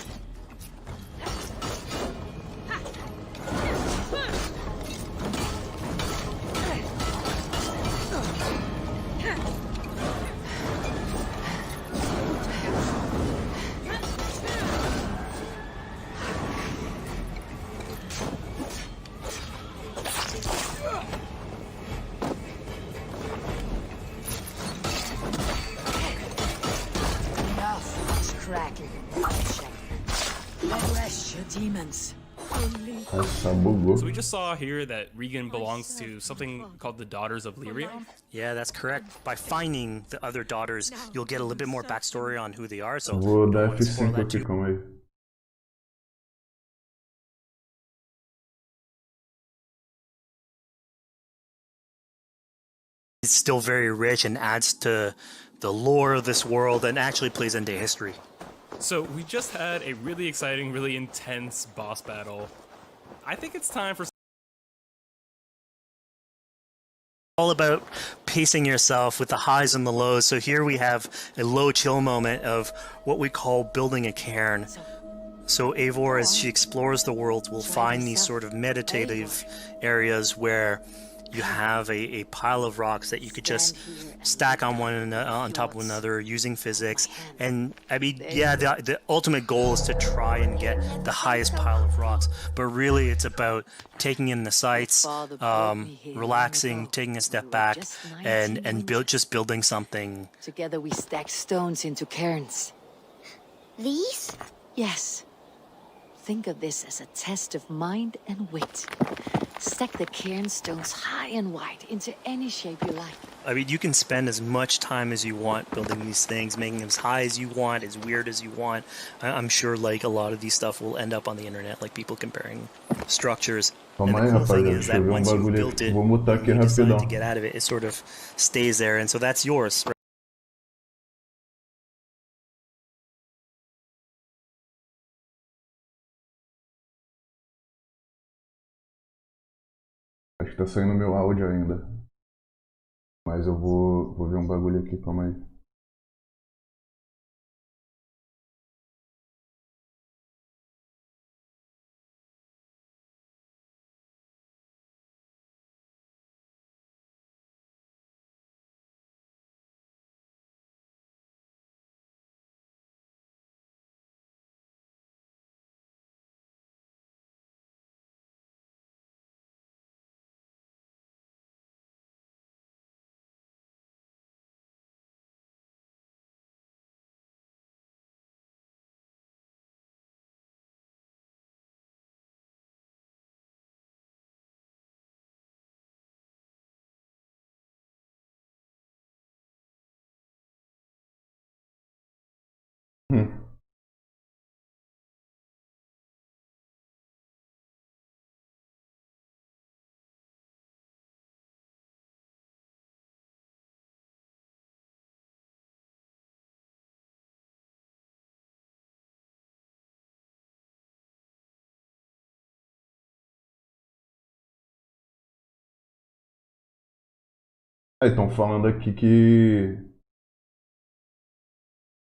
Enough cracking and punching. Let rest your demons. So we just saw here that Regan belongs to something called the Daughters of Lyria. Yeah, that's correct. By finding the other daughters, you'll get a little bit more backstory on who they are. So vou dar F5 aqui, calma aí. It's still very rich and adds to the lore of this world and actually plays into history. So we just had a really exciting, really intense boss battle. I think it's time for All about pacing yourself with the highs and the lows. So here we have a low chill moment of what we call building a cairn. So Eivor, as she explores the world, will find these sort of meditative areas where you have a pile of rocks that you could just stack on on top of one another using physics. And I mean, yeah, the ultimate goal is to try and get the highest pile of rocks, but really it's about taking in the sights, relaxing, taking a step back, and just building something. Together we stack stones into cairns. These? Yes. Think of this as a test of mind and wit. Stack the cairn stones high and wide into any shape you like. I mean, you can spend as much time as you want building these things, making them as high as you want, as weird as you want. I'm sure like a lot of these stuff will end up on the internet, like people comparing structures. Calma aí, rapaziada, deixa eu ver bagulho aqui. Vou mutar aqui rapidão. To get out of it, it sort of stays there, and so that's yours. Acho que tá saindo meu áudio ainda. Mas eu vou ver um bagulho aqui, calma aí. Aí estão falando aqui que...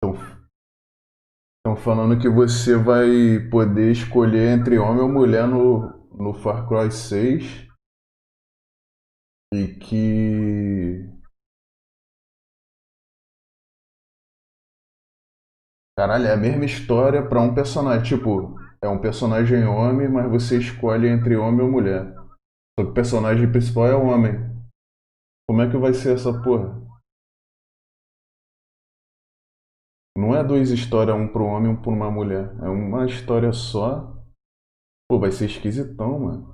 Estão falando que você vai poder escolher entre homem ou mulher no Far Cry 6. E que... Caralho, é a mesma história pra um personagem. Tipo, é um personagem homem, mas você escolhe entre homem ou mulher. Só que o personagem principal é homem. Como é que vai ser essa porra? Não é duas histórias, um pro homem e um pra uma mulher. É uma história só. Pô, vai ser esquisitão, mano.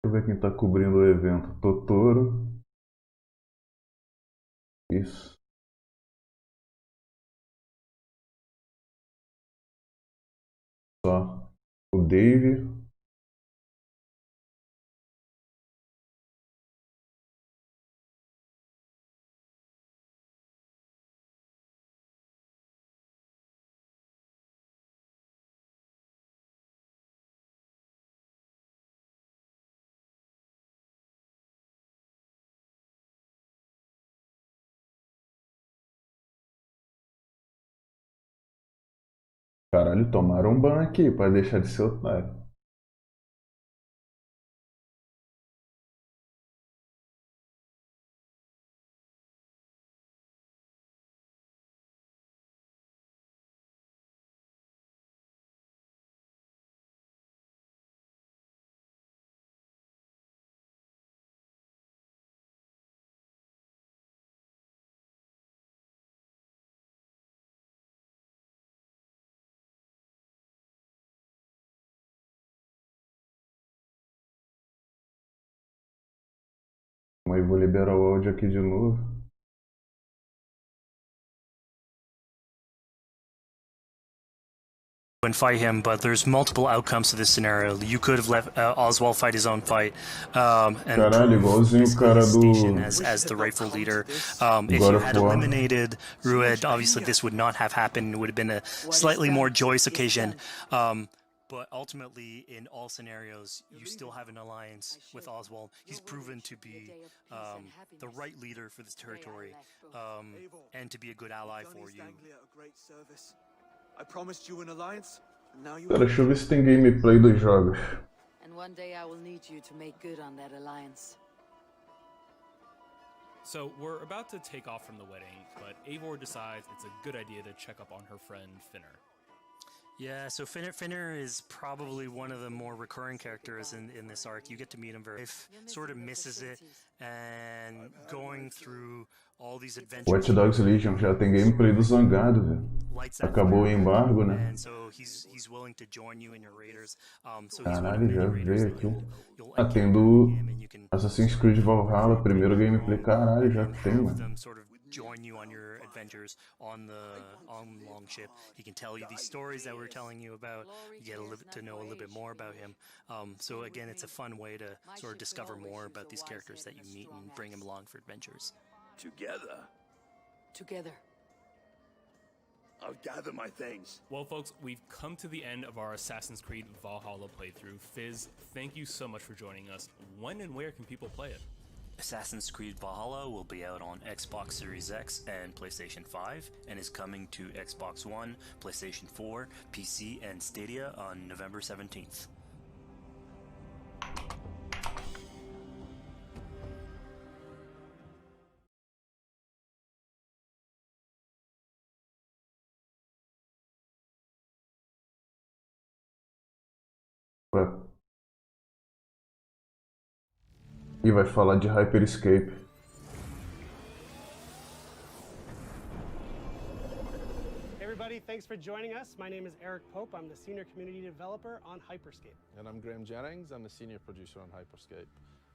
Deixa eu ver quem tá cobrindo o evento. Totoro. Isso. Só. O Dave. Caralho, tomaram um ban aqui pra deixar de ser otário. Mas vou liberar o áudio aqui de novo. And fight him, but there's multiple outcomes to this scenario. You could have let Oswald fight his own fight, and Caralho, igualzinho o cara do... as the rightful leader. If you had eliminated Rued, obviously this would not have happened. It would have been a slightly more joyous occasion. But ultimately, in all scenarios, you still have an alliance with Oswald. He's proven to be the right leader for this territory, and to be a good ally for you. I promised you an alliance, and now you... Cara, deixa eu ver se tem gameplay dos jogos. And one day I will need you to make good on that alliance. So we're about to take off from the wedding, but Eivor decides it's a good idea to check up on her friend Finner. Yeah, so Finner is probably one of the more recurring characters in this arc. You get to meet him very... sort of misses it, and going through all these adventures... Watch Dogs Legion já tem gameplay do Zangado, velho. Acabou o embargo, né? And so he's willing to join you in your raiders. Caralho, já veio aqui. Ah, tem do Assassin's Creed Valhalla, primeiro gameplay. Caralho, já tem, mano. Join you on your adventures on Longship. He can tell you these stories that we're telling you about. You get to know a little bit more about him. So again, it's a fun way to sort of discover more about these characters that you meet and bring them along for adventures. Together. I'll gather my things. Well, folks, we've come to the end of our Assassin's Creed Valhalla playthrough. Fizz, thank you so much for joining us. When and where can people play it? Assassin's Creed Valhalla will be out on Xbox Series X and PlayStation 5, and is coming to Xbox One, PlayStation 4, PC, and Stadia on November 17th. E vai falar de Hyper Escape. Hey everybody, thanks for joining us. My name is Eric Pope. I'm the Senior Community Developer on Hyperscape. And I'm Graham Jennings. I'm the Senior Producer on Hyperscape.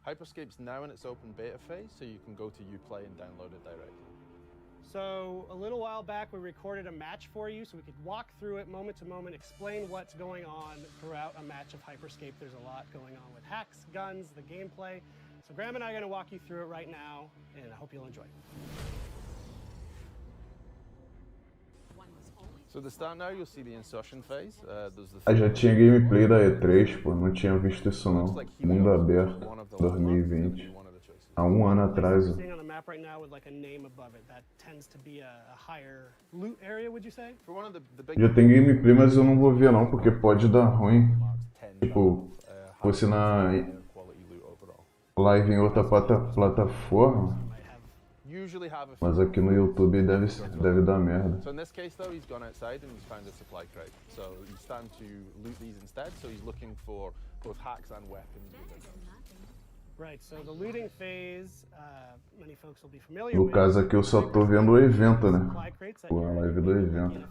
Hyperscape's now in its open beta phase, so you can go to Uplay and download it directly. So a little while back, we recorded a match for you so we could walk through it moment to moment, explain what's going on throughout a match of Hyperscape. There's a lot going on with hacks, guns, the gameplay. So Graham and I are going to walk you through it right now, and I hope you'll enjoy. So the start now, you'll see the insertion phase. Já tinha gameplay da E3, pô, não tinha visto isso não. Mundo aberto, 2020. Há um ano atrás. Seeing on the map right now with like a name above it, that tends to be a higher loot area, would you say? Já tem gameplay, mas eu não vou ver não, porque pode dar ruim. Tipo, fosse na live em outra plataforma. Mas aqui no YouTube deve dar merda. So in this case though, he's gone outside and he's found a supply crate. So he's starting to loot these instead, so he's looking for both hacks and weapons. Right, so the looting phase, many folks will be familiar No with. caso aqui eu só tô vendo o evento, né? A live do evento.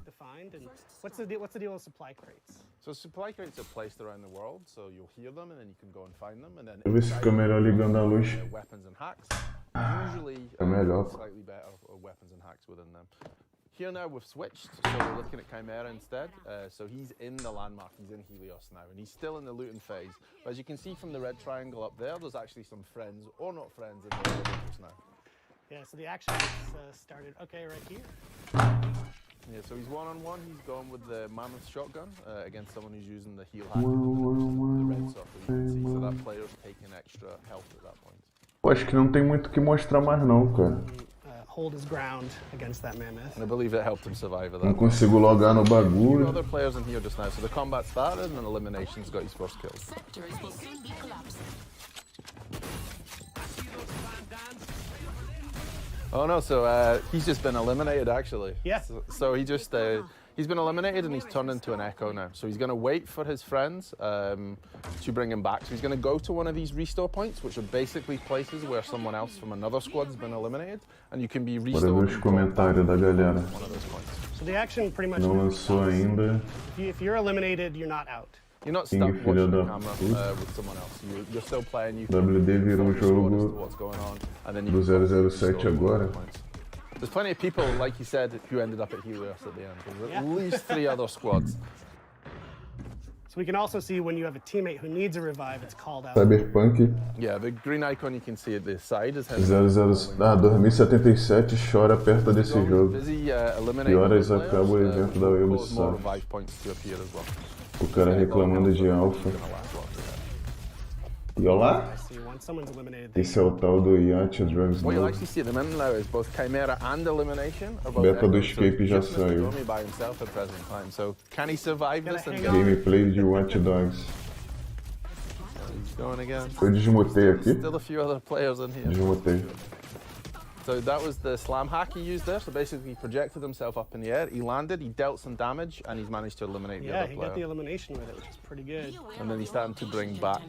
What's the deal with supply crates? So supply crates are placed around the world, so you'll hear them and then you can go and find them, and then Deixa eu ver se fica melhor ligando a luz. Weapons and hacks. Usually slightly better weapons and hacks within them. Here now we've switched, so we're looking at Chimera instead. So he's in the landmark, he's in Helios now, and he's still in the looting phase. But as you can see from the red triangle up there, there's actually some friends, or not friends, in the just now. Yeah, so the action gets started, okay, right here. Yeah, so he's one-on-one, he's going with the Mammoth shotgun against someone who's using the heal hack, the red circle you can see, so that player's taking extra health at that point. Pô, acho que não tem muito o que mostrar mais não, cara. Hold his ground against that mammoth. And I believe it helped him survive that. Não consigo logar no bagulho. Other players in here just now, so the combat started and eliminations got his first kill. Oh no, so he's just been eliminated actually. Yeah. So he just he's been eliminated and he's turned into an echo now. So he's going to wait for his friends to bring him back. So he's going to go to one of these restore points, which are basically places where someone else from another squad's been eliminated, and you can be restored. Bora ver os comentários da galera. So the action pretty much. Não lançou ainda. If you're eliminated, you're not out. You're not stuck watching the camera with someone else. You're still playing. You WD virou o jogo do 007 agora. There's plenty of people, like you said, who ended up at Helios at the end. There's at least 3 other squads. So we can also see when you have a teammate who needs a revive, it's called out. Cyberpunk. Yeah, the green icon you can see at the side is 2077 chora perto desse jogo. Que horas acaba o evento da Ubisoft? O cara reclamando de alpha. E olha lá. Esse é o tal do Yacht Drugs. Beta do Escape já saiu. Gameplay de Watch Dogs. Eu desmutei aqui. Desmutei. So that was the slam hack he used there. So basically he projected himself up in the air, he landed, he dealt some damage, and he's managed to eliminate the other player. Yeah, he got the elimination with it, which is pretty good. And then he's starting to bring back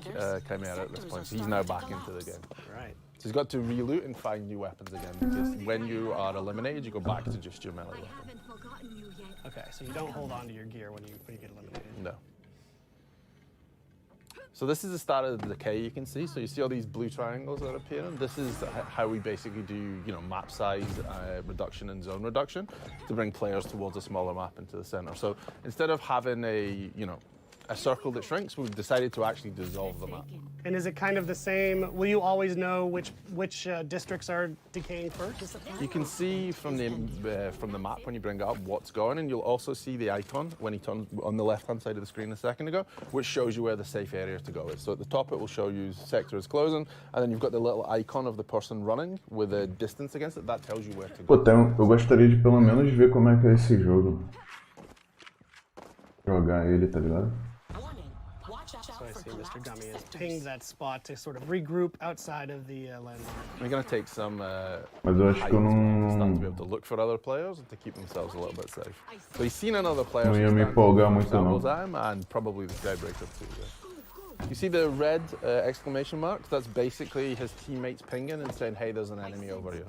Chimera at this point, so he's now back into the game. Right. So he's got to reloot and find new weapons again, because when you are eliminated, you go back to just your melee weapon. Okay, so you don't hold on to your gear when you get eliminated. No. So this is the start of the decay you can see. So you see all these blue triangles that are appearing. This is how we basically do, map size reduction and zone reduction to bring players towards a smaller map into the center. So instead of having a circle that shrinks, we've decided to actually dissolve the map. And is it kind of the same? Will you always know which districts are decaying first? You can see from the map when you bring it up what's going, and you'll also see the icon when he turns on the left-hand side of the screen a second ago, which shows you where the safe area to go is. So at the top it will show you sector is closing, and then you've got the little icon of the person running with a distance against it. That tells you where to go. Pô, eu gostaria de pelo menos ver como é que é esse jogo. Jogar ele, tá ligado? So I see Mr. Dummy has pinged that spot to sort of regroup outside of the landmark. They're going to take some Mas eu acho que eu não... to be able to look for other players and to keep themselves a little bit safe. So he's seen another player Não ia me empolgar muito não. and probably the Skybreaker too. Yeah. You see the red exclamation mark? That's basically his teammates pinging and saying, hey, there's an enemy over here.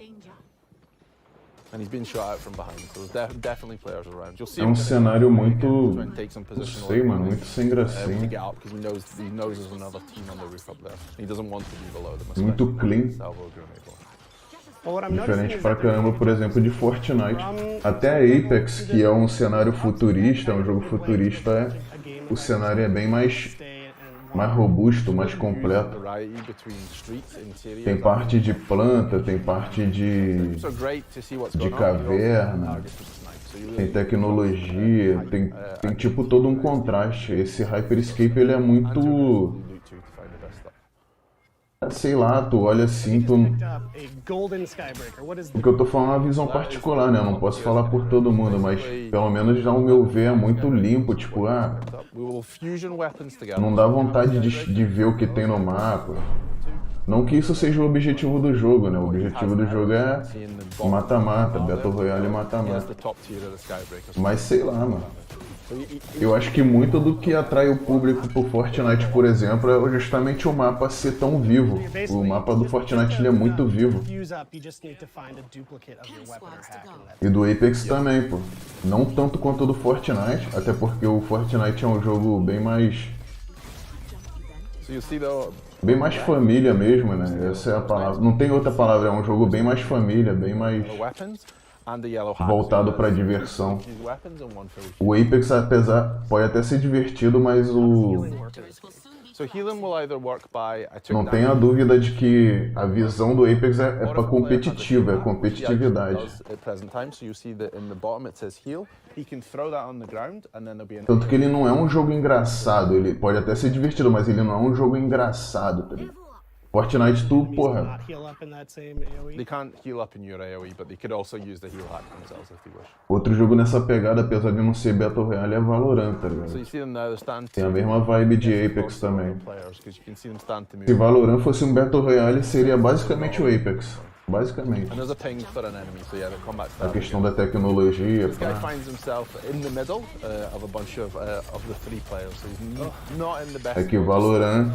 And he's been shot out from behind, so there's definitely players around. You'll see him cenário muito, try and take some position não sei, mano, muito sem gracinha. To get up because he knows there's another team on the roof up there. He doesn't want to be below them. Muito clean. Diferente pra caramba, por exemplo, de Fortnite. Até a Apex, que é um cenário futurista, é um jogo futurista, o cenário é bem mais robusto, mais completo. Tem parte de planta, tem parte de caverna, tem tecnologia, tem tipo todo um contraste. Esse Hyperscape, ele é muito... Sei lá, tu olha assim, o que eu tô falando é uma visão particular, né? Eu não posso falar por todo mundo, mas pelo menos ao meu ver é muito limpo, tipo, não dá vontade de ver o que tem no mapa. Não que isso seja o objetivo do jogo, né? O objetivo do jogo é mata-mata, Battle Royale mata-mata. Mas sei lá, mano. Eu acho que muito do que atrai o público pro Fortnite, por exemplo, é justamente o mapa ser tão vivo. O mapa do Fortnite, ele é muito vivo. E do Apex também, pô. Não tanto quanto o do Fortnite, até porque o Fortnite é um jogo bem mais família mesmo, né? Essa é a palavra. Não tem outra palavra, é um jogo bem mais família, bem mais voltado para diversão. O Apex, pode até ser divertido, mas não tenha dúvida de que a visão do Apex é para competitivo, é competitividade. Tanto que ele não é um jogo engraçado, ele pode até ser divertido, mas ele não é um jogo engraçado, tá ligado? Fortnite, tu, porra. Outro jogo nessa pegada, apesar de não ser Battle Royale, é Valorant, tá ligado? Tem a mesma vibe de Apex também. Se Valorant fosse um Battle Royale, seria basicamente o Apex. Basicamente. A questão da tecnologia. É que Valorant,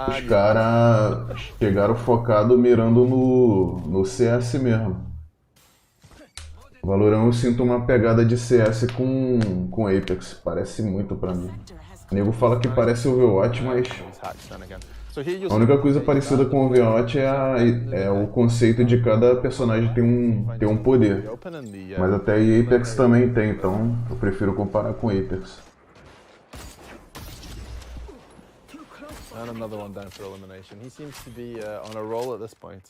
os caras chegaram focado mirando no CS mesmo. Valorant eu sinto uma pegada de CS com Apex, parece muito pra mim. O nego fala que parece Overwatch, mas a única coisa parecida com Overwatch é o conceito de cada personagem ter um poder. Mas até aí Apex também tem, então eu prefiro comparar com Apex. And another one down for elimination. He seems to be on a roll at this point.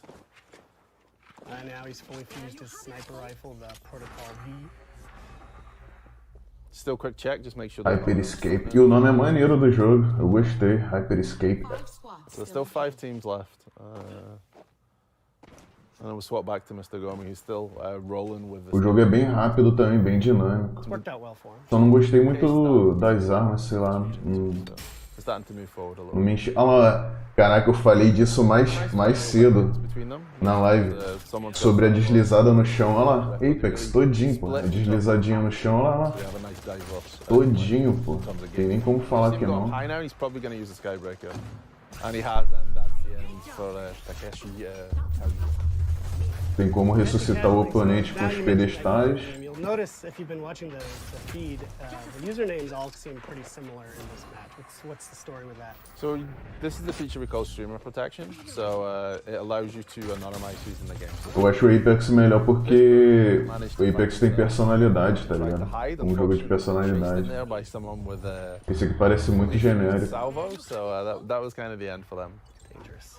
Now he's fully fused his sniper rifle, the Protocol V. Still quick check, just make sure. Hyperscape. E o nome é maneiro do jogo, eu gostei. Hyperscape. So there's still 5 teams left. And we'll swap back to Mr. Gomi, who's still rolling with O jogo é bem rápido também, bem dinâmico. Só não gostei muito das armas, sei lá. Não me enche... Ah lá, caraca, eu falei disso mais cedo na live, sobre a deslizada no chão. Olha lá, Apex todinho, pô, a deslizadinha no chão, olha lá, todinho, pô, tem nem como falar que não. Tem como ressuscitar o oponente com os pedestais. Notice if you've been watching the feed, the usernames all seem pretty similar in this match. What's the story with that? So this is the feature we call streamer protection. So it allows you to anonymize who's in the game. Eu acho o Apex melhor porque o Apex tem personalidade, tá ligado? Um jogo de personalidade. Esse aqui parece muito genérico. So that was kind of the end for them. Dangerous.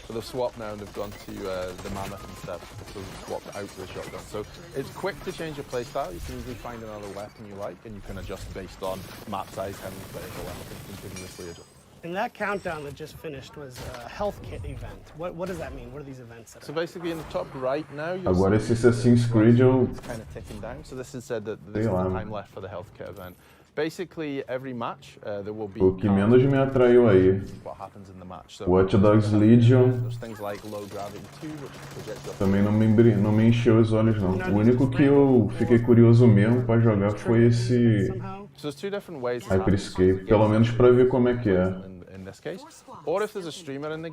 So they've swapped now and they've gone to the Mammoth instead. So they've swapped out to the shotgun. So it's quick to change your playstyle. You can easily find another weapon you like and you can adjust based on map size, how many players are left, and continuously adjust. And that countdown that just finished was a health kit event. What does that mean? What are these events? So basically in the top right now, agora esse Assassin's Creed it's kind of ticking down. So this is said that there's no time left for the health kit event. Basically, every match, there will be o que menos me atraiu aí. Watch Dogs Legion também não me encheu os olhos não. O único que eu fiquei curioso mesmo para jogar foi esse Hyperscape, pelo menos para ver como é que é.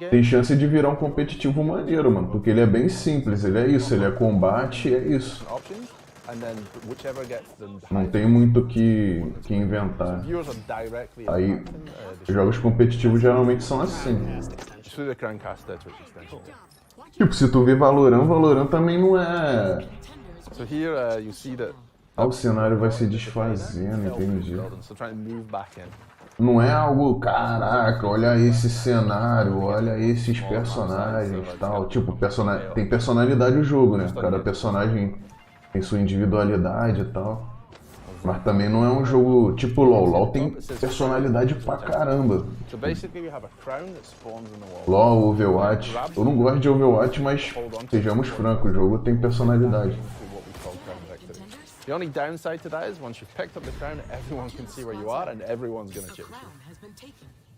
Tem chance de virar um competitivo maneiro, mano, porque ele é bem simples, ele é isso, ele é combate e é isso. Não tem muito o que inventar. Aí, jogos competitivos geralmente são assim. Tipo, se tu vê Valorant também não é... So here you see that O cenário vai se desfazendo, entendi. so try and move back in. Não é algo, caraca, olha esse cenário, olha esses personagens e tal. Tipo, tem personalidade o jogo, né? Cada personagem tem sua individualidade e tal. Mas também não é um jogo tipo LoL. LoL tem personalidade pra caramba. So basically you have a crown that spawns in the wall. LoL, Overwatch. Eu não gosto de Overwatch, mas sejamos francos, o jogo tem personalidade. The only downside to that is once you've picked up the crown, everyone can see where you are and everyone's gonna chase you.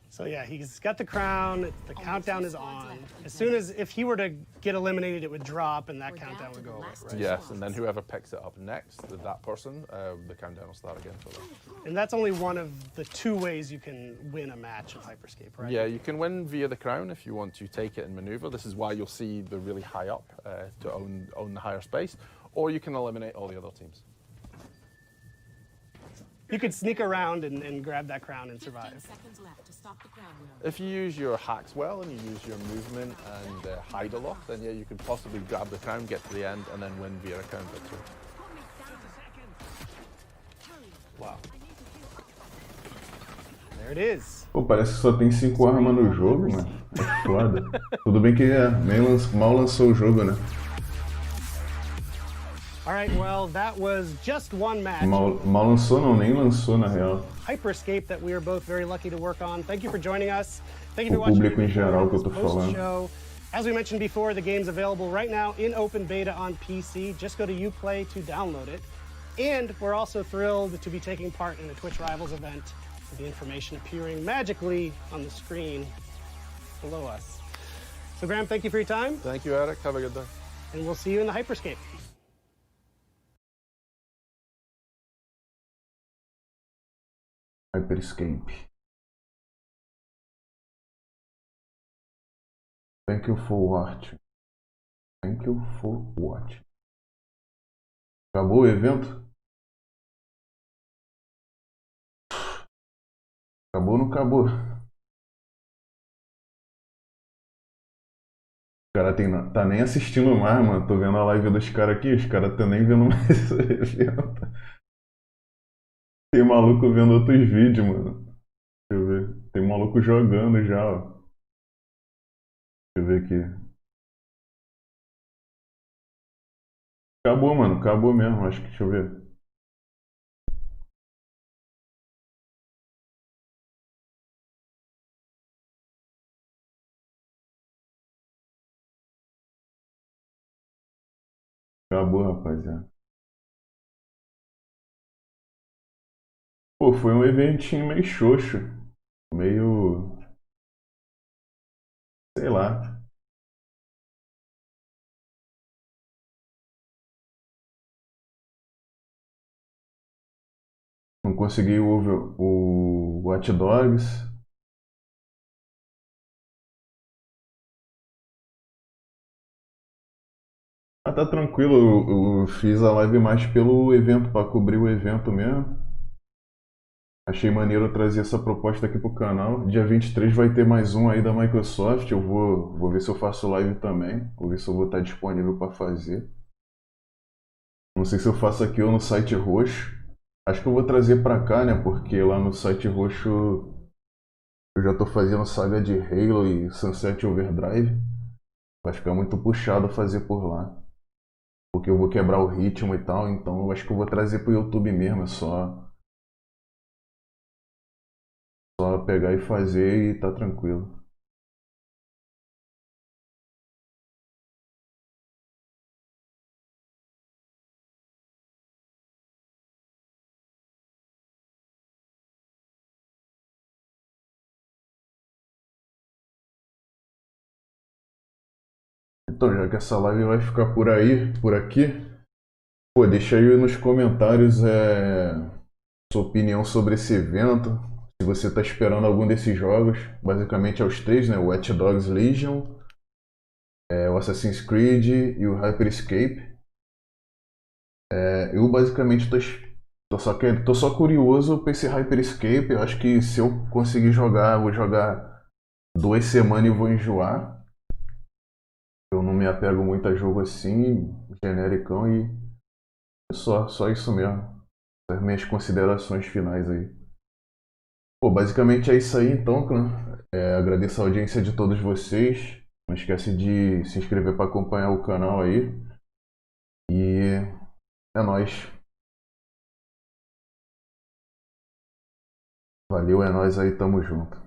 So yeah, he's got the crown, the countdown is on. As soon as, if he were to get eliminated, it would drop and that countdown would go away, right? Yes, and then whoever picks it up next, that person, the countdown will start again for them. And that's only one of the two ways you can win a match of Hyperscape, right? Yeah, you can win via the crown if you want to take it and maneuver. This is why you'll see the really high up to own the higher space, or you can eliminate all the other teams. You could sneak around and grab that crown and survive. If you use your hacks well and you use your movement and hide a lot, then yeah, you could possibly grab the crown, get to the end, and then win via a crown victory. Wow. There it is. Pô, parece que só tem 5 armas no jogo, mano. É foda. Tudo bem que mal lançou o jogo, né? All right, well, that was just one match. Mal lançou não, nem lançou na real. Hyperscape that we are both very lucky to work on. Thank you for joining us. Thank you for O watching. público em geral que eu tô falando. Show. As we mentioned before, the game's available right now in open beta on PC. Just go to Uplay to download it. And we're also thrilled to be taking part in a Twitch Rivals event with the information appearing magically on the screen below us. So Graham, thank you for your time. Thank you, Eric. Have a good day. And we'll see you in the Hyperscape. Hyperscape. Thank you for watching. Thank you for watching. Acabou o evento? Acabou ou não acabou? O cara tá nem assistindo mais, mano. Tô vendo a live dos caras aqui, os caras estão nem vendo mais esse evento. Tem maluco vendo outros vídeos, mano. Deixa eu ver. Tem maluco jogando já, ó. Deixa eu ver aqui. Acabou, mano. Acabou mesmo. Acho que. Deixa eu ver. Acabou, rapaziada. Pô, foi um eventinho meio xoxo. Meio... sei lá. Não consegui o Watch Dogs. Ah, tá tranquilo. Eu fiz a live mais pelo evento, pra cobrir o evento mesmo. Achei maneiro trazer essa proposta aqui pro canal. Dia 23 vai ter mais um aí da Microsoft. Eu vou ver se eu faço live também. Vou ver se eu vou estar disponível para fazer. Não sei se eu faço aqui ou no site roxo. Acho que eu vou trazer para cá, né? Porque lá no site roxo eu já tô fazendo saga de Halo e Sunset Overdrive. Vai ficar muito puxado fazer por lá. Porque eu vou quebrar o ritmo e tal. Então eu acho que eu vou trazer pro YouTube mesmo. É só pegar e fazer e tá tranquilo. Então, já que essa live vai ficar por aqui, pô, deixa aí nos comentários sua opinião sobre esse evento. Se você está esperando algum desses jogos, basicamente é os 3, né? O Watch Dogs Legion, o Assassin's Creed e o Hyperscape. Eu basicamente tô só curioso para esse Hyperscape. Eu acho que se eu conseguir jogar, eu vou jogar 2 semanas e vou enjoar. Eu não me apego muito a jogo assim, genericão, e só isso mesmo. As minhas considerações finais aí. Pô, basicamente é isso aí então, clã. Agradeço a audiência de todos vocês. Não esquece de se inscrever para acompanhar o canal aí. E é nóis. Valeu, é nóis aí, tamo junto.